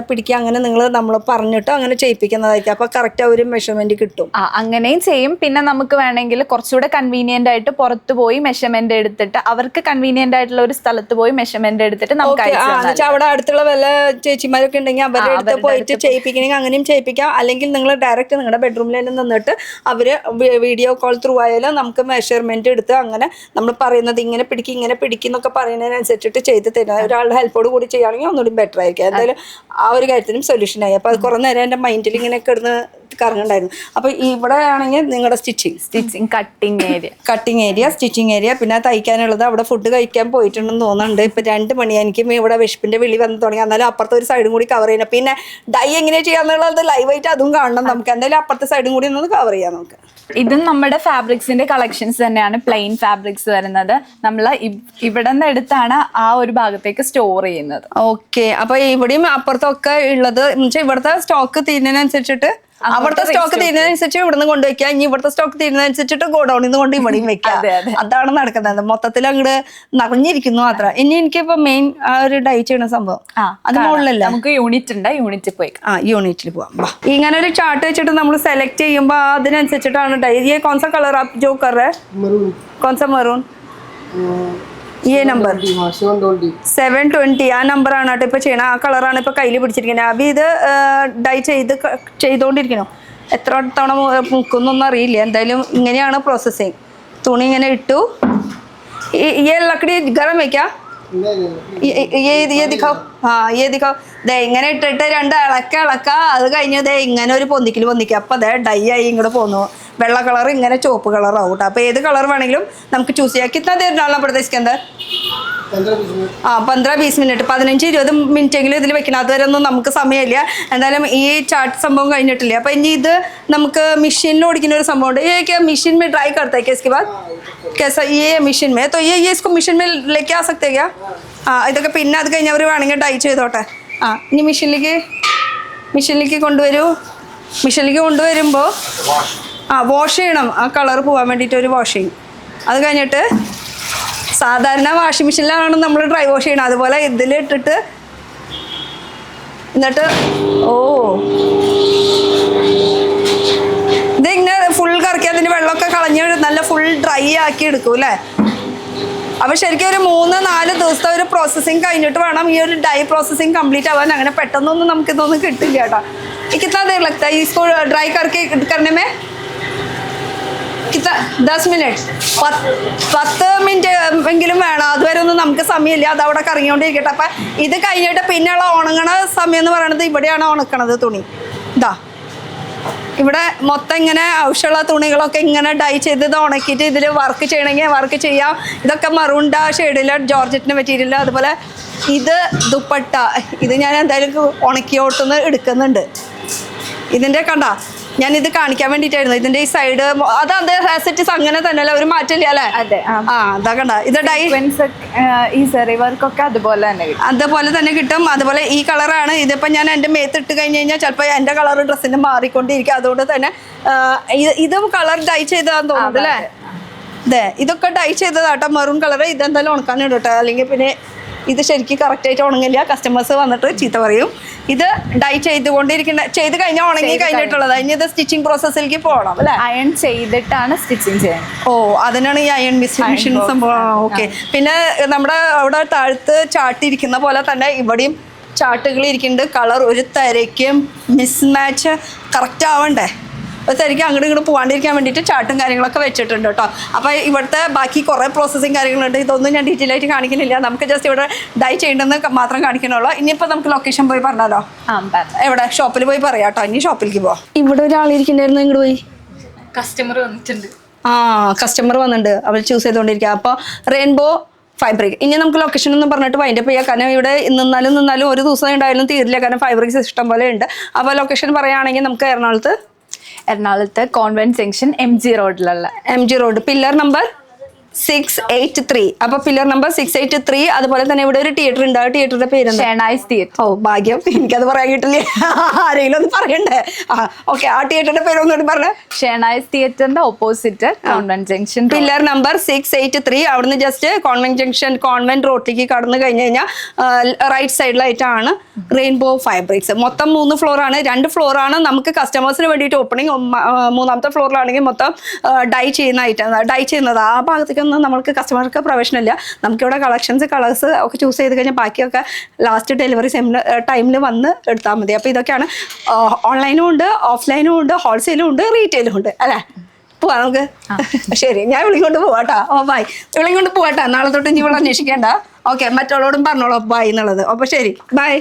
B: പിടിക്കുക അങ്ങനെ നമ്മൾ പറഞ്ഞിട്ട് അങ്ങനെ ചെയ്യിപ്പിക്കുന്നതായിരിക്കും. അപ്പോൾ കറക്റ്റ് ആ ഒരു മെഷർമെന്റ് കിട്ടും.
A: അങ്ങനെയും ചെയ്യും. പിന്നെ നമുക്ക് വേണമെങ്കിൽ കുറച്ചുകൂടെ കൺവീനിയന്റ് ആയിട്ട് പുറത്ത് പോയി മെഷർമെന്റ് എടുത്തിട്ട് അവർക്ക് കൺവീനിയന്റ് ആയിട്ടുള്ള ഒരു സ്ഥലത്ത് പോയി മെഷർമെന്റ് എടുത്തിട്ട് നമുക്ക്
B: അവിടെ അടുത്തുള്ള വല്ല ചേച്ചിമാരൊക്കെ ഉണ്ടെങ്കിൽ അവരുടെ അടുത്ത് പോയിട്ട് ചെയ്യിപ്പിക്കണമെങ്കിൽ അങ്ങനെയും ചെയ്യിപ്പിക്കാം. അല്ലെങ്കിൽ നിങ്ങൾ ഡയറക്റ്റ് നിങ്ങളുടെ ബെഡ്റൂമിൽ തന്നെ നിന്നിട്ട് അവര് വീഡിയോ കോൾ ത്രൂ ആയാലും നമുക്ക് മെഷർമെന്റ് എടുത്ത് അങ്ങനെ നമ്മൾ പറയുന്നത് ഇങ്ങനെ പിടിക്കുന്നൊക്കെ പറയുന്നതിനനുസരിച്ചിട്ട് ചെയ്ത് തരുന്നത് ഒരാളുടെ ഹെൽപ്പോട് കൂടി ചെയ്യുകയാണെങ്കിൽ ഒന്നുകൂടി ബെറ്റർ ആയിരിക്കും. എന്തായാലും ആ ഒരു കാര്യത്തിനും സൊല്യൂഷനായി. അപ്പോൾ അത് കുറേ നേരം എൻ്റെ മൈൻഡിൽ ഇങ്ങനെ കിടന്ന് കറങ്ങുണ്ടായിരുന്നു. അപ്പോൾ ഇവിടെ ആണെങ്കിൽ നിങ്ങളുടെ stitching cutting area stitching area, പിന്നെ തയ്ക്കാനുള്ളത് അവിടെ ഫുഡ് കഴിക്കാൻ പോയിട്ടുണ്ടെന്ന് തോന്നുന്നുണ്ട്. ഇപ്പം 2 മണി എനിക്ക് ഇവിടെ വിശപ്പിൻ്റെ വിളി വന്ന് തുടങ്ങി. എന്നാലും അപ്പുറത്തെ ഒരു സൈഡും കൂടി കവർ ചെയ്യണം. പിന്നെ ഡൈ എങ്ങനെ ചെയ്യാന്നുള്ളത് ലൈവായിട്ട് അതും കാണണം നമുക്ക്. എന്തായാലും അപ്പുറത്തെ സൈഡും കൂടി ഒന്ന് കവർ ചെയ്യാം നമുക്ക്.
A: ഇതും നമ്മുടെ ഫാബ്രിക്സിന്റെ കളക്ഷൻസ് തന്നെയാണ്. പ്ലെയിൻ ഫാബ്രിക്സ് വരുന്നത് നമ്മൾ ഇവിടെ നിന്ന് എടുത്താണ് ആ ഒരു ഭാഗത്തേക്ക് സ്റ്റോർ ചെയ്യുന്നത്.
B: ഓക്കെ. അപ്പൊ ഇവിടെയും അപ്പുറത്തൊക്കെ ഉള്ളത് ഇവിടുത്തെ സ്റ്റോക്ക് തീരുന്നതിനനുസരിച്ചിട്ട് അവിടുത്തെ സ്റ്റോക്ക് തീരുന്നതനുസരിച്ച് ഇവിടുന്ന് കൊണ്ടുവയ്ക്കുക. ഇനി ഇവിടുത്തെ സ്റ്റോക്ക് തീരുന്നതനുസരിച്ചിട്ട് ഗോഡൌണിൽ നിന്ന് കൊണ്ട് ഇവിടെയും വെക്കാം. അതാണ് നടക്കുന്നത്. മൊത്തത്തിൽ അങ്ങോട്ട് നിറഞ്ഞിരിക്കുന്നു മാത്രം. ഇനി എനിക്കിപ്പോ മെയിൻ ആ ഒരു ഡൈ ചെയ്യുന്ന സംഭവം അത് മുകളിലല്ല, നമുക്ക്
A: യൂണിറ്റ് ഉണ്ട്, യൂണിറ്റിൽ പോയി
B: യൂണിറ്റിൽ പോവാം. ഇങ്ങനെ ഒരു ചാർട്ട് വെച്ചിട്ട് നമ്മൾ സെലക്ട് ചെയ്യുമ്പോൾ അതിനനുസരിച്ചിട്ടാണ് ഡൈ. ये कौन सा कलर आप जो कर रहे हैं? कौन सा मरून? ये नंबर 720 ആ നമ്പറാണ് കേട്ടോ ഇപ്പോൾ ചെയ്യണം. ആ കളറാണ് ഇപ്പോൾ കയ്യിൽ പിടിച്ചിരിക്കുന്നത്. അഭി ഇത് ഡൈ ചെയ്തുകൊണ്ടിരിക്കണോ? എത്ര തവണ മുക്കുന്നൊന്നും അറിയില്ല. എന്തായാലും ഇങ്ങനെയാണ് പ്രോസസ്സിങ്. തുണി ഇങ്ങനെ ഇട്ടു. ഈ ലക്കടി ഗരം വയ്ക്കാം. ദേ ഇങ്ങനെ ഇട്ടിട്ട് 2 ഇളക്ക. അത് കഴിഞ്ഞ് ദേ ഇങ്ങനെ ഒരു പൊന്തിക്കുക. അപ്പൊ ദേ ഡൈ ആയി ഇങ്ങോട്ട് പോന്നു. വെള്ള കളർ ഇങ്ങനെ ചുവപ്പ് കളറാവും കേട്ടോ. അപ്പൊ ഏത് കളർ വേണമെങ്കിലും നമുക്ക് ചൂസ് ചെയ്യാം. കിतना देर डालना पड़ता है इसके अंदर? 15-20 മിനിറ്റ് 15-20 മിനിറ്റെങ്കിലും ഇതിൽ വെക്കണം. അതുവരെ ഒന്നും നമുക്ക് സമയമില്ല. എന്തായാലും ഈ ചാർട്ട് സംഭവം കഴിഞ്ഞിട്ടില്ല. അപ്പൊ ഇനി ഇത് നമുക്ക് മെഷീനിൽ ഓടിക്കുന്ന ഒരു സംഭവം ഉണ്ട്. ये मशीन में ड्राई करता है क्या? इसके बाद कैसा ये मशीन में तो ये इसको मशीन में लेके आ सकते हैं क्या? ഇതൊക്കെ പിന്നെ അത് കഴിഞ്ഞവർ വേണമെങ്കിൽ ഡൈ ചെയ്തോട്ടെ. ഇനി മെഷീനിലേക്ക് കൊണ്ടുവരൂ. മെഷീനിലേക്ക് കൊണ്ടുവരുമ്പോൾ വാഷ് ചെയ്യണം. ആ കളർ പോകാൻ വേണ്ടിയിട്ട് ഒരു വാഷിങ്. അത് കഴിഞ്ഞിട്ട് സാധാരണ വാഷിംഗ് മെഷീനിലാണ് നമ്മൾ ഡ്രൈ വാഷ് ചെയ്യണം. അതുപോലെ ഇതിലിട്ടിട്ട് എന്നിട്ട് ഇതിങ്ങനെ ഫുൾ കറക്കി അതിൻ്റെ വെള്ളമൊക്കെ കളഞ്ഞ് നല്ല ഫുൾ ഡ്രൈ ആക്കി എടുക്കും അല്ലേ? അപ്പോൾ ശരിക്കും ഒരു 3-4 ദിവസത്തെ ഒരു പ്രോസസ്സിങ് കഴിഞ്ഞിട്ട് വേണം ഈ ഒരു ഡൈ പ്രോസസ്സിങ് കംപ്ലീറ്റ് ആവാൻ. അങ്ങനെ പെട്ടെന്നൊന്നും നമുക്കിതൊന്നും കിട്ടില്ല കേട്ടോ. कितना देर लगता है इसको ड्राई करके करने में? कितना 10 മിനിറ്റ് 10 മിനിറ്റ് എങ്കിലും വേണം. അതുവരെ ഒന്നും നമുക്ക് സമയമില്ല, അത് അവിടെ കറങ്ങിക്കൊണ്ടിരിക്കട്ടെ. അപ്പം ഇത് കഴിഞ്ഞിട്ട് പിന്നെയുള്ള ഉണങ്ങണ സമയം എന്ന് പറയുന്നത് ഇവിടെയാണ് ഉണക്കണത് തുണി. ഇതാ ഇവിടെ മൊത്തം ഇങ്ങനെ ആവശ്യമുള്ള തുണികളൊക്കെ ഇങ്ങനെ ഡൈ ചെയ്ത് ഇത് ഉണക്കിയിട്ട് ഇതിൽ വർക്ക് ചെയ്യണമെങ്കിൽ വർക്ക് ചെയ്യാം. ഇതൊക്കെ മറൂണ്ട ഷെയ്ഡില്ല, ജോർജറ്റിൻ്റെ മെറ്റീരിയൽ. അതുപോലെ ഇത് ദുപ്പട്ട, ഇത് ഞാൻ എന്തായാലും ഉണക്കിയോട്ടുന്ന് എടുക്കുന്നുണ്ട്. ഇതിൻ്റെ കണ്ട ഞാനിത് കാണിക്കാൻ വേണ്ടിയിട്ടായിരുന്നു. ഇതിൻ്റെ ഈ സൈഡ് അത് ആസെറ്റിസ് അങ്ങനെ തന്നെയല്ല, ഒരു മാറ്റമില്ല അല്ലേ?
A: അതെ.
B: അതാ കണ്ട ഇത് ഡൈ
A: ഈ സെറി വർക്കൊക്കെ അതുപോലെ തന്നെ കിട്ടും.
B: അതുപോലെ തന്നെ കിട്ടും. അതുപോലെ ഈ കളറാണ്. ഇതിപ്പോൾ ഞാൻ എൻ്റെ മേത്ത് ഇട്ട് കഴിഞ്ഞ് കഴിഞ്ഞാൽ ചിലപ്പോൾ എൻ്റെ കളർ ഡ്രസ്സിന് മാറിക്കൊണ്ടിരിക്കും. അതുകൊണ്ട് തന്നെ ഇതും കളർ ഡൈ ചെയ്തതാന്ന് തോന്നുന്നുണ്ട് അല്ലേ? അതെ, ഇതൊക്കെ ഡൈ ചെയ്തതാട്ടോ, മെറൂൺ കളർ. ഇതെന്തായാലും ഉണക്കാൻ ഇടട്ടോ, അല്ലെങ്കിൽ പിന്നെ ഇത് ശരിക്കും കറക്റ്റായിട്ട് ഉണങ്ങില്ല, കസ്റ്റമേഴ്സ് വന്നിട്ട് ചീത്ത പറയും. ഇത് ഡൈ ചെയ്ത് കഴിഞ്ഞാൽ ഉണങ്ങി കഴിഞ്ഞിട്ടുള്ളത്. ഇനി ഇത് സ്റ്റിച്ചിങ് പ്രോസസ്സിലേക്ക് പോകണം അല്ലേ?
A: അയൺ ചെയ്തിട്ടാണ് സ്റ്റിച്ചിങ് ചെയ്യുന്നത്.
B: ഓ, അതിനാണ് ഈ അയൺ മെഷീൻ സംഭവം. ഓക്കെ. പിന്നെ നമ്മുടെ അവിടെ താഴത്ത് ചാട്ടിരിക്കുന്ന പോലെ തന്നെ ഇവിടെയും ചാട്ടുകൾ ഇരിക്കുന്നുണ്ട്. കളർ ഒരു തരയ്ക്കും മിസ്മാച്ച് കറക്റ്റ് ആവണ്ടേ? ഒരു തരയ്ക്ക് അങ്ങോട്ട് ഇങ്ങോട്ട് പോകാണ്ടിരിക്കാൻ വേണ്ടിയിട്ട് ചാട്ടും കാര്യങ്ങളൊക്കെ വെച്ചിട്ടുണ്ട് കേട്ടോ. അപ്പോൾ ഇവിടുത്തെ ബാക്കി കുറേ പ്രോസസ്സിങ് കാര്യങ്ങളുണ്ട്. ഇതൊന്നും ഞാൻ ഡീറ്റെയിൽ ആയിട്ട് കാണിക്കുന്നില്ല, നമുക്ക് ജസ്റ്റ് ഇവിടെ ഡൈ ചെയ്യേണ്ടെന്ന് മാത്രം കാണിക്കണുള്ളൂ. ഇനിയിപ്പോൾ നമുക്ക് ലൊക്കേഷൻ പോയി പറഞ്ഞാലോ? എവിടെ? ഷോപ്പിൽ പോയി പറയാം കേട്ടോ. ഇനി ഷോപ്പിലേക്ക് പോവാം. ഇവിടെ ഒരാളിരിക്കണ്ടായിരുന്നു, ഇങ്ങോട്ട് പോയി.
A: കസ്റ്റമർ വന്നിട്ടുണ്ട്.
B: കസ്റ്റമർ വന്നിട്ടുണ്ട്, അവർ ചൂസ് ചെയ്തുകൊണ്ടിരിക്കുക. അപ്പോൾ റെയിൻബോ ഫൈബ്രിക്. ഇനി നമുക്ക് ലൊക്കേഷൻ ഒന്നും പറഞ്ഞിട്ട് വൈൻഡപ്പ് ചെയ്യാം, കാരണം ഇവിടെ നിന്നാലും ഒരു ദിവസം ഉണ്ടായാലും തീരില്ല, കാരണം ഫൈബ്രിക്സ് ഇഷ്ടം പോലെ ഉണ്ട്. അപ്പോൾ ലൊക്കേഷൻ പറയുകയാണെങ്കിൽ നമുക്ക്
A: എറണാകുളത്ത് കോൺവെന്റ് ജംഗ്ഷൻ MG റോഡിലുള്ള
B: MG റോഡ് പില്ലർ നമ്പർ 683. അപ്പോൾ പില്ലർ നമ്പർ 683. അതുപോലെ തന്നെ ഇവിടെ ഒരു തിയേറ്റർ ഉണ്ട്. ആ തിയേറ്ററിന്റെ പേര്
A: ഷെനൈസ് തിയേറ്റർ.
B: ഓ ഭാഗ്യം, എനിക്കത് പറയാൻ കിട്ടില്ല, ആരെങ്കിലും ഒന്ന് പറയണ്ടേ? ഓക്കെ, ആ തിയേറ്ററിന്റെ പേര് ഒന്നുകൂടി പറഞ്ഞേ.
A: ഷെനൈസ് തിയേറ്ററിന്റെ opposite convent junction
B: pillar number 683. അവിടുന്ന് ജസ്റ്റ് കോൺവെന്റ് ജംഗ്ഷൻ കോൺവെന്റ് റോഡിലേക്ക് കടന്നു കഴിഞ്ഞ് കഴിഞ്ഞാൽ റൈറ്റ് സൈഡിലായിട്ടാണ് റെയിൻബോ ഫൈബ്രിക്സ്. മൊത്തം 3 ഫ്ലോറാണ്. 2 ഫ്ലോറാണ് നമുക്ക് കസ്റ്റമേഴ്സിന് വേണ്ടിയിട്ട് ഓപ്പണിങ്. 3ാമത്തെ ഫ്ലോറിലാണെങ്കിൽ മൊത്തം ഡൈ ചെയ്യുന്നത്. ആ ഭാഗത്തേക്ക് നമ്മൾക്ക് കസ്റ്റമർക്ക് പ്രൊഫഷനില്ല. നമുക്കിവിടെ കളക്ഷൻസ് കളേഴ്സ് ഒക്കെ ചൂസ് ചെയ്ത് കഴിഞ്ഞാൽ ബാക്കിയൊക്കെ ലാസ്റ്റ് ഡെലിവറി ടൈമിൽ വന്ന് എടുത്താൽ മതി. അപ്പോൾ ഇതൊക്കെയാണ്. ഓൺലൈനും ഉണ്ട്, ഓഫ്ലൈനും ഉണ്ട്, ഹോൾസെയിലും ഉണ്ട്, റീറ്റെയിലും ഉണ്ട് അല്ലേ? പോവാം നമുക്ക്. ശരി, ഞാൻ വിളിക്കൊണ്ട് പോവാട്ടാ. ബൈ. വിളിക്കൊണ്ട് പോവാട്ടാ. നാളെ തൊട്ട് ഇനി ഇവിടെ അന്വേഷിക്കേണ്ട. ഓക്കെ, മറ്റുള്ളവരോടും പറഞ്ഞോളൂ ബൈ എന്നുള്ളത്. അപ്പോൾ ശരി, ബൈ.